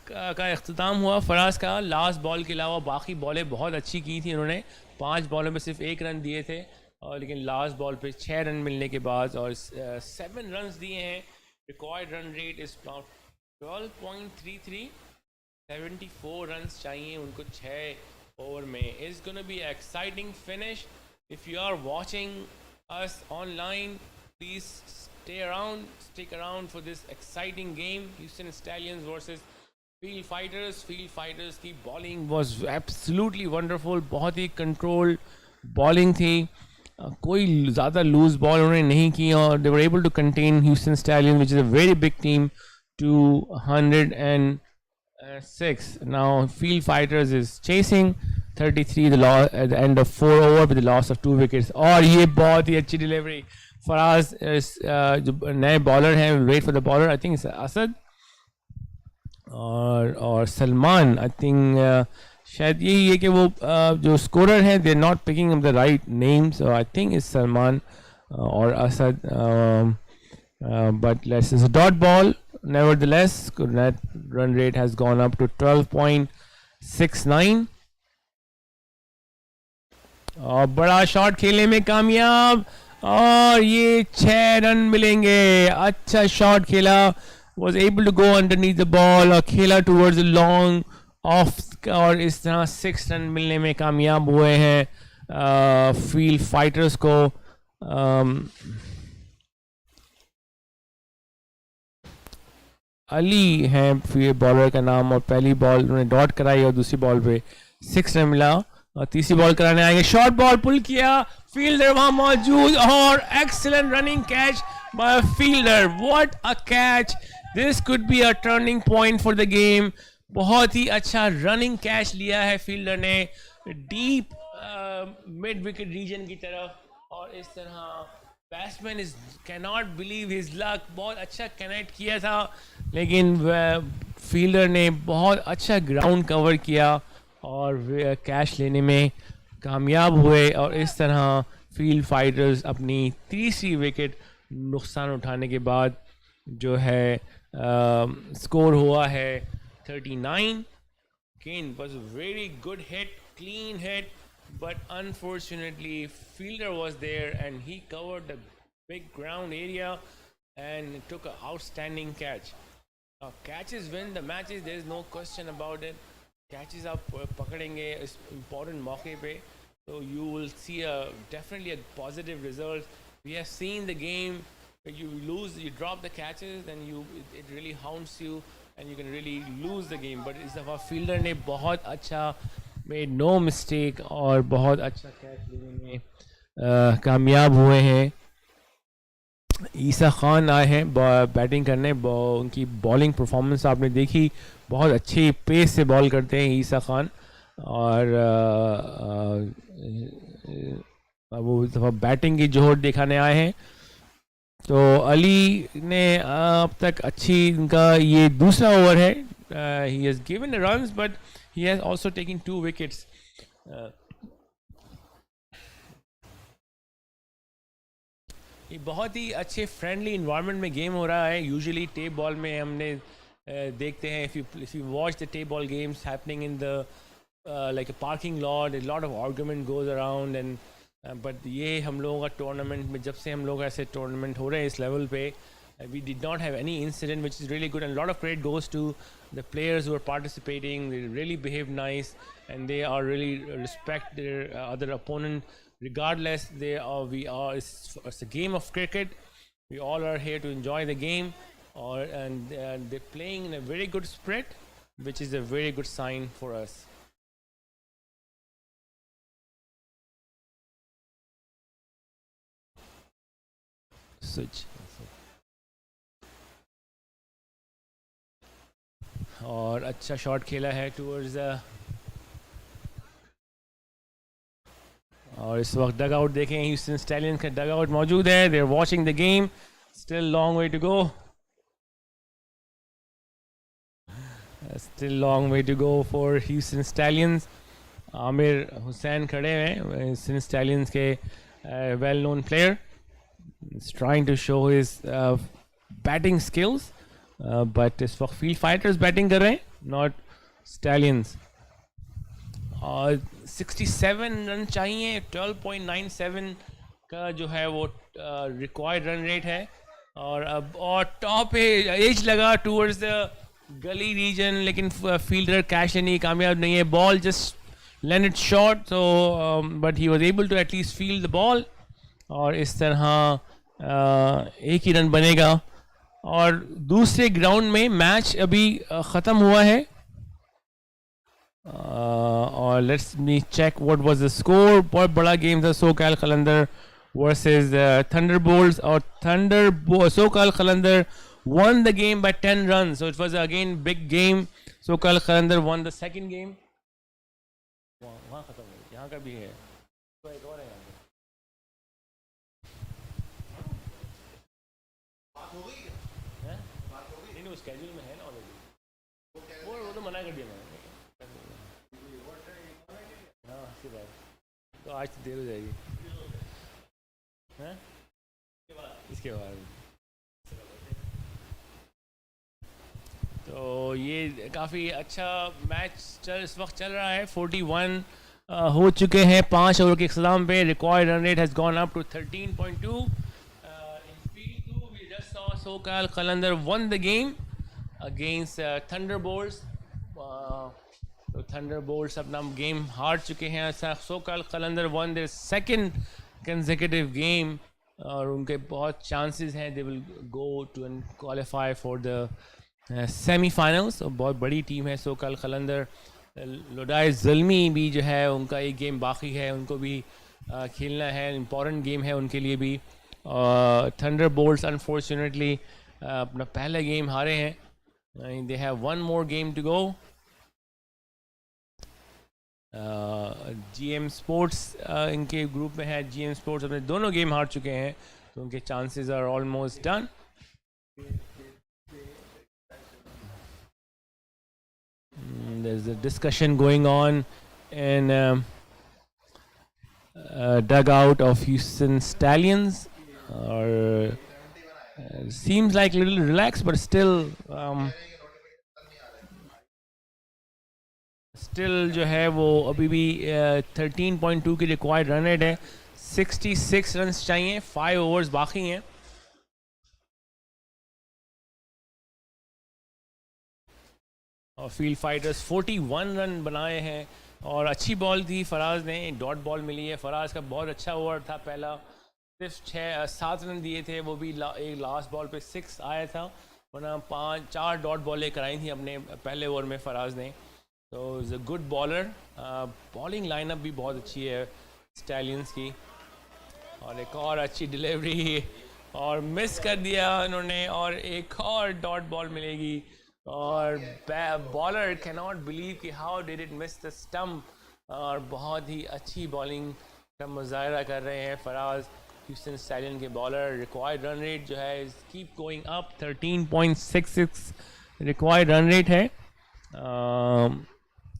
का इख्तिताम हुआ फराज का। लास्ट बॉल के अलावा बाकी बॉलें बहुत अच्छी की थी उन्होंने, 5 बॉलों में सिर्फ 1 रन दिए थे, और लेकिन लास्ट बॉल पे 6 रन मिलने के बाद और 7 रन दिए हैं। Required run rate is 12.33, 74 run चाहिए उनको 6 ओवर में। It's gonna be exciting finish. If you are watching us online, please stick around for this exciting game, Houston Stallions versus Field Fighters। Field Fighters की bowling was absolutely wonderful, बहुत ही controlled bowling थी, कोई ज़्यादा loose ball उन्होंने नहीं की, और they were able to contain Houston Stallions, which is a very big team, to 106. Now Field Fighters is chasing 33 at the end of 4 over with the loss of 2 wickets। और ये बहुत ही अच्छी delivery Faraz, जो नए बॉलर हैं, wait for the bowler, I think Asad और Salman, I think शायद यही है कि वो जो स्कोरर हैं they are not picking up the right names, I think is Salman और Asad, but let's is a dot ball nevertheless. Net run rate has gone up to 12.69 और बड़ा शॉट खेलने में कामयाब, और ये 6 रन मिलेंगे। अच्छा शॉट खेला, was able to go underneath the ball और खेला towards the long off, और इस तरह 6 रन मिलने में कामयाब हुए हैं फील्ड फाइटर्स को। अली है बॉलर का नाम, और पहली बॉल उन्होंने डॉट कराई और दूसरी बॉल पे 6 रन मिला, और तीसरी बॉल कराने आएंगे। शॉर्ट बॉल पुल किया, फील्डर वहां मौजूद, और excellent running catch by fielder. What a catch, this could be a turning point for the game. बहुत ही अच्छा रनिंग कैच लिया है फील्डर ने, डीप मिड विकेट रीजन की तरफ, और इस तरह batsman is cannot believe his luck, बहुत अच्छा कनेक्ट किया था, लेकिन फील्डर ने बहुत अच्छा ग्राउंड कवर किया और कैच लेने में कामयाब हुए, और इस तरह फील्ड फाइटर्स अपनी तीसरी विकेट नुकसान उठाने के बाद जो है स्कोर हुआ है 39. Kane was a very good hit, clean hit, but unfortunately fielder was there and he covered the big ground area and took an outstanding catch. Catches win the matches, there is no question about it. Catches आप पकड़ेंगे इस important मौके पे, so you will see definitely a positive result. We have seen the game where you lose, you drop the catches and it really haunts you and you can really lose the game. But इस दफ़ा fielder ने बहुत अच्छा made no mistake और बहुत अच्छा catch लेने में कामयाब हुए हैं. ईसा खान आए हैं बैटिंग करने, उनकी बॉलिंग परफॉर्मेंस आपने देखी, बहुत अच्छी पेस से बॉल करते हैं ईसा खान, और वो इस दफ़ा बैटिंग की जोहर दिखाने आए हैं. तो अली ने अब तक अच्छी, इनका ये दूसरा ओवर है, ही has given runs but he has also taking 2 wickets. ये बहुत ही अच्छे फ्रेंडली इन्वायरमेंट में गेम हो रहा है. यूजुअली टेप बॉल में हमने देखते हैं, if you watch the tape ball games happening in the like a parking lot, lot of argument goes around and but ये हम लोगों का टूर्नामेंट में, जब से हम लोग ऐसे टूर्नामेंट हो रहे हैं इस लेवल पे, we did not have any incident, which is really good, and a lot of credit goes to the players who are participating. They really behave nice and they are really respect their other opponent regardless. It's a game of cricket. We all are here to enjoy the game, and they're playing in a very good spirit, which is a very good sign for us. Switch. और अच्छा shot खेला है towards और इस वक्त dugout देखें, Houston Stallions का dugout मौजूद है. They are watching the game, still long way to go, still long way to go for Houston Stallions. Aamir Hussain खड़े हैं, ह्यूस्टन स्टैलियंस के well known player, trying to show his batting skills. But इस वक्त field fighters batting कर रहे हैं, not stallions. और 67 run चाहिए, 12.97 का जो है वो रिक्वायर्ड रन रेट है. और अब और टॉप पे एज लगा टूवर्ड्स द गली रीजन, लेकिन फील्डर कैच लेने कामयाब नहीं है. Ball just landed shot, so but he was able to at least field the ball. और इस तरह एक ही रन बनेगा. और दूसरे ग्राउंड में मैच अभी ख़त्म हुआ है. और let's me check what was the score. बहुत बड़ा गेम था, सोकाल खलंदर वर्सेस थंडरबोल्ट्स, और सोकाल Khalandar won the game by 10 runs, so it was again big game. सोकाल Khalandar won the second game. वहाँ ख़त्म हो गया, यहाँ का भी है, तो एक और है यहाँ पे. नहीं, स्केड्यूल में है ना ऑलरेडी, वो तो मना कर दिया मैंने. हाँ अच्छी बात, तो आज तो देर हो जाएगी. हैं इसके बाद तो ये काफ़ी अच्छा मैच इस वक्त चल रहा है. 41 हो चुके हैं 5 ओवर के इख्तिताम पे. Record run rate has gone up to 13.2. In field 2 we just saw Sokal Qalandar won the game against Thunderbolts. तो Thunderbolts अपना गेम हार चुके हैं. Sokal Qalandar won their second consecutive game और उनके बहुत चांसेस हैं they will go to and qualify for the semifinals. बहुत बड़ी टीम है सोकाल खलंदर. लोडाई ज़ल्मी भी जो है उनका एक गेम बाकी है, उनको भी खेलना है, इम्पॉर्टेंट गेम है उनके लिए भी. थंडरबोल्ट्स अनफॉर्चुनेटली अपना पहला गेम हारे हैं. They have one more game to go. GM sports इनके ग्रुप में है। GM स्पोर्ट्स अपने दोनों गेम हार चुके हैं, तो उनके chances are almost done. There's a discussion going on in dugout of Houston Stallions, or seems like a little relaxed, but still जो है वो अभी भी 13.2 की रिक्वायर्ड रन रेट है। 66 रन चाहिए, 5 ओवर्स बाकी हैं। और फील्ड फाइटर्स 41 रन बनाए हैं, और अच्छी बॉल थी फराज ने, डॉट बॉल मिली है। फराज का बहुत अच्छा ओवर था पहला, सिर्फ 7 रन दिए थे, वो भी एक लास्ट बॉल पे 6 आया था, वरना 4 डॉट बॉलें कराई थी अपने पहले ओवर में फराज ने। तो is a good bowler. Bowling lineup भी बहुत अच्छी है स्टैलियंस की। और एक और अच्छी डिलीवरी, और मिस कर दिया उन्होंने, और एक और डॉट बॉल मिलेगी। और बॉलर कैन नॉट बिलीव कि how did it miss the stump. और बहुत ही अच्छी बॉलिंग का मुजाहरा कर रहे हैं फराज, ह्यूस्टन स्टैलियन के बॉलर। रिक्वायर्ड रन रेट जो है keep going up, 13.66 required run rate है।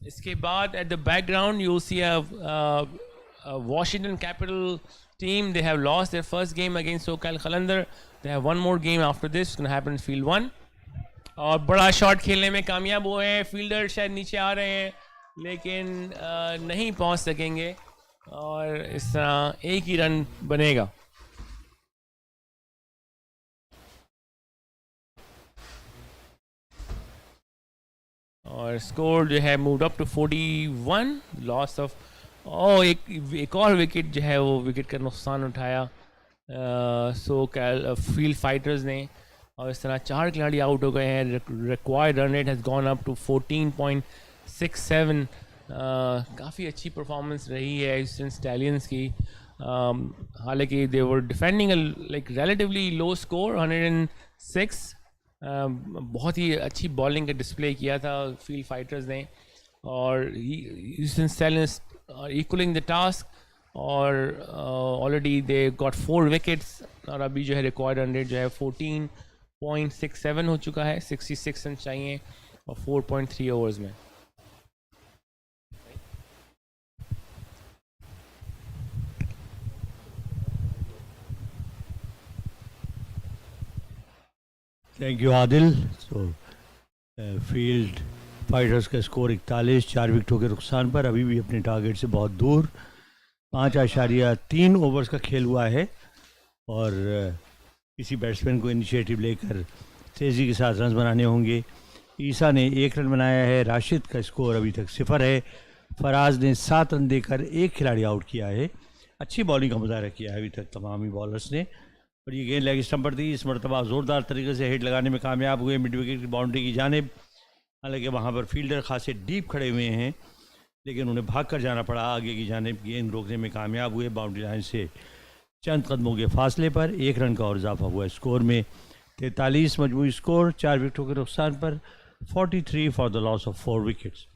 इसके बाद at the background you see Washington Capital team. They have lost their first game against SoCal Qalandar. They have one more game after this. It's going to happen in field 1. और बड़ा shot खेलने में कामयाब हुए हैं। Fielder शायद नीचे आ रहे हैं, लेकिन नहीं पहुंच सकेंगे, और इस तरह एक ही रन बनेगा। और स्कोर जो है move up to 41। Loss of एक और विकेट जो है वो विकेट का नुकसान उठाया फील्ड फाइटर्स ने, और इस तरह 4 खिलाड़ी आउट हो गए हैं। Required run rate has gone up to 14.67। काफ़ी अच्छी परफॉर्मेंस रही है ह्यूस्टन स्टैलियंस की। हालांकि they were defending like relatively low score 106। बहुत ही अच्छी बॉलिंग का डिस्प्ले किया था फील्ड फाइटर्स ने, और Houston stallions equalling the task, और ऑलरेडी दे गॉट 4 विकेट्स, और अभी जो है रिक्वायर्ड रन रेट जो है 14.67 हो चुका है। 66 रन चाहिए और 4.3 ओवर्स में। Thank you Adil. So field Fighters का स्कोर 41, 4 विकेटों के नुकसान पर, अभी भी अपने टारगेट से बहुत दूर। 5.3 ओवर्स का खेल हुआ है, और किसी बैट्समैन को इनिशिएटिव लेकर तेज़ी के साथ रन बनाने होंगे। ईसा ने 1 रन बनाया है। राशिद का स्कोर अभी तक 0 है। फराज ने 7 रन देकर 1 खिलाड़ी आउट किया है। अच्छी बॉलिंग का मुजाहरा किया है अभी तक तमाम ही बॉलर्स ने, और ये गेंद लेग स्टंप पर थी। इस मरतबा ज़ोरदार तरीके से हिट लगाने में कामयाब हुए मिड विकेट की बाउंड्री की जानिब। हालांकि वहाँ पर फील्डर खासे डीप खड़े हुए हैं, लेकिन उन्हें भाग कर जाना पड़ा आगे की जानिब। गेंद रोकने में कामयाब हुए बाउंड्री लाइन से चंद कदमों के फासले पर। 1 रन का और इजाफा हुआ स्कोर में। 43 मजमूई स्कोर, 4 विकेटों के नुकसान पर, 43 for the loss of 4 wickets.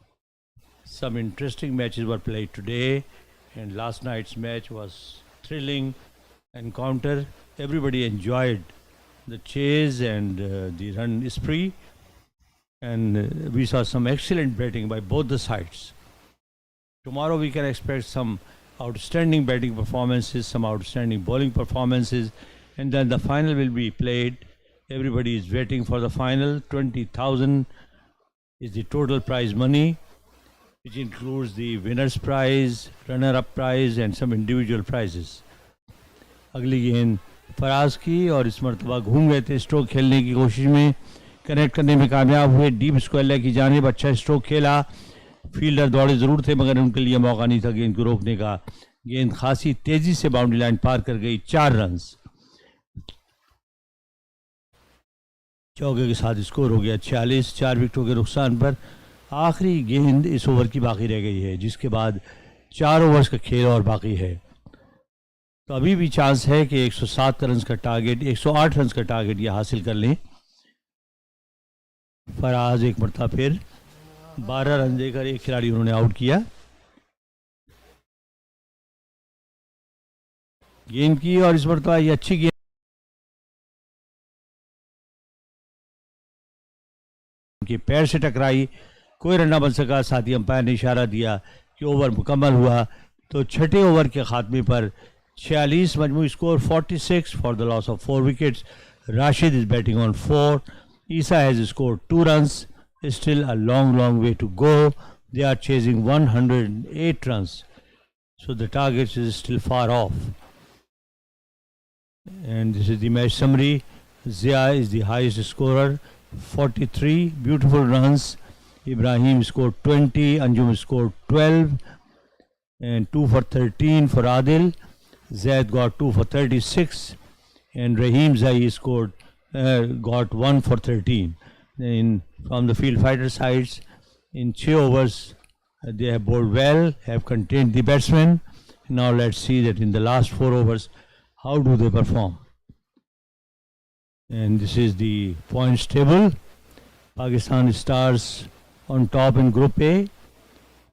Some interesting matches were played today, and last night's match was thrilling encounter. Everybody enjoyed the chase and the run spree, and we saw some excellent batting by both the sides. Tomorrow we can expect some outstanding batting performances, some outstanding bowling performances, and then the final will be played. Everybody is waiting for the final. 20,000 is the total prize money, which includes the winner's prize, runner-up prize, and some individual prizes. अगली गेंद फराज की, और इस मरतबा घूम गए थे stroke खेलने की कोशिश में, कनेक्ट करने में कामयाब हुए। डीप स्क्वायर लेग की जानिब अच्छा स्ट्रोक खेला। फील्डर दौड़े ज़रूर थे, मगर उनके लिए मौका नहीं था गेंद को रोकने का। गेंद खासी तेज़ी से बाउंड्री लाइन पार कर गई। 4 रन्स। चौके के साथ स्कोर हो गया 46, 4 विकेटों के नुकसान पर। आखिरी गेंद इस ओवर की बाकी रह गई है, जिसके बाद 4 ओवर्स का खेल और बाकी है। तो अभी भी चांस है कि 107 रन का टारगेट, 108 रन का टारगेट ये हासिल कर लें। फराज एक मरतबा फिर 12 रन देकर 1 खिलाड़ी उन्होंने आउट किया। गेंद की और इस मरतबा ये अच्छी गेंद के पैर से टकराई, कोई रन ना बन सका। साथ ही अंपायर ने इशारा दिया कि ओवर मुकम्मल हुआ। तो छठे ओवर के खात्मे पर 46 मजमू score 46 for the loss of 4 wickets. Rashid is batting on 4. Isa has scored 2 runs. Still a long way to go. They are chasing 108 runs. So the target is still far off. And this is the match summary. Zia is the highest scorer, 43 beautiful runs. Ibrahim scored 20, Anjum scored 12, and 2 for 13 for Adil. Zaid got 2 for 36, and Raheem Zai scored got 1 for 13. From the field fighter sides, in 6 overs, they have bowled well, have contained the batsmen. Now let's see that in the last 4 overs, how do they perform. And this is the points table. Pakistan Stars on top in Group A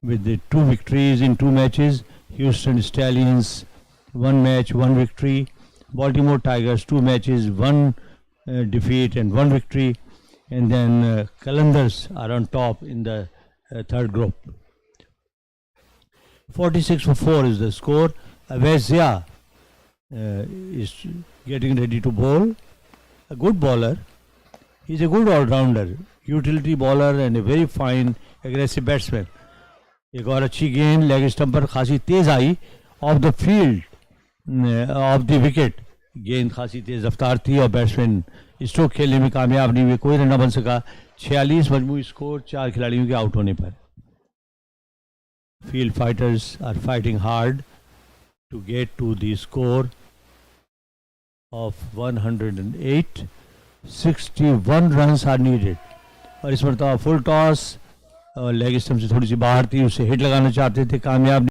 with the 2 victories in 2 matches. Houston Stallions 1 match, 1 victory. Baltimore Tigers 2 matches, 1 defeat and 1 victory. And then Qalandars are on top in the third group. 46 for 4 is the score. Awais Zia is getting ready to bowl. A good bowler. He's a good all-rounder, utility bowler and a very fine aggressive batsman. एक और अच्छी गेंद leg stump पर खासी तेज आई off the field off the wicket. गेंद खासी तेज रफ्तार थी और बैट्समैन स्ट्रोक खेलने में कामयाब नहीं हुए, कोई रन न बन सका. 46 मजमू स्कोर 4 खिलाड़ियों के आउट होने पर. Field Fighters are fighting hard to get to the score of 108. 61 runs are needed. और इस मरतबा फुल टॉस और लेग स्टंप से थोड़ी सी बाहर थी, उसे हिट लगाना चाहते थे, कामयाब नहीं.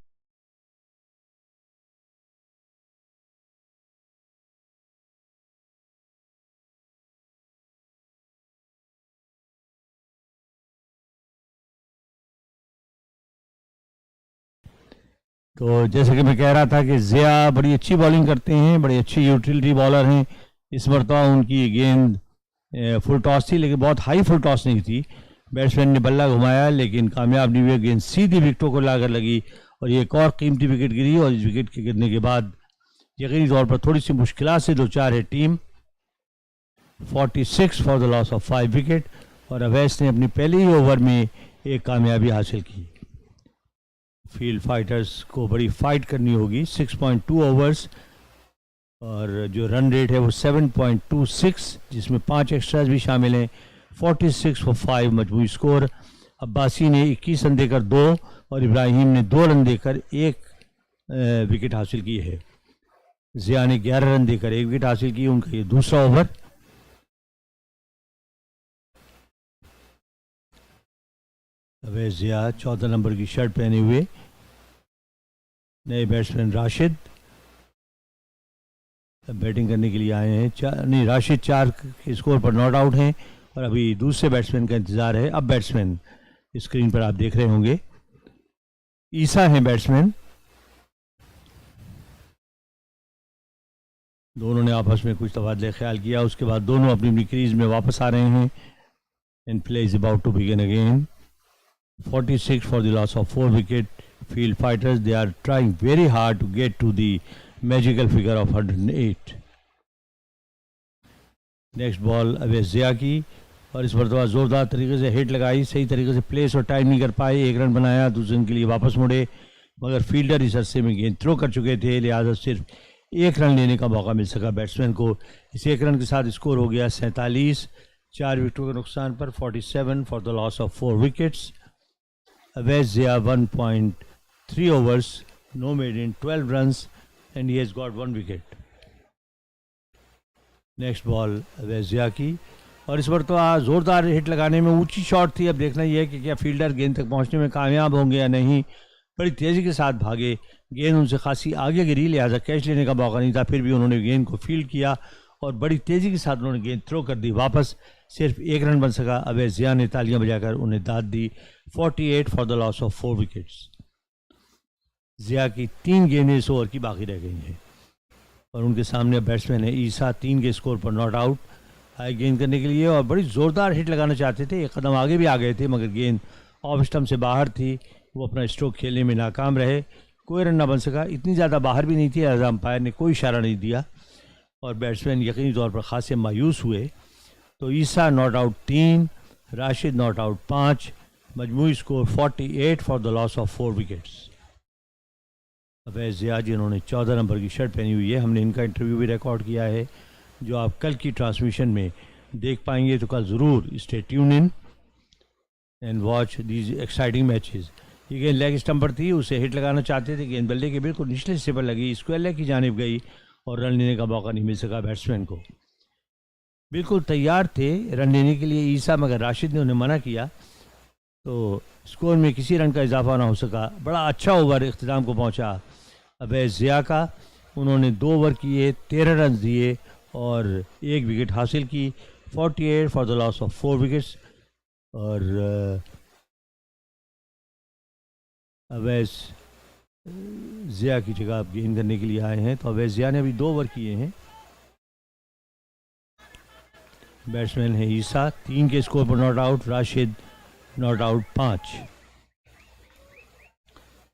तो जैसे कि मैं कह रहा था कि ज़िया बड़ी अच्छी बॉलिंग करते हैं, बड़ी अच्छी यूटिलिटी बॉलर हैं. इस मरतबा उनकी गेंद फुल टॉस थी, लेकिन बहुत हाई फुल टॉस नहीं थी. बैट्समैन ने बल्ला घुमाया लेकिन कामयाब नहीं हुए. गेंद सीधी विकेटों को लाकर लगी और ये एक और कीमती विकेट गिरी. और इस विकेट के गिरने के बाद यकीनी तौर पर थोड़ी सी मुश्किलात से 2-4 है team. 46 for the loss of 5 wicket. और अवैस ने अपनी पहले ही ओवर में एक कामयाबी हासिल की. फील्ड फाइटर्स को बड़ी फाइट करनी होगी. 6.2 ओवर्स और जो रन रेट है वो 7.26, जिसमें 5 एक्स्ट्राज भी शामिल हैं. 46 for 5 मजमूई स्कोर. अब्बासी ने 21 रन देकर 2 और इब्राहिम ने 2 रन देकर 1 विकेट हासिल की है. ज़िया ने 11 रन देकर 1 विकेट हासिल की. उनका ये दूसरा ओवर. अवैस ज़िया 14 नंबर की शर्ट पहने हुए. नए बैट्समैन राशिद बैटिंग करने के लिए आए हैं. राशिद 4 के स्कोर पर नॉट आउट हैं और अभी दूसरे बैट्समैन का इंतजार है. अब बैट्समैन स्क्रीन पर आप देख रहे होंगे. ईसा हैं बैट्समैन. दोनों ने आपस में कुछ तबादले ख्याल किया, उसके बाद दोनों अपनी अपनी क्रीज में वापस आ रहे हैं. And play is about to begin again. 46 for the loss of 4 wicket. Field fighters, they are trying very hard to get to the magical figure of 108. Next ball Awais Zia की और इस मरतबा ज़ोरदार तरीके से हिट लगाई. सही तरीके से प्लेस और टाइम नहीं कर पाए. 1 रन बनाया, दूसरे रन के लिए वापस मुड़े, मगर फील्डर इस अरसे में गेंद थ्रो कर चुके थे, लिहाजा सिर्फ 1 रन लेने का मौका मिल सका बैट्समैन को. इस 1 रन के साथ स्कोर हो गया 47. 4 विकेटों के नुकसान पर 47 for the loss of 4 wickets. Awais Zia 1.3 overs, no made in 12 runs, and he has got 1 wicket. Next ball Awais Zia की और इस बार तो ज़ोरदार हिट लगाने में ऊंची शॉट थी. अब देखना यह है कि क्या फील्डर गेंद तक पहुंचने में कामयाब होंगे या नहीं. बड़ी तेज़ी के साथ भागे, गेंद उनसे खासी आगे गिरी, लिहाजा कैच लेने का मौका नहीं था. फिर भी उन्होंने गेंद को फील्ड किया और बड़ी तेज़ी के साथ उन्होंने गेंद थ्रो कर दी वापस. सिर्फ 1 रन बन सका. अवैस ज़िया ने तालियां बजाकर उन्हें दाद दी. 48 for the loss of 4 wickets. Zia की 3 गेंदें इस ओवर की बाकी रह गई हैं. और उनके सामने बैट्समैन है ईसा, 3 के स्कोर पर नॉट आउट हाई गेंद करने के लिए, और बड़ी ज़ोरदार हिट लगाना चाहते थे, एक कदम आगे भी आ गए थे मगर गेंद ऑफ स्टंप से बाहर थी, वो अपना स्ट्रोक खेलने में नाकाम रहे, कोई रन ना बन सका। इतनी ज़्यादा बाहर भी नहीं थी, एज अंपायर ने कोई इशारा नहीं दिया और बैट्समैन यकीनी तौर पर खासे मायूस हुए। तो Isa not out 3, Rashid not out 5, मजमूई score 48 for the loss of 4 wickets. Owais Zia जिन्होंने 14 नंबर की शर्ट पहनी हुई है, हमने इनका इंटरव्यू भी रिकॉर्ड किया है जो आप कल की ट्रांसमिशन में देख पाएंगे, तो कल ज़रूर stay tune in and watch these exciting matches. ये गेंद लेग स्टंप पर थी, उसे हिट लगाना चाहते थे, गेंद बल्ले के बिल्कुल निचले हिस्से पर लगी, स्क्वायर लेग की जानिब गई और रन लेने का मौका नहीं मिल सका बैट्समैन को। बिल्कुल तैयार थे रन लेने के लिए ईसा, मगर राशिद ने उन्हें मना किया, तो स्कोर में किसी रन का इजाफा ना हो सका। बड़ा अच्छा ओवर इख्तिताम को पहुंचा अवैस ज़िया का, उन्होंने 2 ओवर किए, 13 रन दिए और 1 विकेट हासिल की, 48 for the loss of 4 wickets. और अवैस ज़िया की जगह आप गेंद करने के लिए आए हैं, तो अवैस ज़िया ने अभी 2 ओवर किए हैं। बैट्समैन है ईसा, 3 के स्कोर पर not out, Rashid not out 5।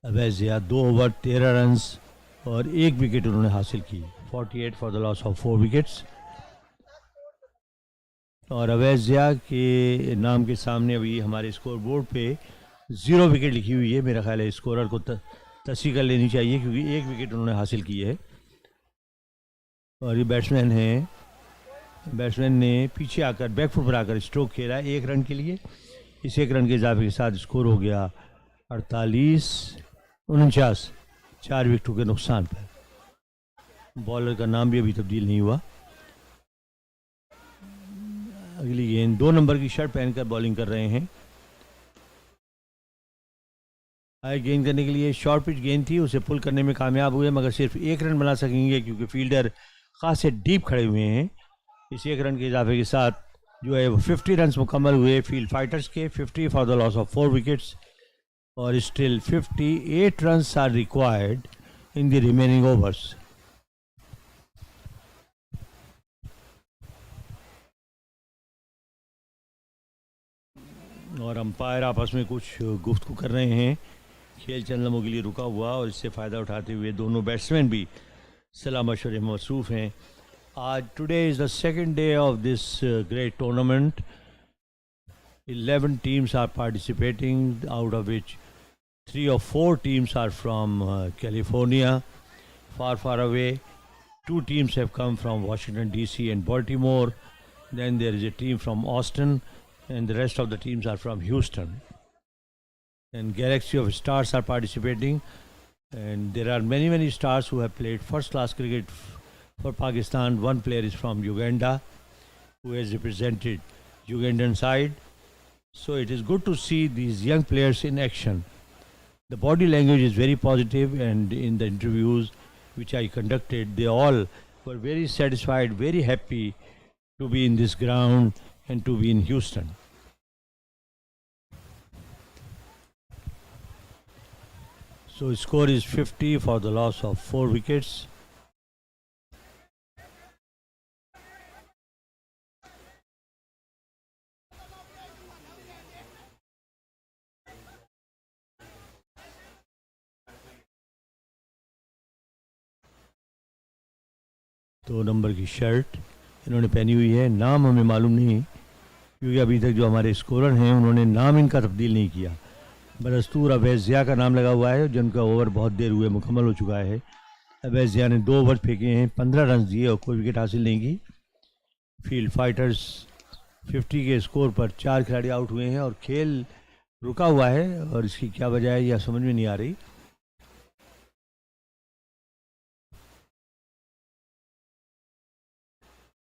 Awais Zia 2 over 13 runs और 1 विकेट उन्होंने हासिल की, 48 for the loss of 4 wickets. और अवैस ज़िया के नाम के सामने अभी हमारे स्कोर बोर्ड पे 0 विकेट लिखी हुई है। मेरा ख्याल है स्कोरर को तस्वीर कर लेनी चाहिए क्योंकि 1 विकेट उन्होंने हासिल की है। और ये बैट्समैन है, बैट्समैन ने पीछे आकर बैकफुट पर आकर स्ट्रोक खेला 1 रन के लिए। इस 1 रन के इजाफे के साथ स्कोर हो गया 48-49, 4 विकेटों के नुकसान पर। बॉलर का नाम भी अभी तब्दील नहीं हुआ। अगली गेंद 2 नंबर की शर्ट पहनकर बॉलिंग कर रहे हैं। हाई गेंद करने के लिए शॉर्ट पिच गेंद थी, उसे पुल करने में कामयाब हुए मगर सिर्फ 1 रन बना सकेंगे क्योंकि फील्डर खासे डीप खड़े हुए हैं। इस 1 रन के इजाफे के साथ जो है वो 50 रन मुकम्मल हुए फील्ड फाइटर्स के, 50 for the loss of 4 wickets. और still 58 runs are required in the remaining overs. और अंपायर आपस में कुछ गुफ्तगू कर रहे हैं, खेल चंद लम्हों के लिए रुका हुआ और इससे फ़ायदा उठाते हुए दोनों बैट्समैन भी सलाह मशवरे में मसरूफ़ हैं। आज today is the second day of this great tournament. 11 teams are participating, out of which 3 or 4 teams are from California, far away. 2 teams have come from Washington DC and Baltimore. Then there is a team from Austin and the rest of the teams are from Houston. And galaxy of stars are participating, and there are many stars who have played first class cricket for Pakistan. One player is from Uganda who has represented Ugandan side. So it is good to see these young players in action. The body language is very positive, and in the interviews which I conducted, they all were very satisfied, very happy to be in this ground and to be in Houston. So score is 50 for the loss of 4 wickets. तो number की shirt इन्होंने पहनी हुई है। नाम हमें मालूम नहीं क्योंकि अभी तक जो हमारे स्कोरर हैं उन्होंने नाम इनका तब्दील नहीं किया। बदस्तूर अवैस ज़िया का नाम लगा हुआ है जिनका ओवर बहुत देर हुए मुकम्मल हो चुका है। अवैस ज़िया ने 2 ओवर फेंके हैं, 15 रन दिए और कोई विकेट हासिल नहीं की। फील्ड फाइटर्स 50 के स्कोर पर 4 खिलाड़ी आउट हुए हैं और खेल रुका हुआ है और इसकी क्या वजह है यह समझ में नहीं आ रही।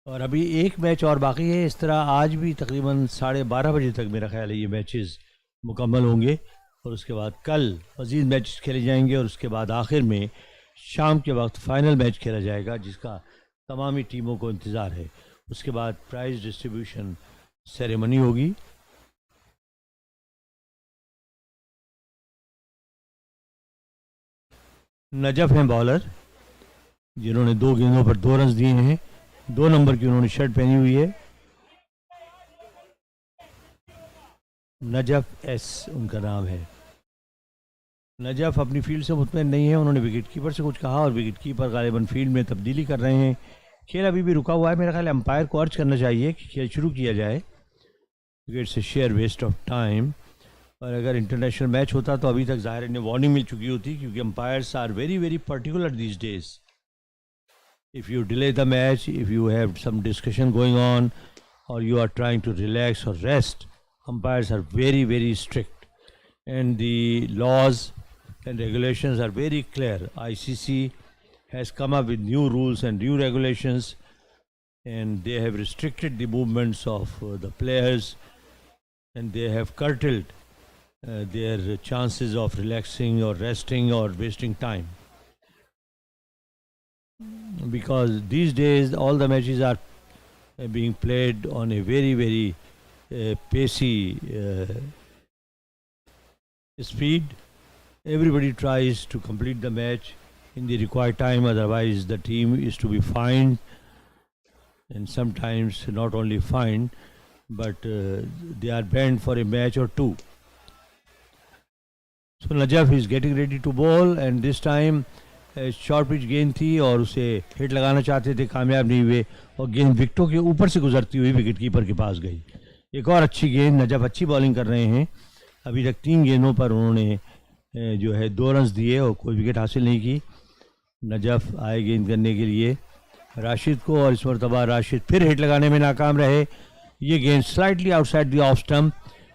और अभी एक मैच और बाकी है। इस तरह आज भी तकरीबन 12:30 बजे तक मेरा ख्याल है ये मैचेस मुकम्मल होंगे और उसके बाद कल मज़ीद मैच खेले जाएंगे और उसके बाद आखिर में शाम के वक्त फ़ाइनल मैच खेला जाएगा जिसका तमामी टीमों को इंतज़ार है। उसके बाद प्राइज़ डिस्ट्रीब्यूशन सेरेमनी होगी। नजफ़ हैं बॉलर, जिन्होंने 2 गेंदों पर 2 रन दिए हैं। 2 नंबर की उन्होंने शर्ट पहनी हुई है। नजफ एस उनका नाम है। नजफ अपनी फील्ड से मुतमईन नहीं है, उन्होंने विकेट कीपर से कुछ कहा और विकेट कीपर गालिबन फील्ड में तब्दीली कर रहे हैं। खेल अभी भी रुका हुआ है। मेरा ख्याल अंपायर को अर्ज करना चाहिए कि खेल शुरू किया जाए। It's a sheer waste of time. और अगर इंटरनेशनल मैच होता तो अभी तक ज़ाहिर इन्हें वार्निंग मिल चुकी होती, क्योंकि umpires are very very particular these days. If you delay the match, if you have some discussion going on और you are trying to relax और rest, umpires are very very strict and the laws and regulations are very clear. ICC has come up with new rules and new regulations, and they have restricted the movements of the players, and they have curtailed their chances of relaxing or resting or wasting time, because these days all the matches are being played on a very very pacey speed. Everybody tries to complete the match in the required time, otherwise the team is to be fined, and sometimes not only fined but they are banned for a match or two. So Najaf is getting ready to bowl, and this time short pitch गेंद थी और उसे hit लगाना चाहते थे, कामयाब नहीं हुए और गेंद विकेटों के ऊपर से गुजरती हुई विकेट कीपर के पास गई। एक और अच्छी गेंद। नजफ अच्छी बॉलिंग कर रहे हैं। अभी तक 3 गेंदों पर उन्होंने जो है 2 रन दिए और कोई विकेट हासिल नहीं की। नजफ आए गेंद करने के लिए राशिद को, और इस मरतबा राशिद फिर हिट लगाने में नाकाम रहे। ये गेंद slightly outside the off stump.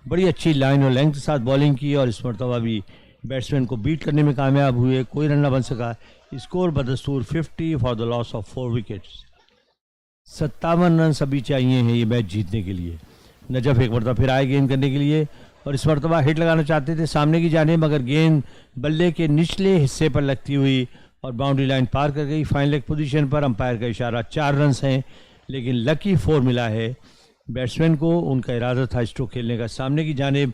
बड़ी अच्छी लाइन और लेंथ के साथ बॉलिंग की और इस मरतबा भी बैट्समैन को बीट करने में कामयाब हुए। कोई रन न बन सका। स्कोर बदस्तूर 50 for the loss of 4 wickets. 57 run अभी चाहिए हैं ये मैच जीतने के लिए। नजफ एक मरतबा फिर आए गेंद करने के लिए और इस मरतबा हिट लगाना चाहते थे सामने की जाने, मगर गेंद बल्ले के निचले हिस्से पर लगती हुई और बाउंड्री लाइन पार कर गई। फाइन लेग पोजीशन पर अंपायर का इशारा 4 रन हैं, लेकिन लकी 4 मिला है बैट्समैन को। उनका इरादा था स्ट्रोक खेलने का सामने की जानिब,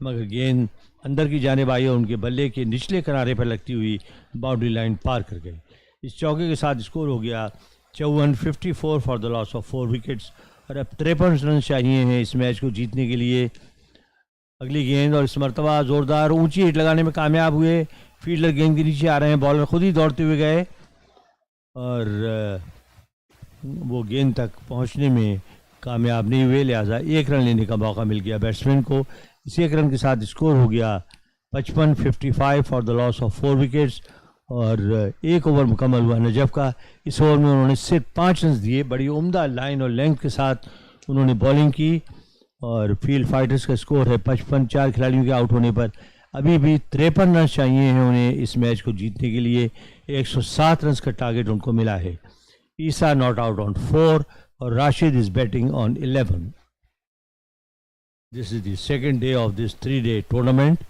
मगर गेंद अंदर की जानिब आई और उनके बल्ले के निचले किनारे पर लगती हुई बाउंड्री लाइन पार कर गई। इस चौके के साथ स्कोर हो गया 54 for the loss of 4 wickets. और अब 53 रन चाहिए हैं इस मैच को जीतने के लिए। अगली गेंद और इस मरतबा ज़ोरदार ऊंची हिट लगाने में कामयाब हुए। फील्डर गेंद के नीचे आ रहे हैं, बॉलर खुद ही दौड़ते हुए गए और वो गेंद तक पहुंचने में कामयाब नहीं हुए, लिहाजा 1 रन लेने का मौका मिल गया बैट्समैन को। इस 1 रन के साथ स्कोर हो गया 55 for the loss of 4 wickets. और 1 ओवर मुकम्मल हुआ नजफ का। इस ओवर में उन्होंने सिर्फ 5 रन दिए। बड़ी उम्दा लाइन और लेंथ के साथ उन्होंने बॉलिंग की और फील्ड फाइटर्स का स्कोर है 55। 4 खिलाड़ियों के आउट होने पर अभी भी 53 रन चाहिए हैं उन्हें इस मैच को जीतने के लिए। 107 रन का टारगेट उनको मिला है। ईसा नॉट आउट ऑन 4 और Rashid is batting on 11। This is the second day of this 3-day tournament.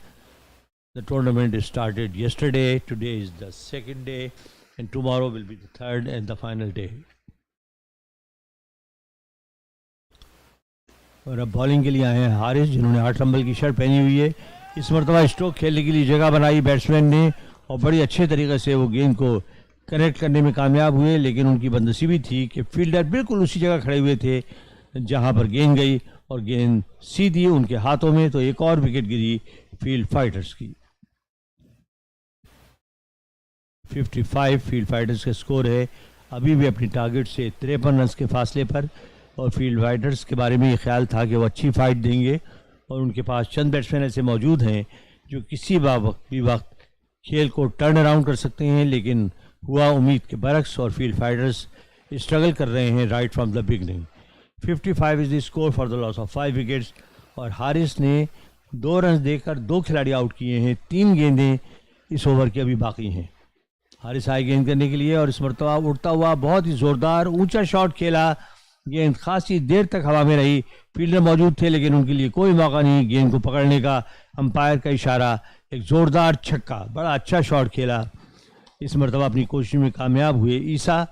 The tournament started yesterday. Today is the second day, and tomorrow will be the third and the final day. और अब bowling के लिए आए हैं हारिस, जिन्होंने 8 number की shirt पहनी हुई है। इस मरतबा स्ट्रोक खेलने के लिए जगह बनाई बैट्समैन ने और बड़ी अच्छे तरीके से वो गेंद को कनेक्ट करने में कामयाब हुए, लेकिन उनकी बदनसीबी थी कि फील्डर बिल्कुल उसी जगह खड़े हुए थे जहां पर गेंद गई और गेंद सीधी उनके हाथों में, तो एक और विकेट गिरी फील्ड फाइटर्स की। 55 फील्ड फाइटर्स का स्कोर है, अभी भी अपनी टारगेट से 53 रन के फासले पर। और फील्ड फाइटर्स के बारे में ये ख्याल था कि वो अच्छी फाइट देंगे और उनके पास चंद बैट्समैन ऐसे मौजूद हैं जो किसी भी वक्त खेल को टर्न अराउंड कर सकते हैं, लेकिन हुआ उम्मीद के बरक्स और फील्ड फाइटर्स स्ट्रगल कर रहे हैं right from the beginning. 55 is the score for the loss of 5 wickets. और हारिस ने 2 रन देकर 2 खिलाड़ी आउट किए हैं। 3 गेंदें इस ओवर की अभी बाकी हैं। हारिस आए गेंद करने के लिए और इस मरतबा उड़ता हुआ बहुत ही ज़ोरदार ऊंचा शॉट खेला। गेंद खासी देर तक हवा में रही, फील्डर मौजूद थे लेकिन उनके लिए कोई मौका नहीं गेंद को पकड़ने का। अंपायर का इशारा, एक ज़ोरदार छक्का, बड़ा अच्छा शॉट खेला। इस मरतबा अपनी कोशिश में कामयाब हुए ईसा।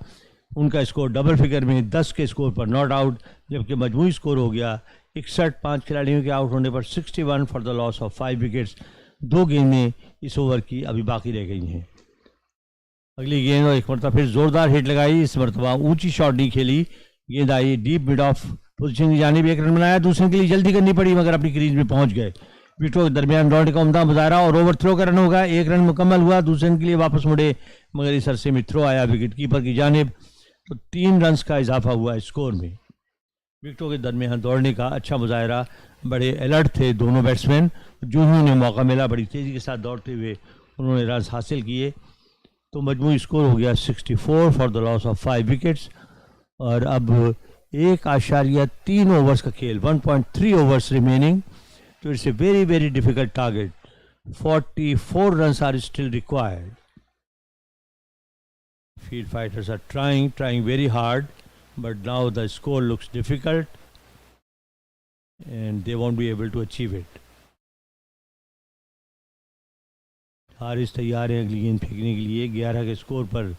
उनका स्कोर डबल फिगर में 10 के स्कोर पर नॉट आउट, जबकि मजमूई स्कोर हो गया 61। 5 खिलाड़ियों के आउट होने पर 61 for the loss of 5 wickets. 2 गेंदें इस ओवर की अभी बाकी रह गई हैं। अगली गेंद और एक मरतबा फिर जोरदार हिट लगाई, इस मरतबा ऊंची शॉट नहीं खेली, गेंद आई डीप मिड ऑफ पोजीशन की जानिब, एक रन बनाया, दूसरे के लिए जल्दी करनी पड़ी मगर अपनी क्रीज में पहुंच गए। विकेटों के दरमियान डॉल्टे का उम्दा मुजाहरा और ओवर थ्रो का रन होगा, एक रन मुकम्मल हुआ, दूसरे रन के लिए वापस मुड़े मगर इस अरसे में थ्रो आया विकेट कीपर की जानिब, तो 3 रन का इजाफा हुआ स्कोर में। विकेटों के दरमियान दौड़ने का अच्छा मुजाहरा, बड़े अलर्ट थे दोनों बैट्समैन, जो ही उन्हें मौका मिला बड़ी तेज़ी के साथ दौड़ते हुए उन्होंने रन हासिल किए। तो मजमूई स्कोर हो गया 64 for the loss of 5 wickets. और अब 1.3 ओवर्स का खेल, 1.3 ओवर्स रिमेनिंग, तो it's a very very difficult target, 44 run are still required. Field fighters are trying very hard, but now the score looks difficult and they won't be able to achieve it. Haris तैयार है अगली गेंद फेंकने के लिए। 11 के score पर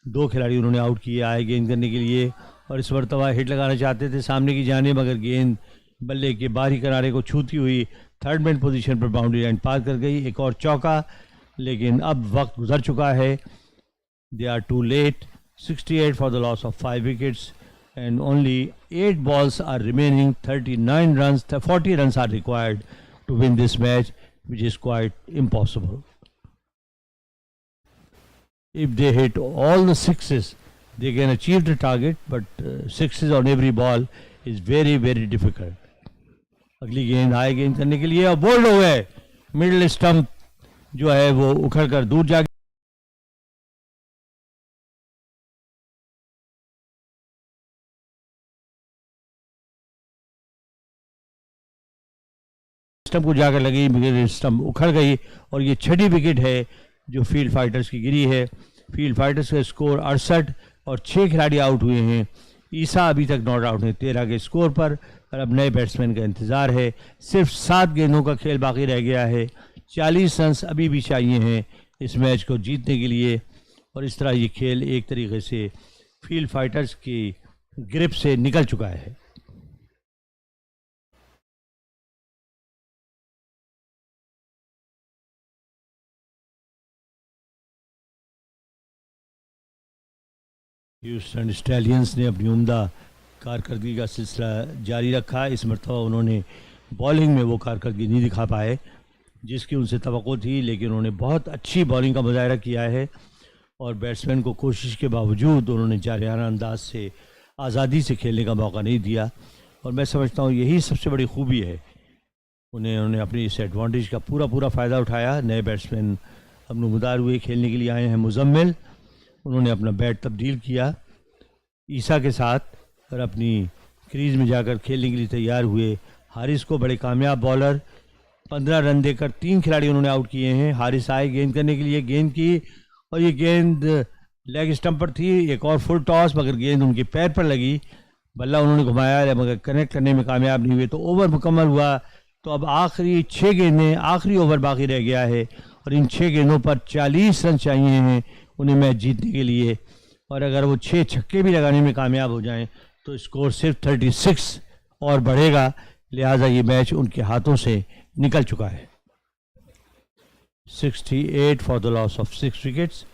2 खिलाड़ी उन्होंने आउट किए, आए गेंद करने के लिए और इस मरतबा हिट लगाना चाहते थे सामने की जानिब, मगर गेंद बल्ले के बाहरी किनारे को छूती हुई थर्ड मैन पोजीशन पर बाउंड्री लाइन पार कर गई। एक और चौका, लेकिन अब वक्त गुजर चुका है। They are too late. 68 for the loss of 5 wickets and only 8 balls are remaining. 39 runs, 40 runs are required to win this match, which is quite impossible. If they hit all the sixes, they can achieve the target, but sixes on every ball is very very difficult. अगली गेंद आए गेंद करने के लिए और bold हो गए, मिडिल स्टंप जो है वो उखड़ कर दूर जा स्टंप को जाकर लगी, विकेट स्टंप उखड़ गई और ये 6ठी विकेट है जो फील्ड फाइटर्स की गिरी है। फील्ड फाइटर्स का स्कोर 68 और 6 खिलाड़ी आउट हुए हैं। ईसा अभी तक नॉट आउट है 13 के स्कोर पर और अब नए बैट्समैन का इंतज़ार है। सिर्फ 7 गेंदों का खेल बाकी रह गया है, 40 रन अभी भी चाहिए हैं इस मैच को जीतने के लिए और इस तरह ये खेल एक तरीके से फील्ड फाइटर्स की ग्रिप से निकल चुका है। ह्यूस्टन स्टैलियंस ने अपनी उम्दा कारकर्दगी का सिलसिला जारी रखा। इस मरतबा उन्होंने बॉलिंग में वो कारकर्दगी नहीं दिखा पाए जिसकी उनसे तवक्को थी, लेकिन उन्होंने बहुत अच्छी बॉलिंग का मुजाहरा किया है और बैट्समैन को कोशिश के बावजूद उन्होंने जारियाना अंदाज से आज़ादी से खेलने का मौका नहीं दिया और मैं समझता हूँ यही सबसे बड़ी खूबी है। उन्होंने अपनी इस एडवांटेज का पूरा फ़ायदा उठाया। नए बैट्समैन अब नुमदार हुए, खेलने के लिए आए हैं मुजम्मिल, उन्होंने अपना बैट तब्दील किया ईसा के साथ और अपनी क्रीज में जाकर खेलने के लिए तैयार हुए। हारिस को बड़े कामयाब बॉलर, 15 रन देकर 3 खिलाड़ी उन्होंने आउट किए हैं। हारिस आए गेंद करने के लिए, गेंद की और ये गेंद लेग स्टंप पर थी, एक और फुल टॉस मगर गेंद उनके पैर पर लगी, बल्ला उन्होंने घुमाया मगर कनेक्ट करने में कामयाब नहीं हुए, तो ओवर मुकम्मल हुआ। तो अब आखिरी 6 गेंदें, आखिरी ओवर बाकी रह गया है और इन 6 गेंदों पर 40 रन चाहिए हैं उन्हें मैच जीतने के लिए और अगर वो 6 छक्के भी लगाने में कामयाब हो जाएं तो स्कोर सिर्फ 36 और बढ़ेगा, लिहाजा ये मैच उनके हाथों से निकल चुका है। 68 for the loss of 6 wickets.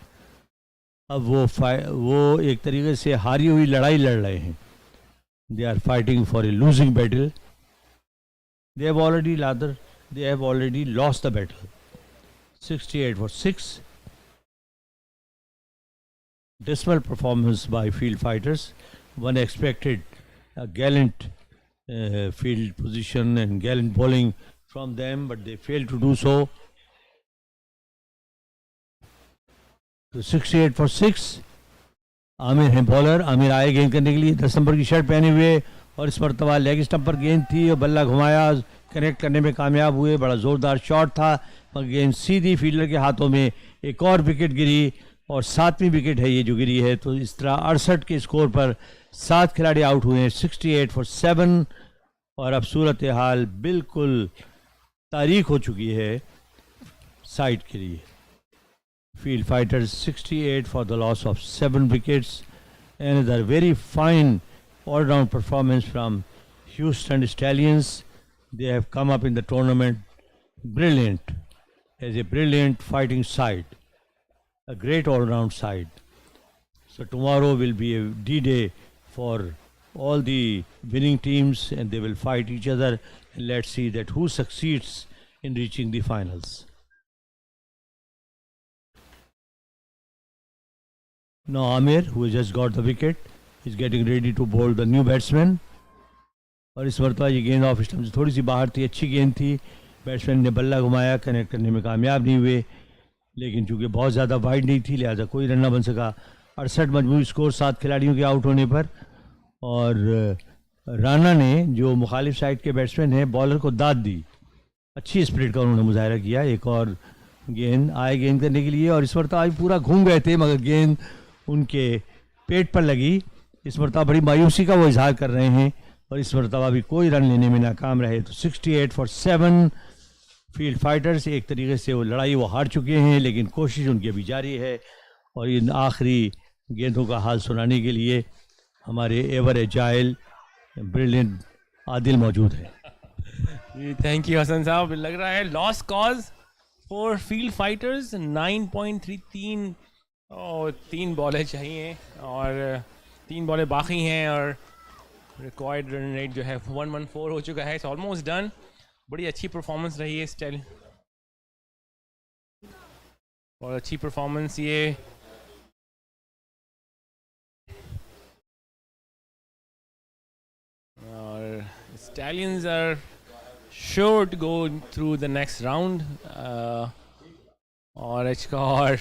अब वो एक तरीके से हारी हुई लड़ाई लड़ रहे हैं। They are fighting for a losing battle, they have already lost the battle. 68 फॉर 6। Dismal performance by field fighters. One expected a gallant field position and gallant bowling from them, but they failed to do so. So 68 for 6. Aamir हैं bowler, Aamir आए गेंद करने के लिए, 10 number की shirt पहने हुए और इस मरतबा लेग स्टंप पर गेंद थी और बल्ला घुमाया, कनेक्ट करने में कामयाब हुए। बड़ा ज़ोरदार शॉट था मगर गेंद सीधी फील्डर के हाथों में। एक और विकेट गिरी और 7वीं विकेट है ये जो गिरी है। तो इस तरह 68 के स्कोर पर 7 खिलाड़ी आउट हुए हैं। 68 for 7 और अब सूरत हाल बिल्कुल तारीख हो चुकी है साइड के लिए। Field fighters 68 for the loss of 7 wickets. Another very fine all-round performance from Houston Stallions. They have come up in the tournament brilliant, as a brilliant fighting side. a great all-round side. So tomorrow will be a D-Day for all the winning teams, and they will fight each other. And let's see that who succeeds in reaching the finals. Now Amir, who has just got the wicket, is getting ready to bowl the new batsman. और इस मरतबा ये गेंद off stump से थोड़ी सी बाहर थी, अच्छी गेंद थी, बैट्समैन ने बल्ला घुमाया, कनेक्ट करने में कामयाब नहीं हुए, लेकिन चूंकि बहुत ज़्यादा वाइड नहीं थी लिहाजा कोई रन न बन सका. 68 मजमूई स्कोर 7 खिलाड़ियों के आउट होने पर. और राणा ने जो मुखालिफ साइड के बैट्समैन हैं बॉलर को दाद दी, अच्छी स्पिरिट का उन्होंने मुजाहरा किया. एक और गेंद आए गेंद करने के लिए, और इस मरतबा आज पूरा घूम गए थे मगर गेंद उनके पेट पर लगी. इस मरतबा बड़ी मायूसी का वो इजहार कर रहे हैं और इस मरतबा भी कोई रन लेने में नाकाम रहे. तो 68 for 7 फील्ड फाइटर्स, एक तरीके से वो लड़ाई वो हार चुके हैं, लेकिन कोशिश उनकी अभी जारी है. और इन आखिरी गेंदों का हाल सुनाने के लिए हमारे एवर एजाइल ब्रिलियंट आदिल मौजूद है. थैंक यू हसन साहब. लग रहा है lost cause for field fighters. 9.33 और 3 बॉलें चाहिए और 3 बॉलें बाकी हैं और रिक्वायर्ड रन रेट जो है 114 हो चुका है. It's almost done. बड़ी अच्छी परफॉर्मेंस रही है स्टाइल और अच्छी परफॉर्मेंस ये और Stallions are sure to go through the next round. और और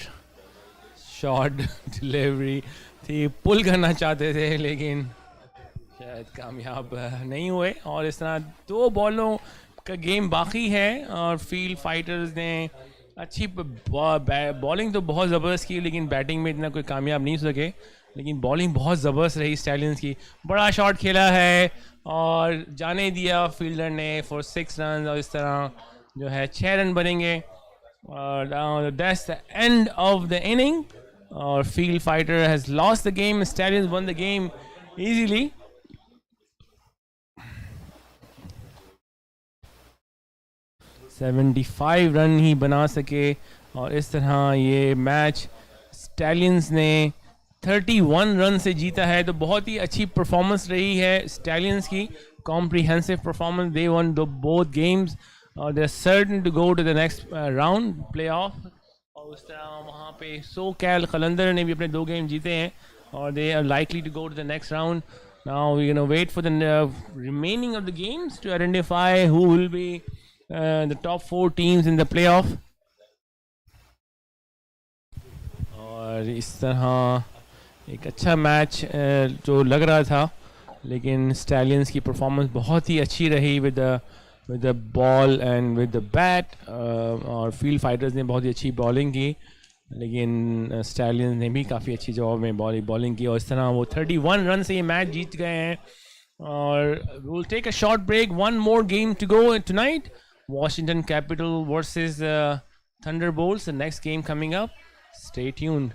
शॉर्ट डिलीवरी थी, पुल करना चाहते थे लेकिन शायद कामयाब नहीं हुए. और इस तरह 2 बॉलों का गेम बाकी है और फील्ड फाइटर्स ने अच्छी बॉलिंग तो बहुत ज़बरदस्त की, लेकिन बैटिंग में इतना कोई कामयाब नहीं हो सके. लेकिन बॉलिंग बहुत ज़बरदस्त रही स्टैलियंस की. बड़ा शॉट खेला है और जाने दिया फील्डर ने फॉर 6 रन. और इस तरह जो है 6 रन बनेंगे और that's the end of the inning. और Field Fighter has lost the game. Stallions won the game easily. $75 run ही बना सके और इस तरह ये मैच स्टैलियंस ने 31 रन से जीता है. तो बहुत ही अच्छी परफॉर्मेंस रही है स्टैलियंस की, comprehensive performance. They won both games और they are certain to go to the next round play off. और उस तरह वहाँ पे सोकैल कलंदर ने भी अपने 2 गेम जीते हैं और they are likely to go to the next round. Now we can wait for the remaining of the games to identify who will be the top 4 teams in the playoff. और इस तरह एक अच्छा match जो लग रहा था, लेकिन स्टैलियंस की परफॉर्मेंस बहुत ही अच्छी रही with the ball and with the bat. और फील्ड फाइटर्स ने बहुत ही अच्छी बॉलिंग की, लेकिन स्टैलियंस ने भी काफ़ी अच्छी जवाब में बॉलिंग की. और इस तरह वो 31 रन से ये मैच जीत गए हैं. और we'll take a short break. One more game to go tonight. Washington Capital versus Thunderbolts. The next game coming up. Stay tuned.